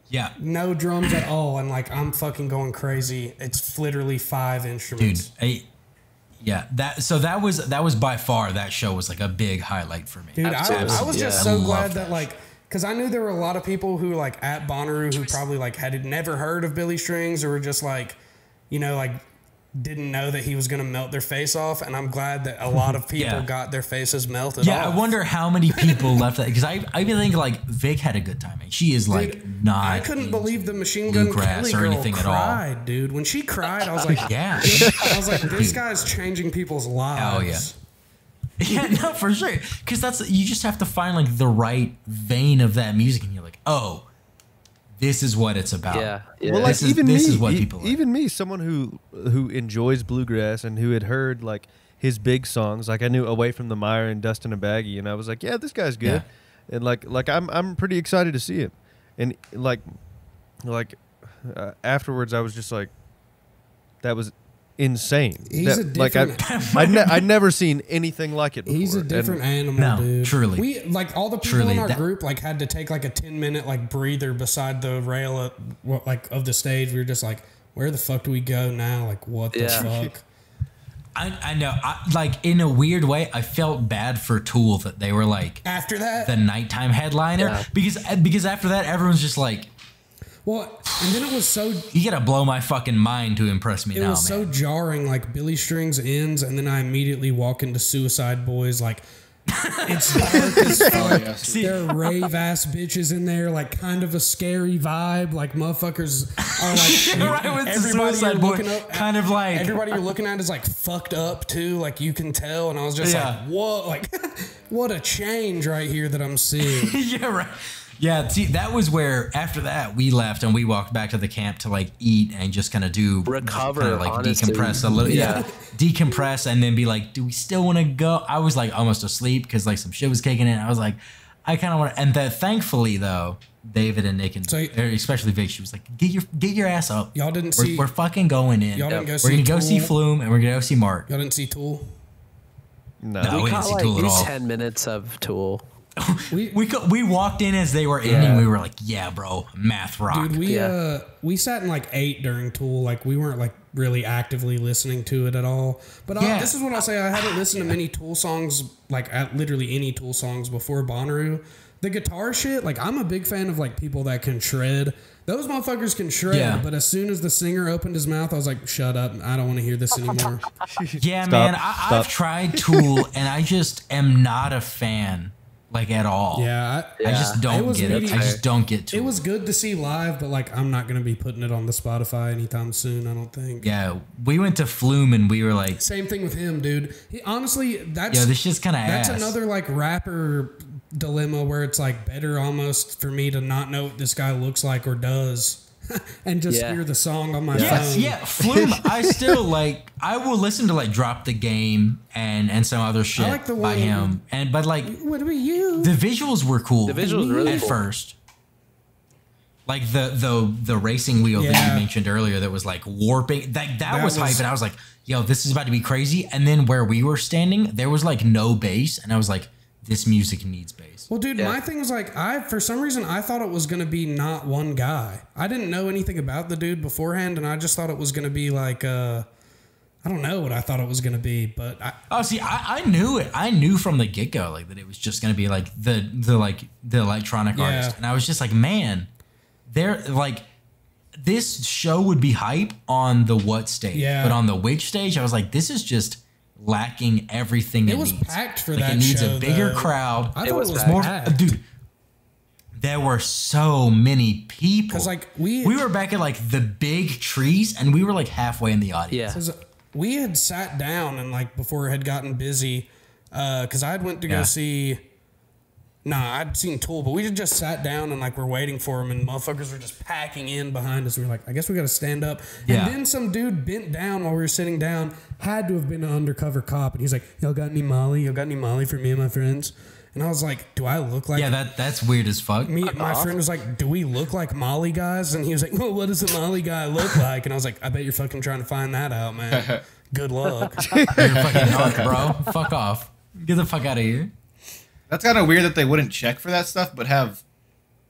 yeah, no drums at all, and like I'm fucking going crazy. It's literally 5 instruments, dude. That was by far, that show was like a big highlight for me. Dude, I was just so glad that like. Because I knew there were a lot of people who, like, at Bonnaroo who probably, like, had never heard of Billy Strings or were just, like, you know, like, didn't know that he was going to melt their face off. And I'm glad that a lot of people got their faces melted off. Yeah, I wonder how many people left that. Because I think, like, Vic had a good time. And she is, like, not. I couldn't believe the Machine Gun Kelly girl anything cried, at all. Dude. When she cried, I was like, I was like, this guy's changing people's lives. Hell yeah. Yeah, no, for sure. Because you just have to find like the right vein of that music, and you're like, oh, this is what it's about. Yeah. Well, like this is what people like. Even me, someone who enjoys bluegrass and who had heard like his big songs, like I knew Away from the Mire and Dust in a Baggie, and I was like, yeah, this guy's good, and like I'm pretty excited to see him, and like afterwards I was just like, that was insane. He's a different. I'd never seen anything like it before. He's a different animal, dude. Truly. We like all the people in our group like had to take like a 10-minute like breather beside the rail of the stage. We were just like, where the fuck do we go now? Like what the fuck? I know. Like in a weird way, I felt bad for Tool that they were like after that the nighttime headliner because after that everyone's just like. Well, and then it was so... You gotta blow my fucking mind to impress me now, man. It was so jarring, like, Billy Strings ends, and then I immediately walk into Suicide Boys, like, it's dark as fuck. There are rave-ass bitches in there, like, kind of a scary vibe. Like, motherfuckers are, like... right, with everybody Suicide you're looking up... Kind of like... Everybody you're looking at is, like, fucked up, too. Like, you can tell. And I was just like, whoa. Like, what a change right here that I'm seeing. Yeah, right. Yeah, see, that was where after that we left and we walked back to the camp to like eat and just kind of recover, kinda, like honestly. decompress a little, decompress and then be like, do we still want to go? I was like almost asleep because like some shit was kicking in. I was like, I kind of want to, and thankfully though, David and Nick and especially Vic, she was like, get your ass up. Y'all didn't see. We're fucking going in. Y'all didn't go we're see. We're gonna go Tool? see Flume and we're gonna go see Mark. Y'all didn't see Tool. No, we didn't see Tool at all. 10 minutes of Tool. We walked in as they were ending. We were like, yeah, bro, math rock. Dude, we sat in like 8 during Tool. Like we weren't like really actively listening to it at all. But this is what I'll say. I haven't listened to many Tool songs, like literally any Tool songs before Bonnaroo. The guitar shit, like I'm a big fan of like people that can shred. Those motherfuckers can shred, but as soon as the singer opened his mouth, I was like, shut up. I don't want to hear this anymore. Man, I've tried Tool and I just am not a fan. Like at all. Yeah. I just don't get it. I just don't get to it. It was good to see live, but like I'm not going to be putting it on the Spotify anytime soon, I don't think. Yeah. We went to Flume and we were like. Same thing with him, dude. Honestly, that's. Yeah, this shit's kind of ass. That's another like rapper dilemma where it's like better almost for me to not know what this guy looks like or does and just hear the song on my phone. Yeah, Flume. I still like. I will listen to like Drop the Game and some other shit like the by one, him. But like, what about you? the visuals were cool. The visuals were really at cool. first. Like the racing wheel that you mentioned earlier that was like warping. That was hype, and I was like, yo, this is about to be crazy. And then where we were standing, there was like no bass, and I was like, this music needs bass. Well, dude, my thing was like, for some reason, I thought it was going to be not one guy. I didn't know anything about the dude beforehand, and I just thought it was going to be like, I don't know what I thought it was going to be, but I knew it. I knew from the get go like that it was just going to be like the electronic artist, and I was just like, man, they're like, this show would be hype on the what stage, but on the which stage, I was like, this is just lacking everything it needs. It was packed for like, that it needs show, a bigger though. crowd. I thought it was more, packed. dude. There were so many people. Because like we were back at like the big trees, and we were like halfway in the audience. Yeah. We had sat down and like before it had gotten busy, because I had went to go see. Nah, I'd seen Tool, but we had just sat down and like we're waiting for him, and motherfuckers were just packing in behind us. We were like, I guess we got to stand up. Yeah. And then some dude bent down while we were sitting down. Had to have been an undercover cop, and he's like, "Y'all got any Molly? Y'all got any Molly for me and my friends?" And I was like, "Do I look like?" Yeah, that's weird as fuck. My friend was like, "Do we look like Molly guys?" And he was like, "Well, what does a Molly guy look like?" And I was like, "I bet you're fucking trying to find that out, man. Good luck." You're fucking narc, bro. Fuck off. Get the fuck out of here. That's kind of weird that they wouldn't check for that stuff, but have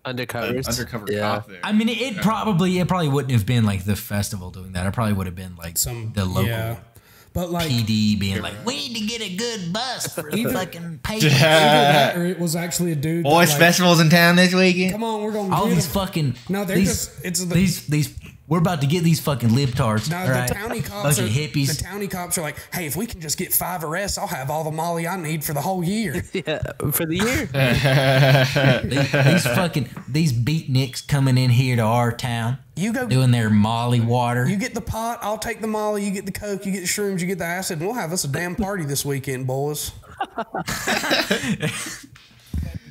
Undercovers. undercover cop there. I mean, it probably wouldn't have been like the festival doing that. It probably would have been like the local But like PD being like, we need to get a good bus for the fucking paper. either that or it was actually a dude. Boys that, like, Festival's in town this weekend. Come on, we're gonna All get these him. fucking No, they're these, just it's the these we're about to get these fucking libtards. Now all right? the townie cops Bunch are of hippies. The townie cops are like, hey, if we can just get 5 arrests, I'll have all the Molly I need for the whole year. Yeah, for the year. these beatniks coming in here to our town. You go doing their Molly water. You get the pot, I'll take the Molly, you get the Coke, you get the shrooms, you get the acid, and we'll have us a damn party this weekend, boys.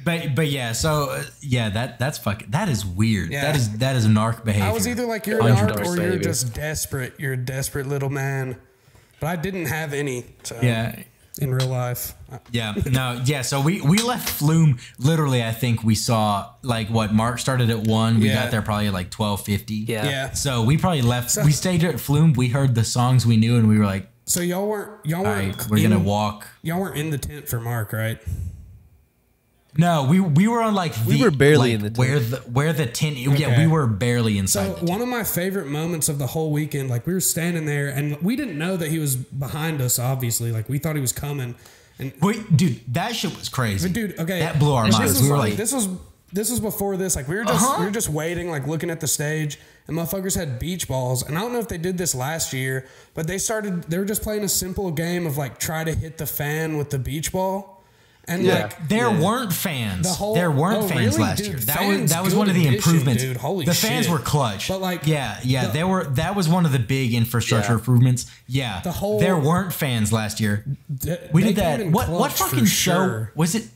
But yeah, so that's fucking, that is weird. Yeah. That is narc behavior. I was either like, you're a 100%. narc or you're just desperate. You're a desperate little man. But I didn't have any. So, in real life. Yeah. No. Yeah. So we left Flume. Literally, I think we saw like what Mark started at 1. We got there probably at like 12:50. Yeah. So we probably left. We stayed at Flume. We heard the songs we knew, and we were like, so y'all weren't. All right, we're gonna walk. Y'all weren't in the tent for Mark, right? No, we were on like we were barely in the tent. where the tent. Okay. Yeah, we were barely inside. So the tent. one of my favorite moments of the whole weekend, like we were standing there and we didn't know that he was behind us. Obviously, like we thought he was coming. And wait, dude, that shit was crazy. But dude, okay, that blew our minds. We were like, this was before this. Like we were just waiting, like looking at the stage, and motherfuckers had beach balls. And I don't know if they did this last year, but they were just playing a simple game of like try to hit the fan with the beach ball. And like there weren't fans. There weren't fans really? last Dude, year. That was one of the improvements. Dude. Holy the shit. fans were clutch. But like that was one of the big infrastructure improvements. Yeah. There weren't fans last year. We did that. What fucking show was it?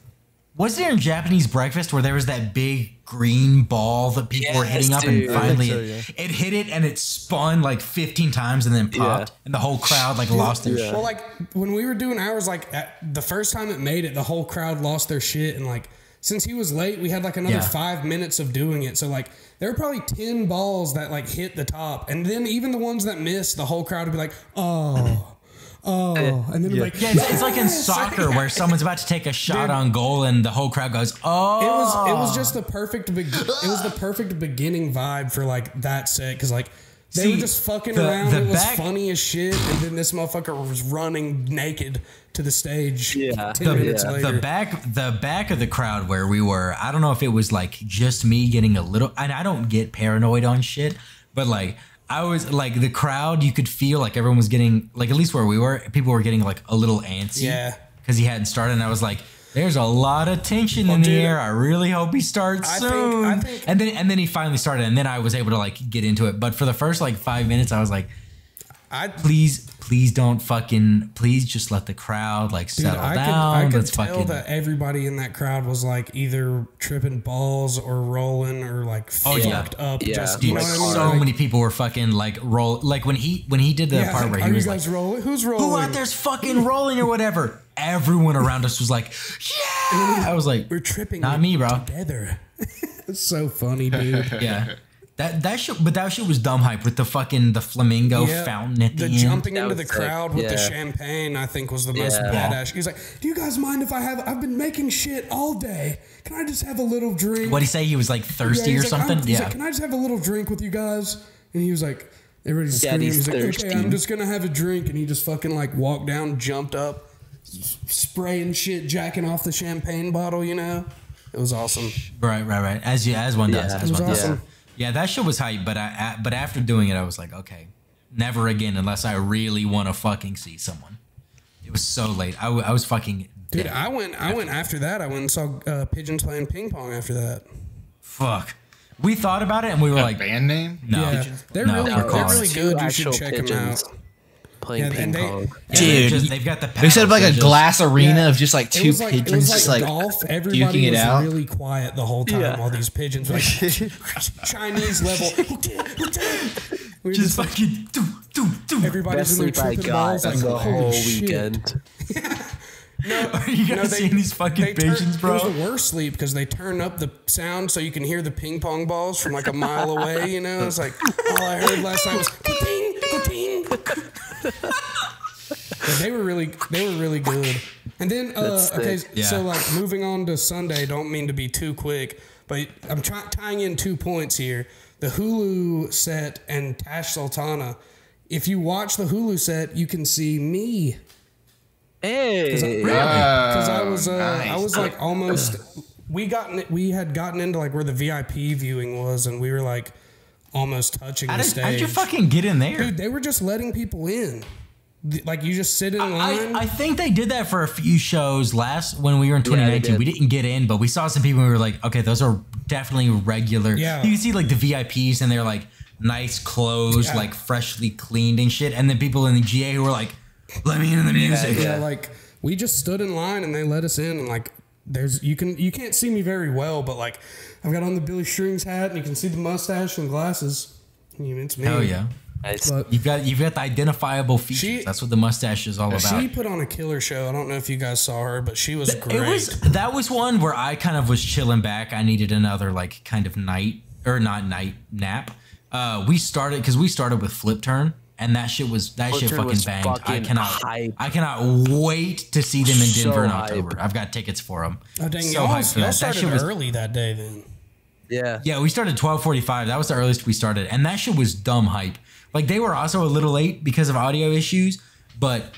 Was there in Japanese Breakfast where there was that big green ball that people were hitting up and finally it hit it and it spun like 15 times and then popped and the whole crowd like lost their shit. Well, like when we were doing ours, like the first time it made it, the whole crowd lost their shit. And like since he was late, we had like another 5 minutes of doing it. So like there were probably 10 balls that like hit the top. And then even the ones that missed, the whole crowd would be like, oh, and then like it's like in soccer where someone's about to take a shot on goal and the whole crowd goes, oh. It was just the perfect it was the perfect beginning vibe for like that set because like they were just fucking around. It was funny as shit, and then this motherfucker was running naked to the stage. 10 minutes later. The back of the crowd where we were, I don't know if it was like just me getting a little, and I don't get paranoid on shit, but like I was like the crowd, you could feel like everyone was getting like, at least where we were, people were getting like a little antsy because he hadn't started. And I was like, there's a lot of tension in the air. I really hope he starts soon. I think, and then he finally started, and then I was able to like get into it. But for the first like 5 minutes, I was like, please please just let the crowd like settle down. I could Let's tell fucking that everybody in that crowd was like either tripping balls or rolling or like fucked up. Yeah. Just, Dude, you know what I mean? so Like, many people were fucking like roll. Like when he did the part where are he was you guys like, rolling? Who's rolling? "Who out there's fucking rolling or whatever?" Everyone around us was like, "Yeah!" I was like, We're tripping. Not me, bro. Together. It's so funny, dude. Yeah. That shit was dumb hype with the flamingo fountain at the end. Jumping That into was the crowd with the sick. champagne, I think, was the most badass. He was like, "Do you guys mind if I've been making shit all day? Can I just have a little drink?" What'd he say? He was like thirsty he's or like, something? He's like, "Can I just have a little drink with you guys?" And he was like, everybody's screaming. Daddy's He's like, thirsty. "Okay, I'm just gonna have a drink." And he just fucking like walked down, jumped up, spraying shit, jacking off the champagne bottle. You know, it was awesome. Right. As one does. Yeah. As It was one does. awesome. Yeah, that shit was hype, but after doing it, I was like, okay, never again unless I really want to fucking see someone. It was so late. I was fucking Dude, dead. I went after that. I went and saw Pigeons playing ping pong after that. Fuck. We thought about it and we were like, band name? no. Yeah, they're No, really cards. good. You Actual should check them pigeons out. playing Yeah, ping and they- pong. Yeah, Dude, they've got the They set up like a paddles, glass arena Yeah. of just like two pigeons, It was just like like golf. Everybody duking it was out. really quiet the whole time while these pigeons were like Chinese level. We were just like, fucking everybody's Best in their sleep I tripping got balls. Like, the holy whole shit. weekend. Are you guys seeing these fucking pigeons, bro? It was the worst sleep because they turn up the sound so you can hear the ping pong balls from like a mile away. You know, it's like all I heard last night was ka-ting, ka-ting. Yeah, they were really good. And then okay, Yeah. so like moving on to Sunday. Don't mean to be too quick, but I'm tying in 2 points here. The Hulu set and Tash Sultana. If you watch the Hulu set, you can see me. Hey, Because I was nice. like almost. We had gotten into like where the VIP viewing was, and we were like almost touching the stage. How'd you fucking get in there? Dude, they were just letting people in. Like you just sit in line. I think they did that for a few shows when we were in 2019. did. We didn't get in, but we saw some people and we were like, okay, those are definitely regular. Yeah. You can see like the VIPs and they're like nice clothes, Yeah. like freshly cleaned and shit. And then people in the GA who were like, let me in the music. yeah, like we just stood in line and they let us in, and like you can't see me very well, but like I've got on the Billy Strings hat and you can see the mustache and glasses. It's me. Hell yeah. nice. But You've got the identifiable features. That's what the mustache is all about. she put on a killer show. I don't know if you guys saw her, but she was great. That was one where I kind of was chilling back. I needed another like kind of nap. We started with Flip Turn, and that shit fucking was banged. fucking hype. I cannot wait to see them in So Denver in hype. October. I've got tickets for them. Oh dang, so y'all hyped for that. That started shit was early that day then. Yeah. yeah. We started 12:45. That was the earliest we started, and that shit was dumb hype. Like they were also a little late because of audio issues, but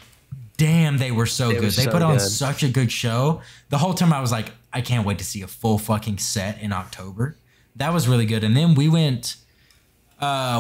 damn, they were so good. They so put on good. such a good show. The whole time I was like, I can't wait to see a full fucking set in October. That was really good. And then we went,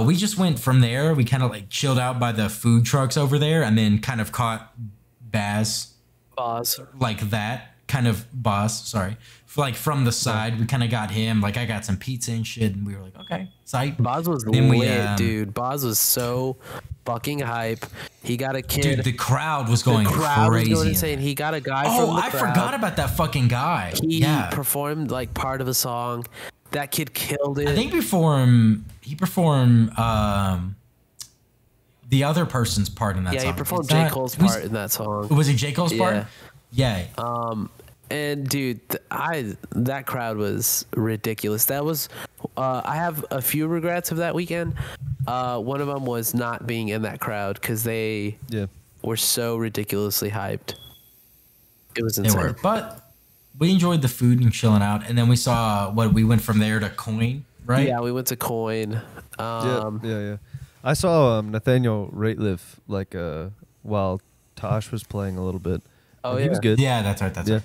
we just went from there. We kind of like chilled out by the food trucks over there and then kind of caught Baz Boss. like that kind of boss. Sorry. Like from the side, we kind of got him. Like I got some pizza and shit. And we were like, okay, psych. Boz was Then lit, dude. Boz was so fucking hype. He got a kid. Dude, the crowd was going the crowd crazy. was going insane. He got a guy from the I crowd. forgot about that fucking guy. He yeah. performed like part of a song. That kid killed it. I think before him, he performed the other person's part in that song. he performed It's J. not- Cole's who's- part in that song. Was it J. Cole's Yeah. part? Yeah. And dude, that crowd was ridiculous. That was I have a few regrets of that weekend. One of them was not being in that crowd because they were so ridiculously hyped. It was They insane. were. But we enjoyed the food and chilling out. And then we saw we went from there to Coin, right? Yeah, we went to Coin. Yeah. I saw Nathaniel Rateliff like while Tosh was playing a little bit. Oh, And yeah. he was good. Yeah, that's right. That's right.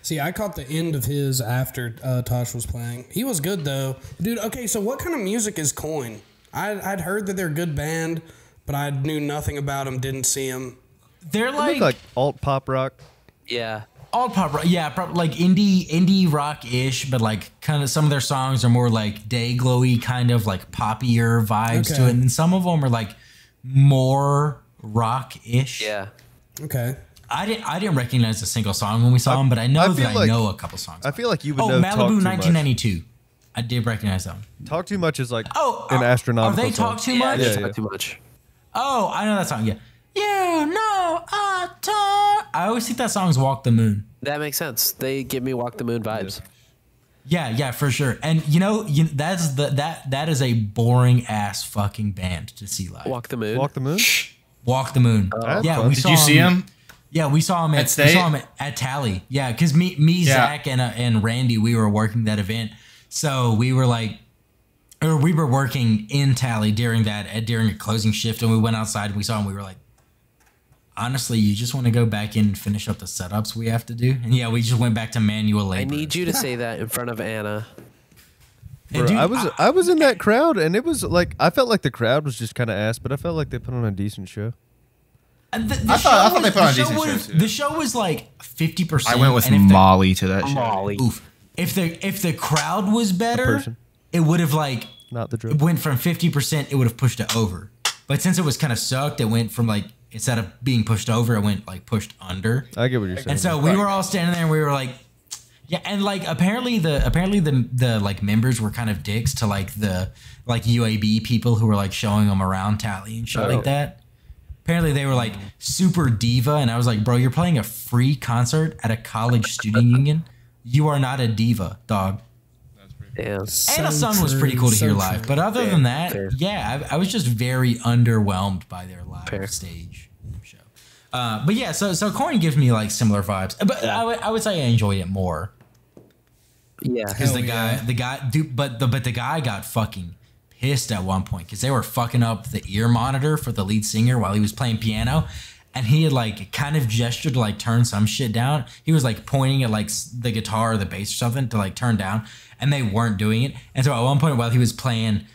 See, I caught the end of his after Tosh was playing. He was good though, dude. Okay, so what kind of music is Coin? I'd heard that they're a good band, but I knew nothing about them. Didn't see them. They're They make like alt pop rock. Yeah. alt pop rock. Yeah, like indie rock ish, but like kind of some of their songs are more like day glowy, kind of like poppier vibes to Okay. it, and then some of them are like more rock-ish. Yeah. Okay. I didn't recognize a single song when we saw him, but I know that I know a couple songs. I feel like you would Oh, know Talk Malibu Too 1992. I did recognize that one. Talk Too Much is like Oh, an astronomical Are they song. Talk Too Much? Yeah, Talk Too Much. Oh, I know that song. Yeah. You know I talk. I always think that song's Walk the Moon. That makes sense. They give me Walk the Moon vibes. Yeah, for sure. And that is a boring ass fucking band to see live. Walk the Moon. Walk the Moon? Walk the Moon. Yeah, fun. we Did saw you see him? Yeah, we saw him at Tally. Yeah, because me, Zach, and Randy, we were working that event. So we were we were working in Tally during a closing shift, and we went outside and we saw him. We were like, honestly, you just want to go back in and finish up the setups we have to do? And yeah, we just went back to manual labor. I need you to say that in front of Anna. Bro, dude, I was in that crowd, and it was like I felt like the crowd was just kind of ass, but I felt like they put on a decent show. I thought they put on a decent show, too. The show was like 50%. I went with Molly to that show. Molly. Oof. If the crowd was better, it would have like Not the it went from 50%, it would have pushed it over. But since it was kind of sucked, it went from like instead of being pushed over, it went like pushed under. I get what you're saying. And so we were all standing there and we were like, yeah, and like apparently the like members were kind of dicks to like the like UAB people who were like showing them around Tally and shit like that. Apparently they were like super diva, and I was like, bro, you're playing a free concert at a college student union. You are not a diva, dog. Yeah. And the Sun was pretty cool to hear live, but other than that, yeah, I was just very underwhelmed by their live stage show. But yeah, so Corn gives me like similar vibes, but I would say I enjoyed it more. Yeah, because the guy got fucking pissed at one point because they were fucking up the ear monitor for the lead singer while he was playing piano, and he had like kind of gestured to like turn some shit down. He was like pointing at like the guitar or the bass or something to like turn down, and they weren't doing it. And so at one point while he was playing,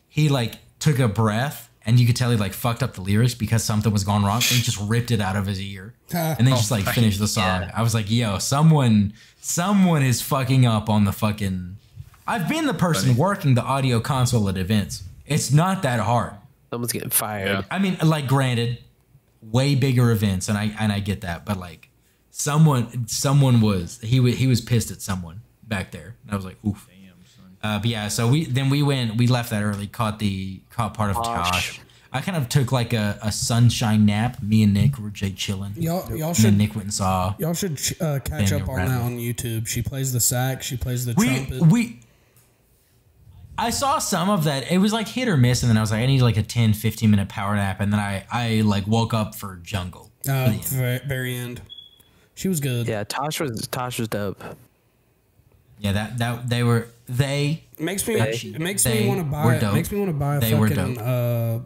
he like took a breath, and you could tell he like fucked up the lyrics because something was going wrong, and he just ripped it out of his ear and then just like finished the song. I was like, yo, someone is fucking up on the fucking. I've been the person working the audio console at events. It's not that hard. Someone's getting fired. Yeah. I mean, like, granted, way bigger events, and I get that, but like, someone was he was pissed at someone back there, and I was like, oof. But yeah, so we left that early, caught part of Tosh. I kind of took like a sunshine nap. Me and Nick were just chilling. Y'all should. Nick went and saw. Y'all should catch up on that on YouTube. She plays the sax. She plays the trumpet. I saw some of that. It was like hit or miss, and then I was like, I need like a 10, 15-minute power nap, and then I like woke up for Jungle. Very end. She was good. Yeah, Tosh was dope. Yeah, that they makes me want to buy a fucking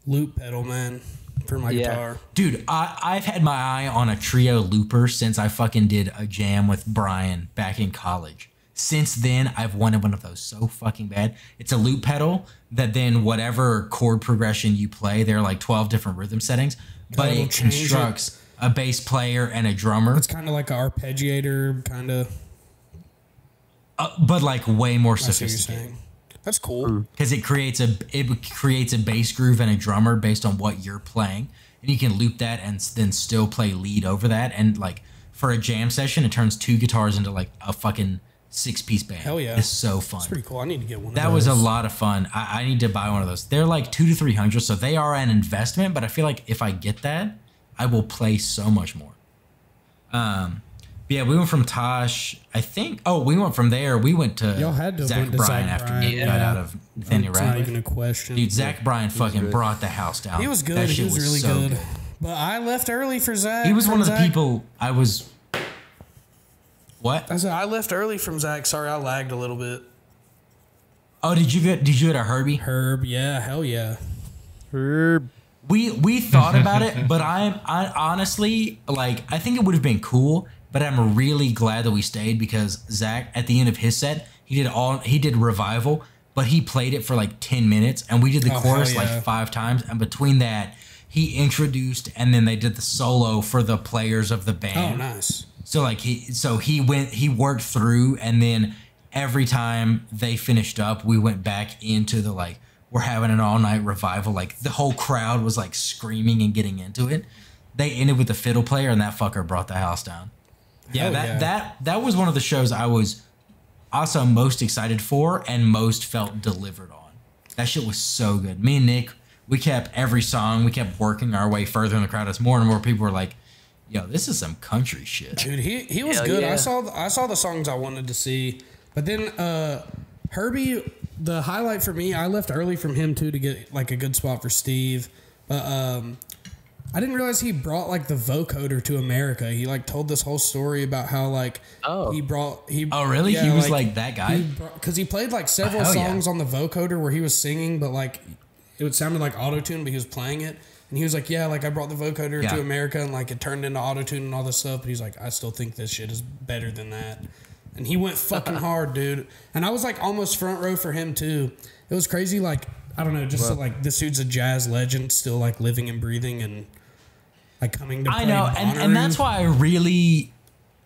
loop pedal, man, for my guitar. Dude, I've had my eye on a trio looper since I fucking did a jam with Brian back in college. Since then, I've wanted one of those so fucking bad. It's a loop pedal that then whatever chord progression you play, there are like 12 different rhythm settings, but it constructs a bass player and a drummer. It's kind of like an arpeggiator, kind of. But like way more sophisticated. That's cool because it creates a bass groove and a drummer based on what you're playing, and you can loop that and then still play lead over that. And like for a jam session, it turns two guitars into like a fucking 6-piece band. Hell yeah, it's so fun. It's pretty cool. I need to get one. That was a lot of fun. I need to buy one of those. They're like $200 to $300, so they are an investment. But I feel like if I get that, I will play so much more. Yeah, we went from Tosh, I think. Oh, we went from there. We went to Zach Bryan after we got out of Nathaniel Rapp. Not even a question. Dude, Zach Bryan fucking brought the house down. He was good. He was really so good. But I left early for Zach. He was one of the people I was. What? I said I left early from Zach. Sorry, I lagged a little bit. Oh, did you get a Herbie? Herb, yeah, hell yeah. Herb. We thought about it, but I honestly like I think it would have been cool. But I'm really glad that we stayed because Zach, at the end of his set, he did Revival, but he played it for like 10 minutes, and we did the chorus like 5 times. And between that, he introduced, and then they did the solo for the players of the band. Oh, nice. So like he worked through, and then every time they finished up, we went back into the like were having an all night revival. Like the whole crowd was like screaming and getting into it. They ended with the fiddle player, and that fucker brought the house down. Yeah, that was one of the shows I was also most excited for and most felt delivered on. That shit was so good. Me and Nick, we kept every song, we kept working our way further in the crowd as more and more people were like, yo, this is some country shit. Dude, he was good. Yeah. I saw the songs I wanted to see. But then Herbie, the highlight for me, I left early from him too to get like a good spot for Steve. But I didn't realize he brought like the vocoder to America. He like told this whole story about how like he Oh really? Yeah, he was like that guy? Because he played like several songs on the vocoder where he was singing, but like it sounded like auto-tune, but he was playing it. And he was like, yeah, like I brought the vocoder to America and like it turned into auto-tune and all this stuff. But he's like, I still think this shit is better than that. And he went fucking hard, dude. And I was like almost front row for him too. It was crazy. Like, I don't know, just like this dude's a jazz legend, still like living and breathing and like coming to play. I know. And that's why I really,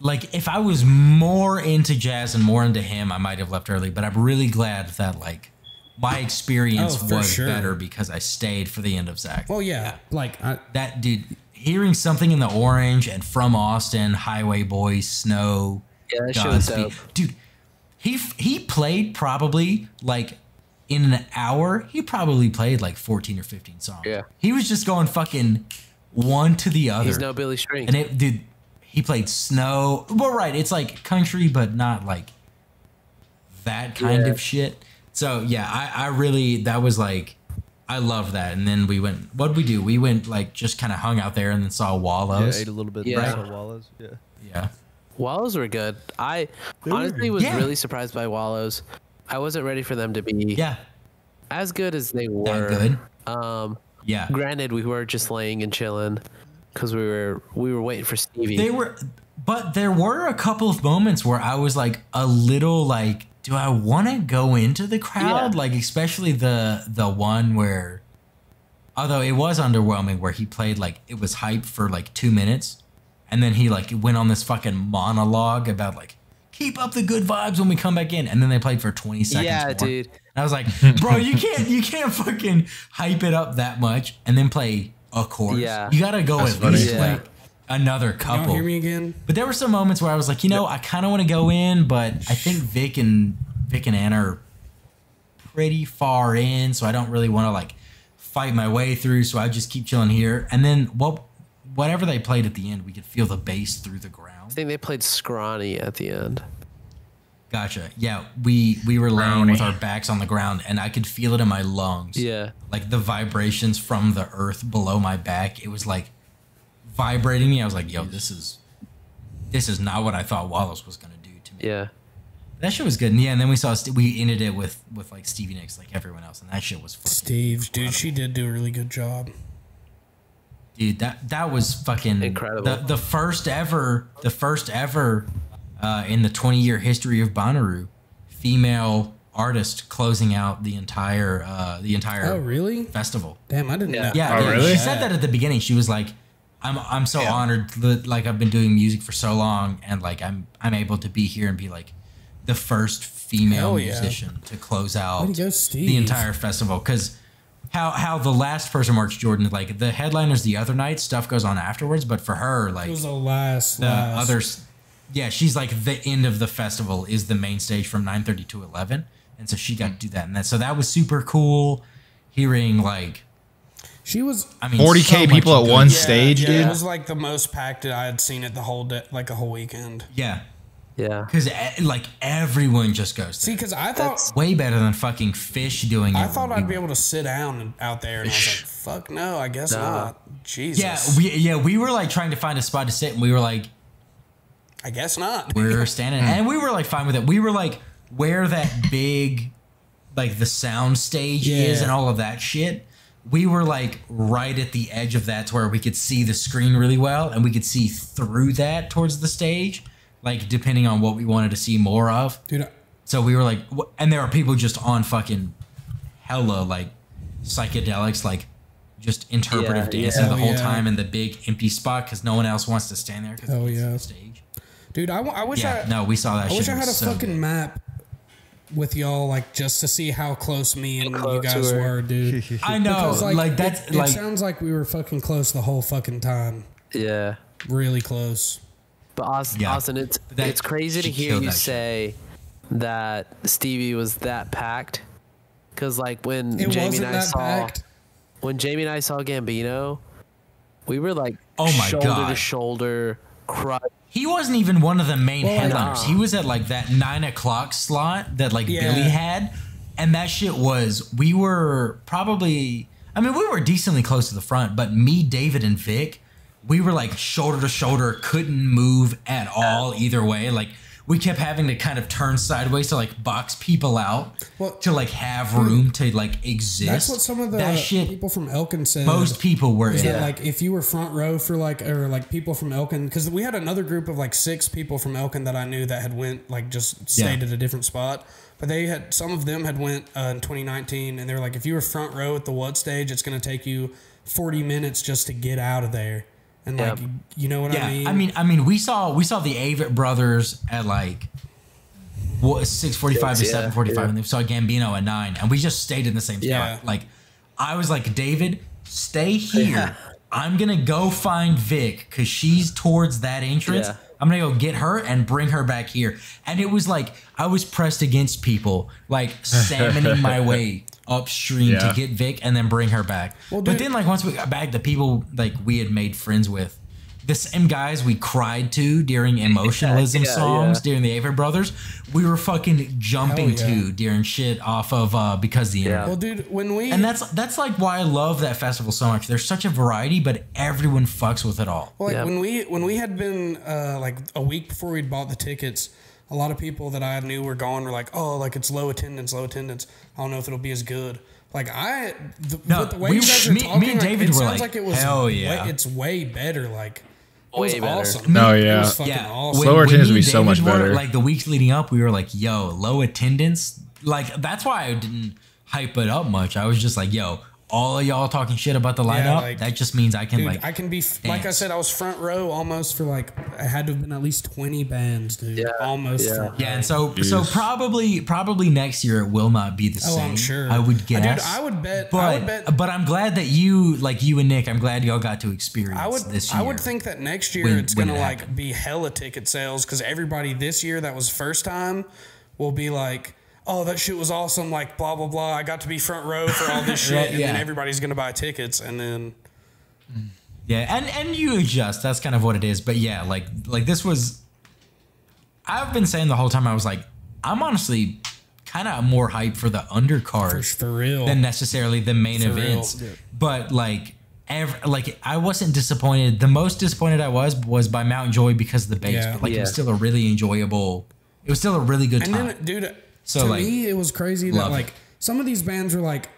like, if I was more into jazz and more into him, I might have left early. But I'm really glad that like my experience was better because I stayed for the end of Zach. Well, yeah. Like that dude, hearing Something in the Orange and From Austin, Highway Boys, Snow, Godspeed. Dude, he played probably like in an hour, he probably played like 14 or 15 songs. Yeah. He was just going fucking one to the other. He's no Billy String. And dude, he played Snow. Well, right. It's like country, but not like that kind of shit. So yeah, I really, that was like, I love that. And then we went, what'd we do? We went like just kind of hung out there and then saw Wallows. Yeah, ate a little bit. Yeah. Saw Wallows. Yeah. Yeah. Wallows were good. I honestly was really surprised by Wallows. I wasn't ready for them to be as good as they were. That good. Yeah. Granted, we were just laying and chilling because we were waiting for Stevie. But there were a couple of moments where I was like a little like, do I want to go into the crowd? Yeah. Like especially the one where, although it was underwhelming, where he played like it was hype for like 2 minutes, and then he like went on this fucking monologue about like keep up the good vibes when we come back in, and then they played for 20 seconds. Yeah, more. dude. And I was like, bro, you can't fucking hype it up that much and then play a chorus. Yeah. You gotta go at least like another couple. You don't hear me again? But there were some moments where I was like, I kind of want to go in, but I think Vic and Anna are pretty far in, so I don't really want to like fight my way through. So I just keep chilling here. And then whatever they played at the end, we could feel the bass through the ground. I think they played Scrawny at the end. Gotcha. Yeah, we were laying with our backs on the ground, and I could feel it in my lungs. Yeah, like the vibrations from the earth below my back. It was like vibrating me. I was like, yo, this is not what I thought Wallace was gonna do to me. Yeah, that shit was good. And yeah, and then we ended it with like Stevie Nicks, like everyone else, and that shit was Steve, dude, she did do a really good job. Dude, that was fucking incredible. The first ever in the 20-year history of Bonnaroo, female artist closing out the entire oh really festival. Damn, I didn't know. Yeah, oh, really? She said that at the beginning. She was like, I'm so honored that like I've been doing music for so long, and like I'm able to be here and be like the first female musician to close out the entire festival. Because how the last person marched, Jordan, like the headliners the other night, stuff goes on afterwards, but for her, like it was the last others. Yeah, she's like the end of the festival is the main stage from 9:30 to 11, and so she got to do that, and so that was super cool. Hearing like she was, 40K people at one stage, dude. It was like the most packed I had seen it the whole day, like a whole weekend. Yeah, because like everyone just goes. See, because I thought that's way better than fucking Fish doing it. I thought I'd be able to sit down out there, and I was like, fuck no, I guess not. Jesus. We were like trying to find a spot to sit, and we were like, I guess not. We're standing, and we were like fine with it. We were like where that big, like the sound stage is and all of that shit. We were like right at the edge of that to where we could see the screen really well, and we could see through that towards the stage, like depending on what we wanted to see more of. Dude, so we were like, and there are people just on fucking hella like psychedelics, like just interpretive dancing the whole time in the big empty spot because no one else wants to stand there because it's the stage. Dude, I wish we saw that. I wish I had a so fucking map with y'all, like just to see how close me and you guys were, dude. I know, Because, like that's it like sounds like we were fucking close the whole fucking time. Yeah. Really close. But Austin, it's crazy to hear you say that Stevie was that packed. Because like when Jamie and I saw Gambino, we were like shoulder to shoulder. He wasn't even one of the main headliners. He was at like that 9 o'clock slot that like Billy had, and that shit was. We were probably. I mean, we were decently close to the front, but me, David, and Vic, we were like shoulder to shoulder, couldn't move at all either way. Like we kept having to kind of turn sideways to like box people out to like have room to like exist. That's what some of the people from Elkin said. Most people were that like if you were front row for like or like people from Elkin, because we had another group of like 6 people from Elkin that I knew that had went like just stayed at a different spot. But they had some of them had went in 2019, and they were like, if you were front row at the what stage, it's going to take you 40 minutes just to get out of there. And like, you know what I mean? I mean, we saw the Avett brothers at like 6:45 to 7:45, and they saw Gambino at 9, and we just stayed in the same spot. Like, I was like, David, stay here. I'm gonna go find Vic because she's towards that entrance. I'm gonna go get her and bring her back here. And it was like I was pressed against people, like salmoning my way upstream to get Vic and then bring her back. Well, but then like once we got back, the people like we had made friends with, the same guys we cried to during emotionalism songs during the Avett Brothers, we were fucking jumping to during shit off of because the internet. Well, dude, and that's like why I love that festival so much. There's such a variety, but everyone fucks with it all. Well, like when we had been like a week before we'd bought the tickets, a lot of people that I knew were going were like, oh, like it's low attendance. I don't know if it'll be as good. Like with the way you guys are talking, me and David it were sounds like it was hell yeah. it's way better. Like it was Way better. awesome. Oh, It yeah. was fucking awesome. Lower attendance would be so David much better. Like the weeks leading up, we were like, yo, low attendance. Like that's why I didn't hype it up much. I was just like, yo, all of y'all talking shit about the lineup. Like, that just means I can dude, like I can be like I said, I was front row almost for like I had to have been at least 20 bands, dude. Yeah. Almost. Yeah. Front row. and so probably next year it will not be the same. I'm sure. I would guess. Dude, I would bet. But I'm glad that you and Nick, I'm glad y'all got to experience this year. I would think that next year it's gonna like be hella ticket sales because everybody this year that was first time will be like, oh, that shit was awesome, like blah blah blah. I got to be front row for all this shit, and then everybody's gonna buy tickets, and then and you adjust. That's kind of what it is. But yeah, like this was. I've been saying the whole time. I was like, I'm honestly kind of more hyped for the undercard for real than necessarily the main events. But like. I wasn't disappointed. The most disappointed I was by Mount Joy because of the bass. But like it was still a really enjoyable. It was still a really good time. And then, dude, so to like, me, it was crazy that like some of these bands were like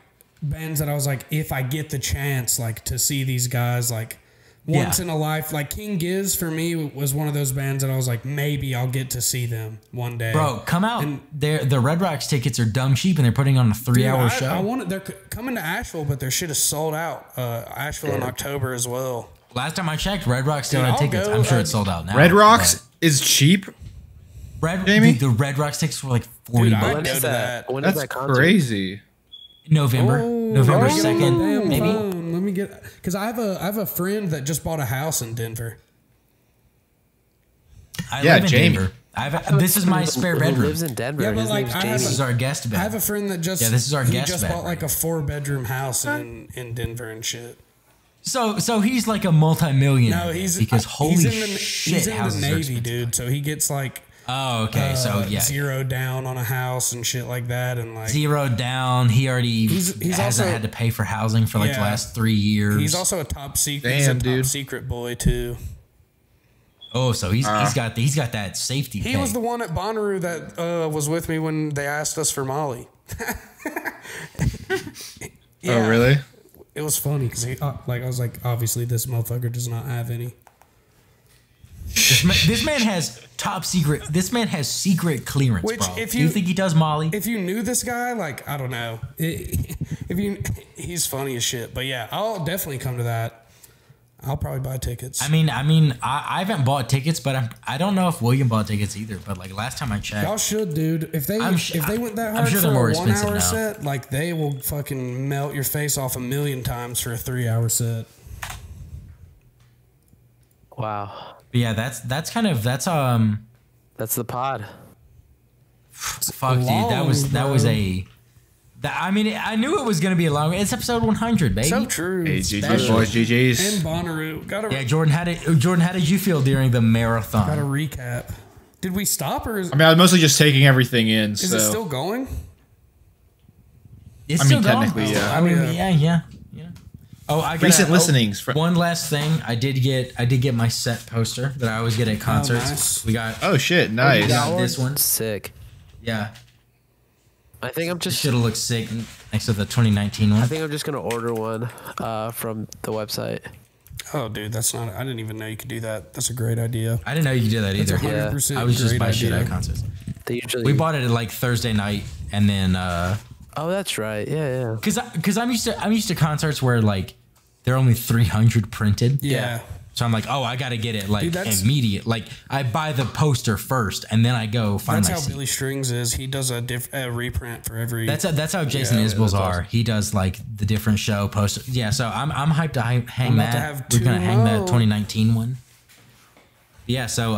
bands that I was like, if I get the chance, like to see these guys, like once in a life, like King Giz for me was one of those bands that I was like, maybe I'll get to see them one day. Bro, come out. And the Red Rocks tickets are dumb cheap, and they're putting on a 3-hour show. They're coming to Asheville, but their shit is sold out. Asheville in October as well. Last time I checked, Red Rocks still had tickets. I'm sure it's sold out now. Red Rocks is cheap. The Red Rocks tickets were like $40. When is that? When That's is that concert? crazy. November 2nd, maybe. Let me get because I have a friend that just bought a house in Denver. I live in Jamie. Denver. This is my spare bedroom. Who lives in Denver? Yeah, but His like name's I Jamie. This is our guest bed. I have a friend that just this is our guest just bed. bought like a 4-bedroom house in Denver and shit. So he's like a multi-millionaire. No, he's holy shit, he's in the Navy, dude. So he gets like so zero down on a house and shit like that, and like zero down. He already he's hasn't also had to pay for housing for like the last 3 years. He's also a top secret. Damn, top secret boy too. Oh, so he's got that safety. He was the one at Bonnaroo that was with me when they asked us for Molly. Oh, really? It was funny because I was like, obviously this motherfucker does not have any. This man has top secret. This man has secret clearance, Which, bro. if Do you think he does Molly? If you knew this guy, like I don't know, he's funny as shit. But yeah, I'll definitely come to that. I'll probably buy tickets. I haven't bought tickets, but I don't know if William bought tickets either. But like last time I checked, y'all should, dude. If they went that hard sure for they're more a 1 expensive hour now. set, like they will fucking melt your face off 1,000,000 times for a 3-hour set. Wow. But yeah, that's That's the pod. fuck, dude. That Long, was bro. I mean, I knew it was gonna be a long. It's episode 100, baby. So true. Hey, Special. GG's, boys, GG's. And Bonnaroo. Yeah, Jordan, how did you feel during the marathon? Got a recap. Did we stop or is I was mostly just taking everything in. it still going? It's I mean, still going. technically, yeah. I mean, Yeah. yeah. Oh, I got Recent listenings. One last thing, I did get my set poster that I always get at concerts. nice. We got Oh shit, we nice. got this one. Sick. Yeah, I think I'm this just shit'll look sick next to the 2019 I one. think I'm just gonna order one from the website. Oh, dude, that's not. I didn't even know you could do that. That's a great idea. I didn't know you could do that That's either. 100% I was just great buy shit idea. at concerts. They usually We bought it at like Thursday night, and then Oh, that's right. Yeah. because I'm used to concerts where like they're only 300 printed. Yeah. So I'm like, oh, I gotta get it like Dude, that's- immediate. Like I buy the poster first, and then I go find That's my how seat. Billy Strings is. He does a reprint for every. That's how Jason Yeah, Isbell's that's are. He does like the different show poster. Yeah, so I'm hyped to hang I'm about that. to have We're gonna two hang that more. 2019 one. Yeah, so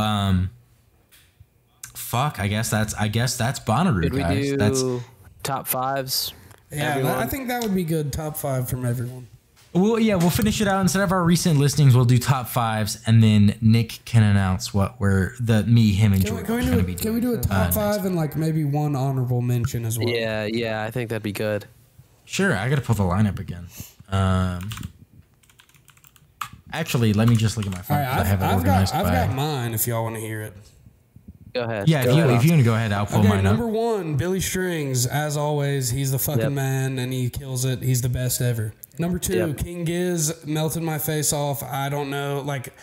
fuck. I guess that's Bonnaroo, Did we guys. do That's top fives? yeah, everyone? I think that would be good. Top 5 from everyone. we'll finish it out. Instead of our recent listings, we'll do top fives, and then Nick can announce what me, him, and Jordan are gonna be Can we doing. do a top 5 and like maybe one honorable mention as well? Yeah. I think that'd be good. Sure, I gotta pull the lineup again. Actually, let me just look at my phone. All 'cause right, I have it I've organized got by. mine if y'all want to hear it. Go ahead. Yeah, Go if you ahead. want to go ahead, I'll pull Okay, mine up. number 1, Billy Strings. As always, he's the fucking Yep. man and he kills it. He's the best ever. Number 2, Yep. King Giz melted my face off. I don't know, like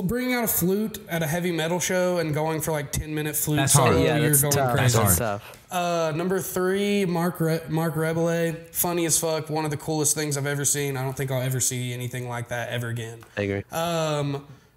bringing out a flute at a heavy metal show and going for like 10-minute flute That's hard. solo. Yeah, You're that's going tough. crazy. That's That's tough. Number 3, Mark Rebele, funny as fuck. One of the coolest things I've ever seen. I don't think I'll ever see anything like that ever again. I agree.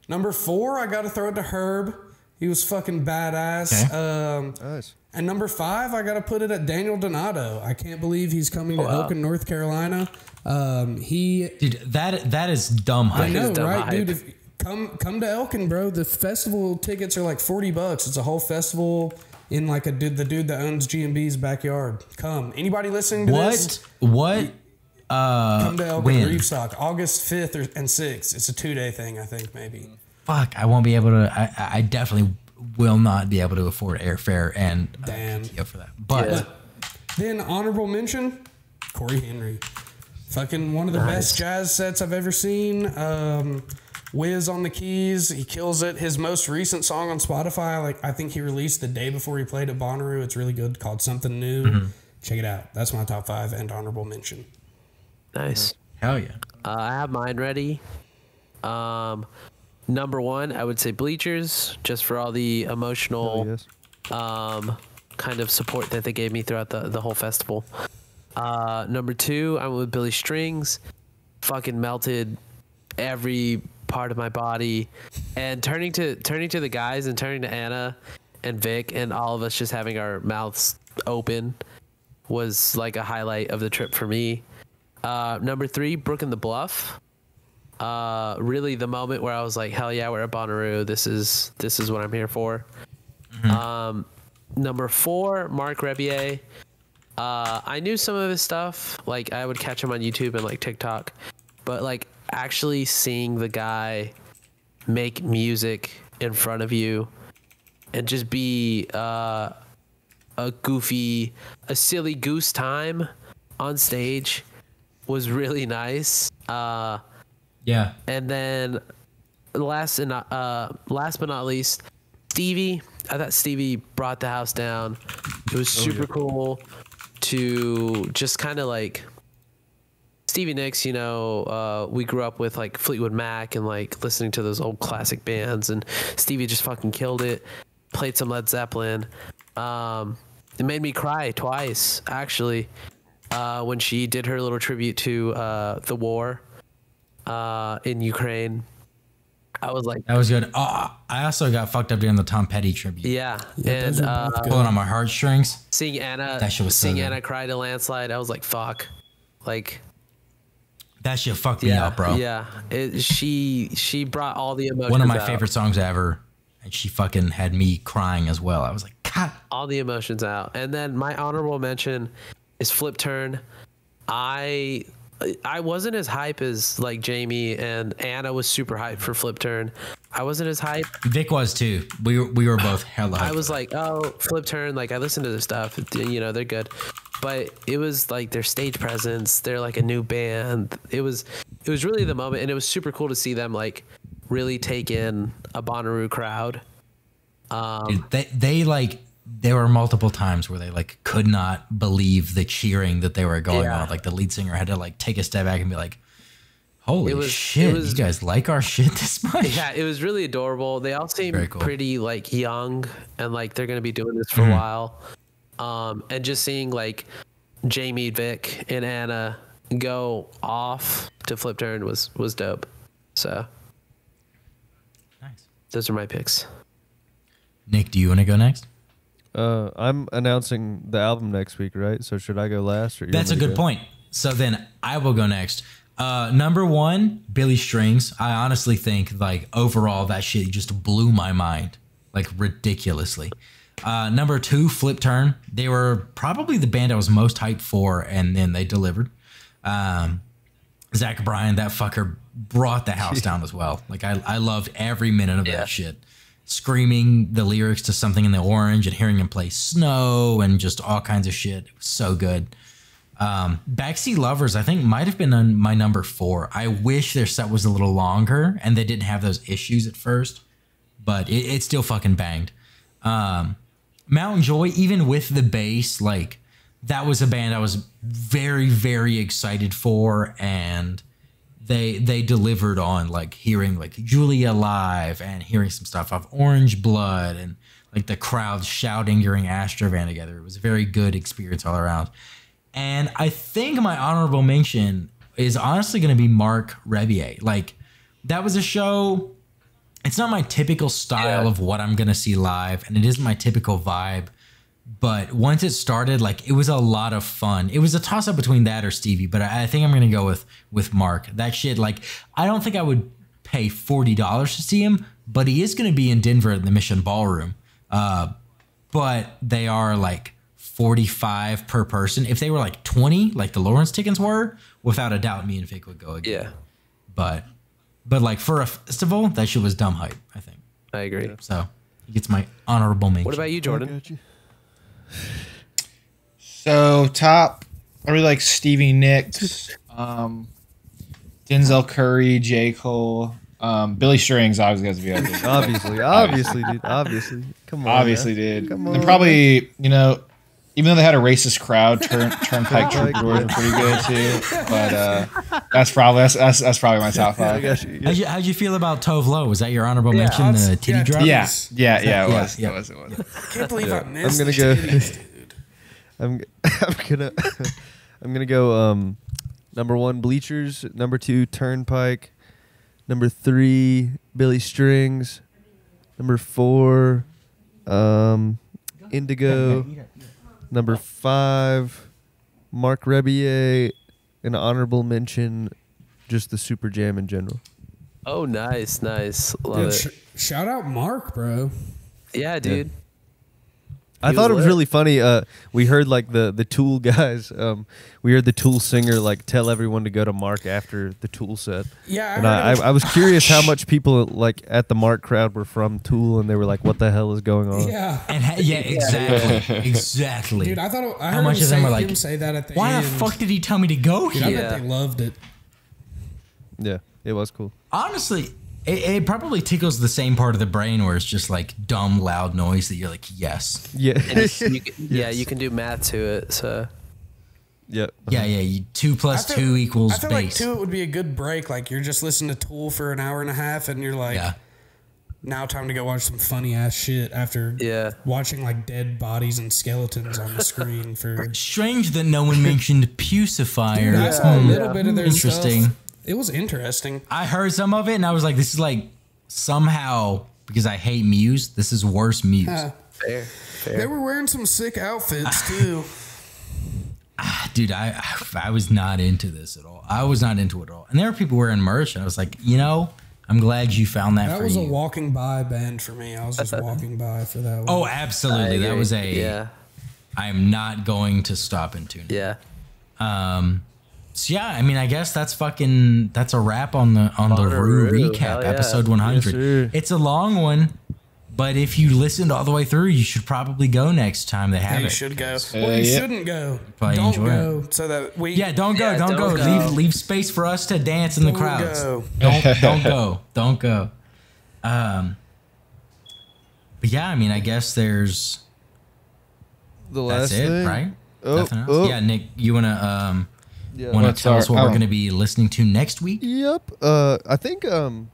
Number 4, I got to throw it to Herb. He was fucking badass. Okay. Nice. And number 5, I got to put it at Daniel Donato. I can't believe he's coming to Wow. Elkin, North Carolina. Dude, that is dumb I hype. know, dumb right, hype. dude? Come to Elkin, bro. The festival tickets are like $40. It's a whole festival in like the dude that owns G&B's backyard. Come. Anybody listening to this? What? Come to Elkin, When? Reefstock, August 5th and 6th. It's a 2-day thing, I think, maybe. Fuck, I won't be able to. I definitely will not be able to afford airfare and Damn. PTO for that. But Yeah. Then honorable mention, Corey Henry. Fucking one of the best jazz sets I've ever seen. Wiz on the keys, he kills it. His most recent song on Spotify, I think he released the day before he played at Bonnaroo. It's really good, called Something New. Check it out. That's my top 5 and honorable mention. Nice. hell yeah. I have mine ready. Number 1, I would say Bleachers, just for all the emotional Yes. kind of support that they gave me throughout the whole festival. Number 2, I went with Billy Strings. Fucking melted every part of my body, and turning to the guys and turning to Anna and Vic and all of us just having our mouths open was like a highlight of the trip for me. Number 3, Brook and the Bluff. Really the moment where I was like, hell yeah, we're at Bonnaroo. This is what I'm here for. Number 4, Mark Rebier. I knew some of his stuff. Like I would catch him on YouTube and like TikTok, but like actually seeing the guy make music in front of you and just be a silly goose time on stage was really nice. Yeah. And then last but not least, Stevie. I thought Stevie brought the house down. It was super cool to just kind of like Stevie Nicks, we grew up with like Fleetwood Mac and like listening to those old classic bands, and Stevie just fucking killed it. Played some Led Zeppelin. It made me cry twice actually when she did her little tribute to the war. in Ukraine. I was like, that was good. Oh, I also got fucked up during the Tom Petty tribute. yeah, those and are both good. Pulling on my heartstrings. seeing Anna, That shit was so good. Anna cry to Landslide, I was like, fuck, like. That shit fucked me Yeah, up, bro. yeah. She brought all the emotions. One of my out. favorite songs ever, and she fucking had me crying as well. I was like, God. All the emotions out. And then my honorable mention is Flip Turn. I wasn't as hype as like Jamie, and Anna was super hyped for Flip Turn. I wasn't as hype. Vic was too. We were both hella hyped. I was like, oh, Flip Turn. Like I listened to their stuff. You know, they're good. But it was like their stage presence. They're like a new band. It was really the moment, and it was super cool to see them like really take in a Bonnaroo crowd. Dude, there were multiple times where they like could not believe the cheering that they were going on. Like the lead singer had to like take a step back and be like, holy shit, you guys like our shit this much? Yeah, it was really adorable. They all seem Cool. pretty like young, and like they're gonna be doing this for a while. And just seeing like Jamie, Vic, and Anna go off to Flip Turn was dope. So Nice. those are my picks. Nick, do you want to go next? I'm announcing the album next week, right? So should I go last? Or you That's a want me good to go? point. So then I will go next. Number one, Billy Strings. I honestly think like overall that shit just blew my mind, like ridiculously. Number two, Flip Turn. They were probably the band I was most hyped for, and then they delivered. Zach Bryan, that fucker brought the house down as well. Like I loved every minute of that shit. Screaming the lyrics to Something in the Orange and hearing him play Snow and just all kinds of shit. It was so good. Backseat Lovers, I think, might have been on my number 4. I wish their set was a little longer and they didn't have those issues at first, but it still fucking banged. Mountain Joy, even with the bass, like that was a band I was very, very excited for, and they delivered on like hearing like Julia live and hearing some stuff off Orange Blood and like the crowd shouting during Astrovan together. It was a very good experience all around. And I think my honorable mention is honestly going to be Mark Rebier. Like that was a show. It's not my typical style of what I'm going to see live, and it isn't my typical vibe. But once it started, like it was a lot of fun. It was a toss up between that or Stevie, but I think I'm going to go with Mark. That shit, like I don't think I would pay $40 to see him, but he is going to be in Denver at the Mission Ballroom. But they are like $45 per person. If they were like 20, like the Lawrence tickets were, without a doubt, me and Vic would go again. Yeah, But like for a festival, that shit was dumb hype, I think. I agree. So he gets my honorable mention. What about you, Jordan? So top, I really like Stevie Nicks, Denzel Curry, J. Cole, Billy Strings. Obviously has to be up there. Obviously, dude. Obviously. Come on. Obviously, man. dude. Come on. And probably, you know, even though they had a racist crowd, Turnpike Troubadours were pretty good too. But that's probably my top I 5. got you. How'd you feel about Tove Lo? Was that your honorable mention? The titty drop? Yeah, it was. Yeah. It was. I can't believe I missed I'm gonna the go. titties, dude. I'm gonna go. Number 1, Bleachers. Number 2, Turnpike. Number 3, Billy Strings. Number 4, Indigo. Number 5, Mark Rebier. An honorable mention, just the Super Jam in general. Oh, nice. Love Dude, it. shout out Mark, bro. Yeah, dude. I thought it was lit. really funny. We heard like the Tool guys. We heard the Tool singer like tell everyone to go to Mark after the Tool set. Yeah, And I was curious how much people like at the Mark crowd were from Tool, and they were like, "What the hell is going on?" Yeah. And exactly. Dude, I thought I How heard much him of them say, were like, say that at the why end. the fuck did he tell me to go Dude, I here? bet they loved it. Yeah, it was cool. Honestly, it probably tickles the same part of the brain where it's just like dumb, loud noise that you're like, yes. Yeah, You can do math to it. So yeah. Yeah. 2 plus 2 equals I feel bass. like 2 would be a good break. Like you're just listening to Tool for an hour and a half, and you're like, Yeah. now time to go watch some funny ass shit after watching like dead bodies and skeletons on the screen for. Strange that no one mentioned Pucifier. Dude, I saw a little bit of their Interesting. stuff. It was interesting. I heard some of it and I was like, this is like somehow, because I hate Muse, this is worse Muse. Fair. They were wearing some sick outfits too. Dude, I was not into this at all. I was not into it at all. And there were people wearing merch, and I was like, I'm glad you found that for you. That was a walking by band for me. I was just walking by for that one. Oh, absolutely. That was I am not going to stop and tune. Yeah. So yeah, I mean, I guess that's a wrap on the Bonnaroo, recap, episode 100. Yes, it's a long one. But if you listened all the way through, you should probably go next time they have it. You should go. Well, you shouldn't go. Don't go. So that we. Yeah, don't go. Don't go. Leave space for us to dance in the crowds. Don't go. Don't go. But yeah, I mean, I guess there's. That's it, thing. right? Nothing else? Yeah, Nick, you wanna tell us what we're gonna be listening to next week? Yep. I think I'm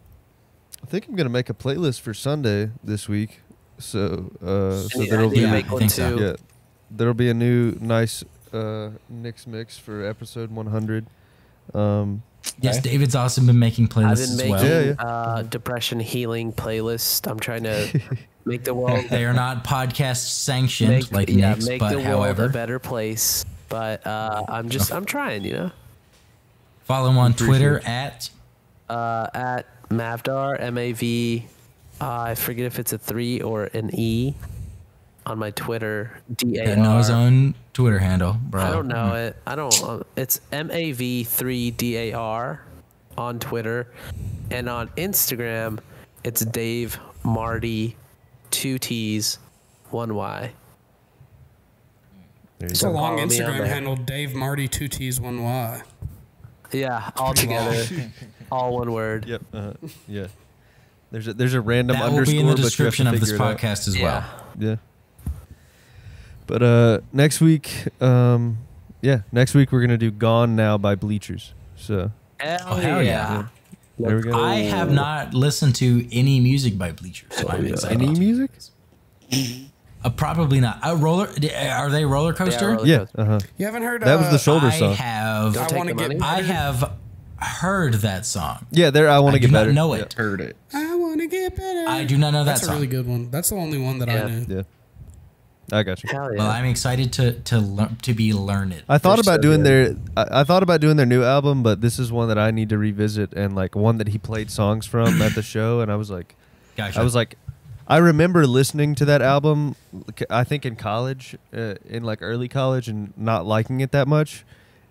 gonna make a playlist for Sunday this week. So there'll be there'll be a new nice Nick's mix for episode 100. Yes, David's also been making playlists I've been as well. Depression healing playlist. I'm trying to make the world. They are not podcast sanctioned like Nick's, make but the however, world a better place. But I'm trying. Follow him on Twitter at Mavdar, MAV. I forget if it's a 3 or an E on my Twitter. DAR. know his own Twitter handle, bro. I don't know it. I don't. It's MAV3DAR on Twitter, and on Instagram, it's Dave Marty, 2 T's, 1 Y. It's a long Instagram handle. Dave Marty, 2 T's, 1 Y. Yeah, all together, all one word. Yep. Yeah. There's a random that underscore. Will be in the but description of this figure it podcast as well. Yeah. But next week, next week we're gonna do "Gone Now" by Bleachers. So. Hell yeah. There we go. I have not listened to any music by Bleachers, so I'm excited. Any music? Probably not. Are they Roller Coaster? Yeah. You haven't heard that was the shoulder song. I have heard that song. Yeah, I want to get better. I know it. Yeah. Heard it. I want to get better. I do not know that That's song. a really good one. That's the only one that I knew. Yeah. I got you. Hell yeah. Well, I'm excited to be learned. I thought about doing their new album, but this is one that I need to revisit, and like one that he played songs from at the show, and I was like, I remember listening to that album, I think in college, in like early college, and not liking it that much,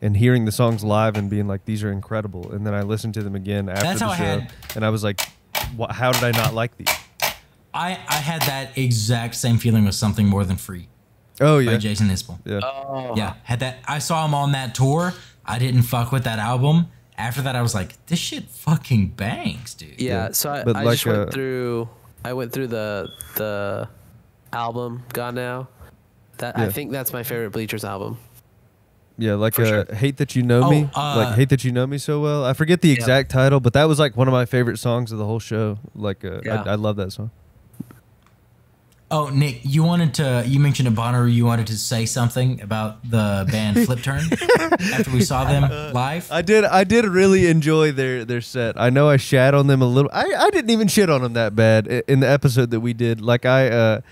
and hearing the songs live and being like, these are incredible, and then I listened to them again after the show, and I was like, how did I not like these? I had that exact same feeling with Something More Than Free. Oh yeah, by Jason Isbell. Yeah, yeah. Had that. I saw him on that tour. I didn't fuck with that album. After that, I was like, this shit fucking bangs, dude. Yeah. So I just went through. I went through the album Gone Now. I think that's my favorite Bleachers album. Yeah, like Hate That You Know Me. Like Hate That You Know Me So Well. I forget the exact title, but that was like one of my favorite songs of the whole show. Like I love that song. Oh, Nick, you mentioned a Bonnaroo, you wanted to say something about the band Flip Turn after we saw them live? I did really enjoy their set. I know I shat on them a little. I didn't even shit on them that bad in the episode that we did. Like I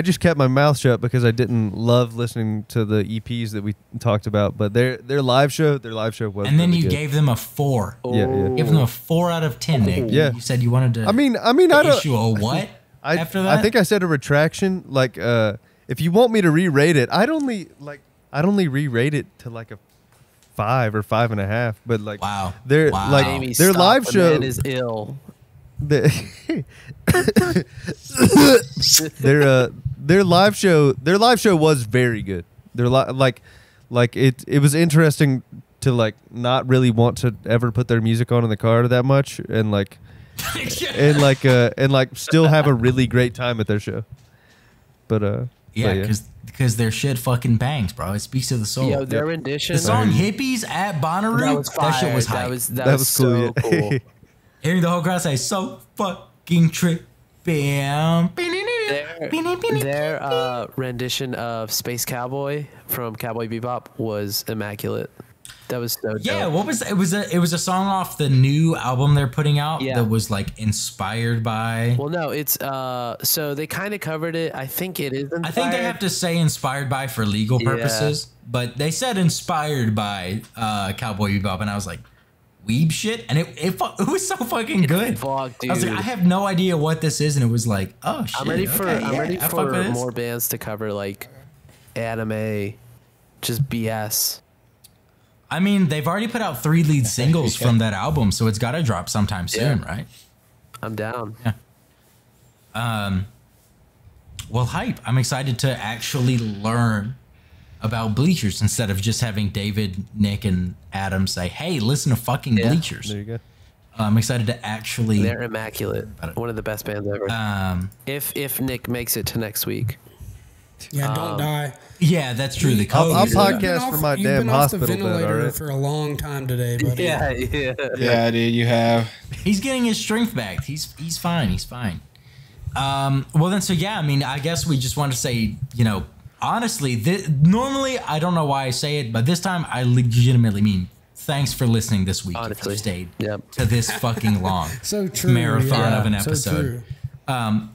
just kept my mouth shut because I didn't love listening to the EPs that we talked about. But their live show was. And then really you good. gave them a 4. Yeah. Give them a 4 out of 10, Nick. Yeah. You said you wanted to. I mean, I don't issue a what? After that, I think I said a retraction. Like, if you want me to re-rate it, I'd only re-rate it to like a 5 or 5.5. But like, their live show is ill. Their live show was very good. It was interesting to like not really want to ever put their music on in the car that much, and like. and still have a really great time at their show. But because their shit fucking bangs, bro. It speaks to the soul. Yo, their rendition. The song "Hippies" at Bonnaroo. That shit was hype. That was so cool. Hearing the whole crowd say "so fucking trippy." Their rendition of Space Cowboy from Cowboy Bebop was immaculate. That was so dope. Yeah, what was it? It was a song off the new album they're putting out that was like inspired by. Well, no, it's so they kind of covered it. I think it is inspired. I think they have to say inspired by for legal purposes, but they said inspired by Cowboy Bebop, and I was like, weeb shit, and it was so fucking good. Fuck, dude. I was like, I have no idea what this is, and it was like, oh shit. I'm ready for I fuck with this. more bands to cover like anime, just BS. I mean, they've already put out 3 lead singles from that album, so it's got to drop sometime soon, right? I'm down. Yeah. Well, hype. I'm excited to actually learn about Bleachers instead of just having David, Nick, and Adam say, hey, listen to fucking Bleachers. There you go. I'm excited to actually... They're immaculate. One of the best bands ever. If Nick makes it to next week. Yeah, don't die. Yeah, that's true. The I'll podcast from my damn hospital bed, all right? For a long time today, buddy. Yeah, dude, you have. He's getting his strength back. He's fine. He's fine. Well, then, so yeah, I mean, I guess we just want to say, you know, honestly, normally I don't know why I say it, but this time I legitimately mean thanks for listening this week. Honestly, if you stayed to this fucking long so true, marathon of an episode. So true.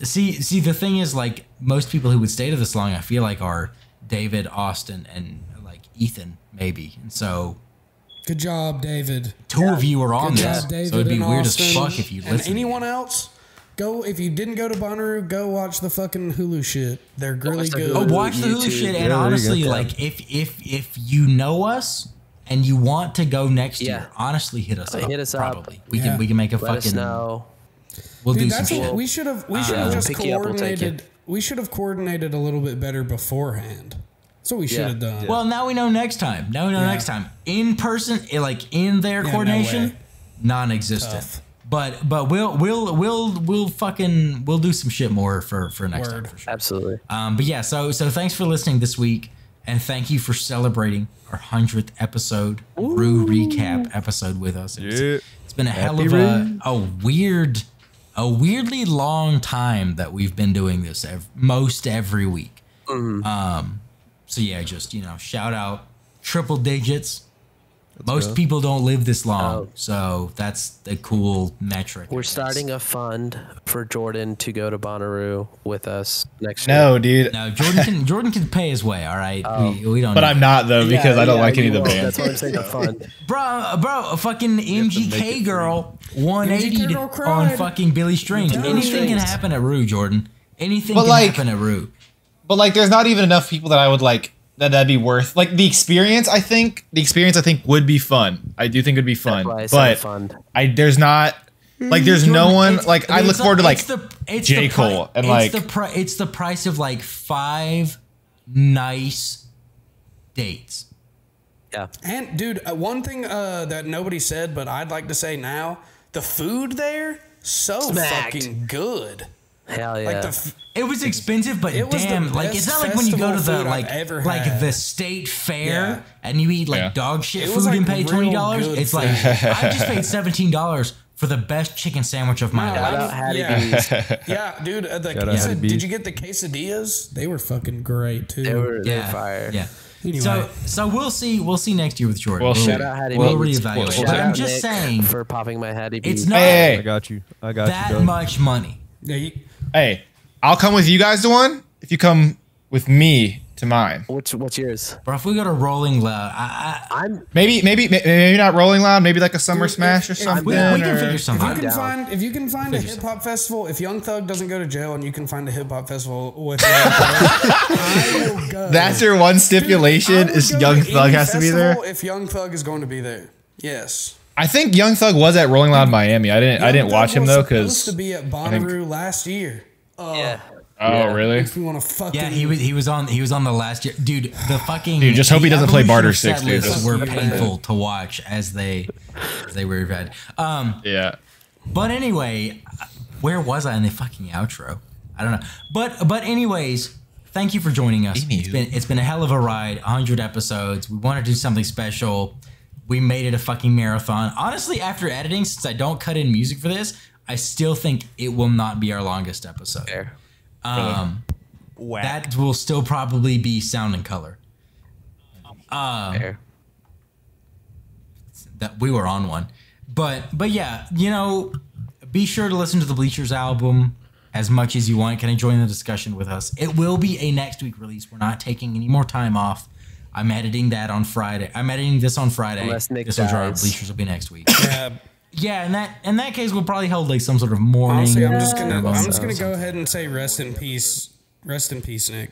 See, the thing is, like, most people who would stay to this long, I feel like, are David, Austin, and like Ethan, maybe. And so, good job, David. 2 of you are on this, David, so it'd be weird Austin, as fuck if you listen. And anyone else, go if you didn't go to Bonnaroo, go watch the fucking Hulu shit. They're really good. Oh, watch the Hulu shit, and honestly, like, if you know us and you want to go next year, honestly, hit us up. Hit us probably. up. We can make a Let us fucking. know. We'll Dude, do some shit. We should have just pick you up, we'll take you. coordinated. We should have coordinated a little bit better beforehand. That's what we should have done. Well, now we know next time. Now we know next time. In person, like in their coordination, way. non-existent. Tough. But we'll do some shit more for next time for sure. Absolutely. But yeah, so thanks for listening this week, and thank you for celebrating our 100th episode Rue recap episode with us. It's been a hell of a weirdly long time that we've been doing this most every week. So yeah, just, you know, shout out triple digits. Most people don't live this long, so that's a cool metric. We're starting a fund for Jordan to go to Bonnaroo with us next year. No, dude. No, Jordan can pay his way. All right, we don't. But I'm not though because I don't like any of the bands. That's what I'm saying. A fund, bro. A fucking MGK girl 180 on fucking Billy Strings. Anything can happen at Rue, Jordan. Anything can happen at Rue. But like, there's not even enough people that I would like. That'd be worth like the experience. I think would be fun. I do think it'd be fun, but there's not like there's Jordan, no one like I look forward to like J. Cole and like it's the price of like 5 nice dates. Yeah, and dude, one thing that nobody said, but I'd like to say now, the food there fucking good. Hell yeah. Like it was expensive, but damn, like it's not like when you go to the like the state fair and you eat like dog shit food and pay $20. It's like I just paid $17 for the best chicken sandwich of my life. Yeah, dude. Did you get the quesadillas? They were fucking great too. They were fire. Yeah. Anyway. So we'll see next year with Jordan. We'll shout out Hattie we'll Beats. reevaluate. But I'm just saying for popping my Hattie Beats. It's not I got you. that much money. Yeah, hey, I'll come with you guys to one if you come with me to mine. What's yours? Bro, if we go to Rolling Loud, I'm maybe not Rolling Loud, maybe like a Summer Smash or something. We can figure something out. If you can find a hip hop festival, if Young Thug doesn't go to jail and you can find a hip hop festival with Young Thug, I will go. That's your one stipulation is Young Thug has to be there. If Young Thug is going to be there, yes. I think Young Thug was at Rolling Loud Miami. I didn't watch him though because supposed to be at Bonnaroo last year. yeah. Oh really? If we want to fucking he was on the last year, dude. The fucking just hope he doesn't play Barter 6, dude. Were painful to watch as they were bad. Yeah. But anyway, where was I in the fucking outro? I don't know. But anyways, thank you for joining us. It's been a hell of a ride. 100 episodes. We want to do something special. We made it a fucking marathon. Honestly, after editing, since I don't cut in music for this, I still think it will not be our longest episode. Fair. That will still probably be sound and color. Fair. that we were on one. But yeah, you know, be sure to listen to the Bleachers album as much as you want. Can I join the discussion with us? It will be a next week release. We're not taking any more time off. I'm editing that on Friday. I'm editing this on Friday. Unless Nick this will drop. dies. Bleachers will be next week. Yeah. Yeah, in that case, we'll probably hold like some sort of morning. Honestly, I'm just gonna go ahead and say rest in peace, Nick.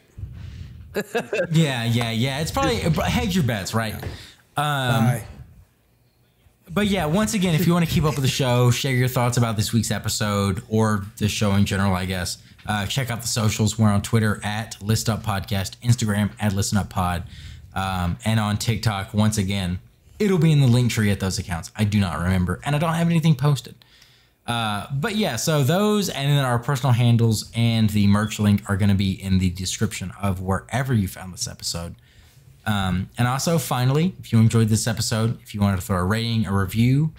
Yeah. It's probably hedge your bets, right? Bye. But yeah, once again, if you want to keep up with the show, share your thoughts about this week's episode or the show in general, I guess. Check out the socials. We're on Twitter at ListUpPodcast, Instagram at ListenUpPod, and on TikTok. Once again, it'll be in the link tree at those accounts. I do not remember, and I don't have anything posted. But yeah, so those and then our personal handles and the merch link are going to be in the description of wherever you found this episode. And also, finally, if you enjoyed this episode, if you wanted to throw a rating, a review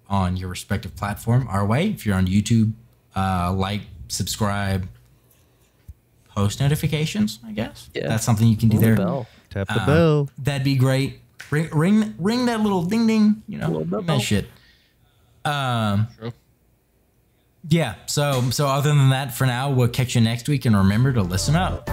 on your respective platform our way, if you're on YouTube, like, subscribe, post notifications, I guess. Yeah. That's something you can do there. Tap the bell. That'd be great. Ring that little ding ding, you know, that shit. True. Yeah, so other than that, for now, we'll catch you next week, and remember to listen up.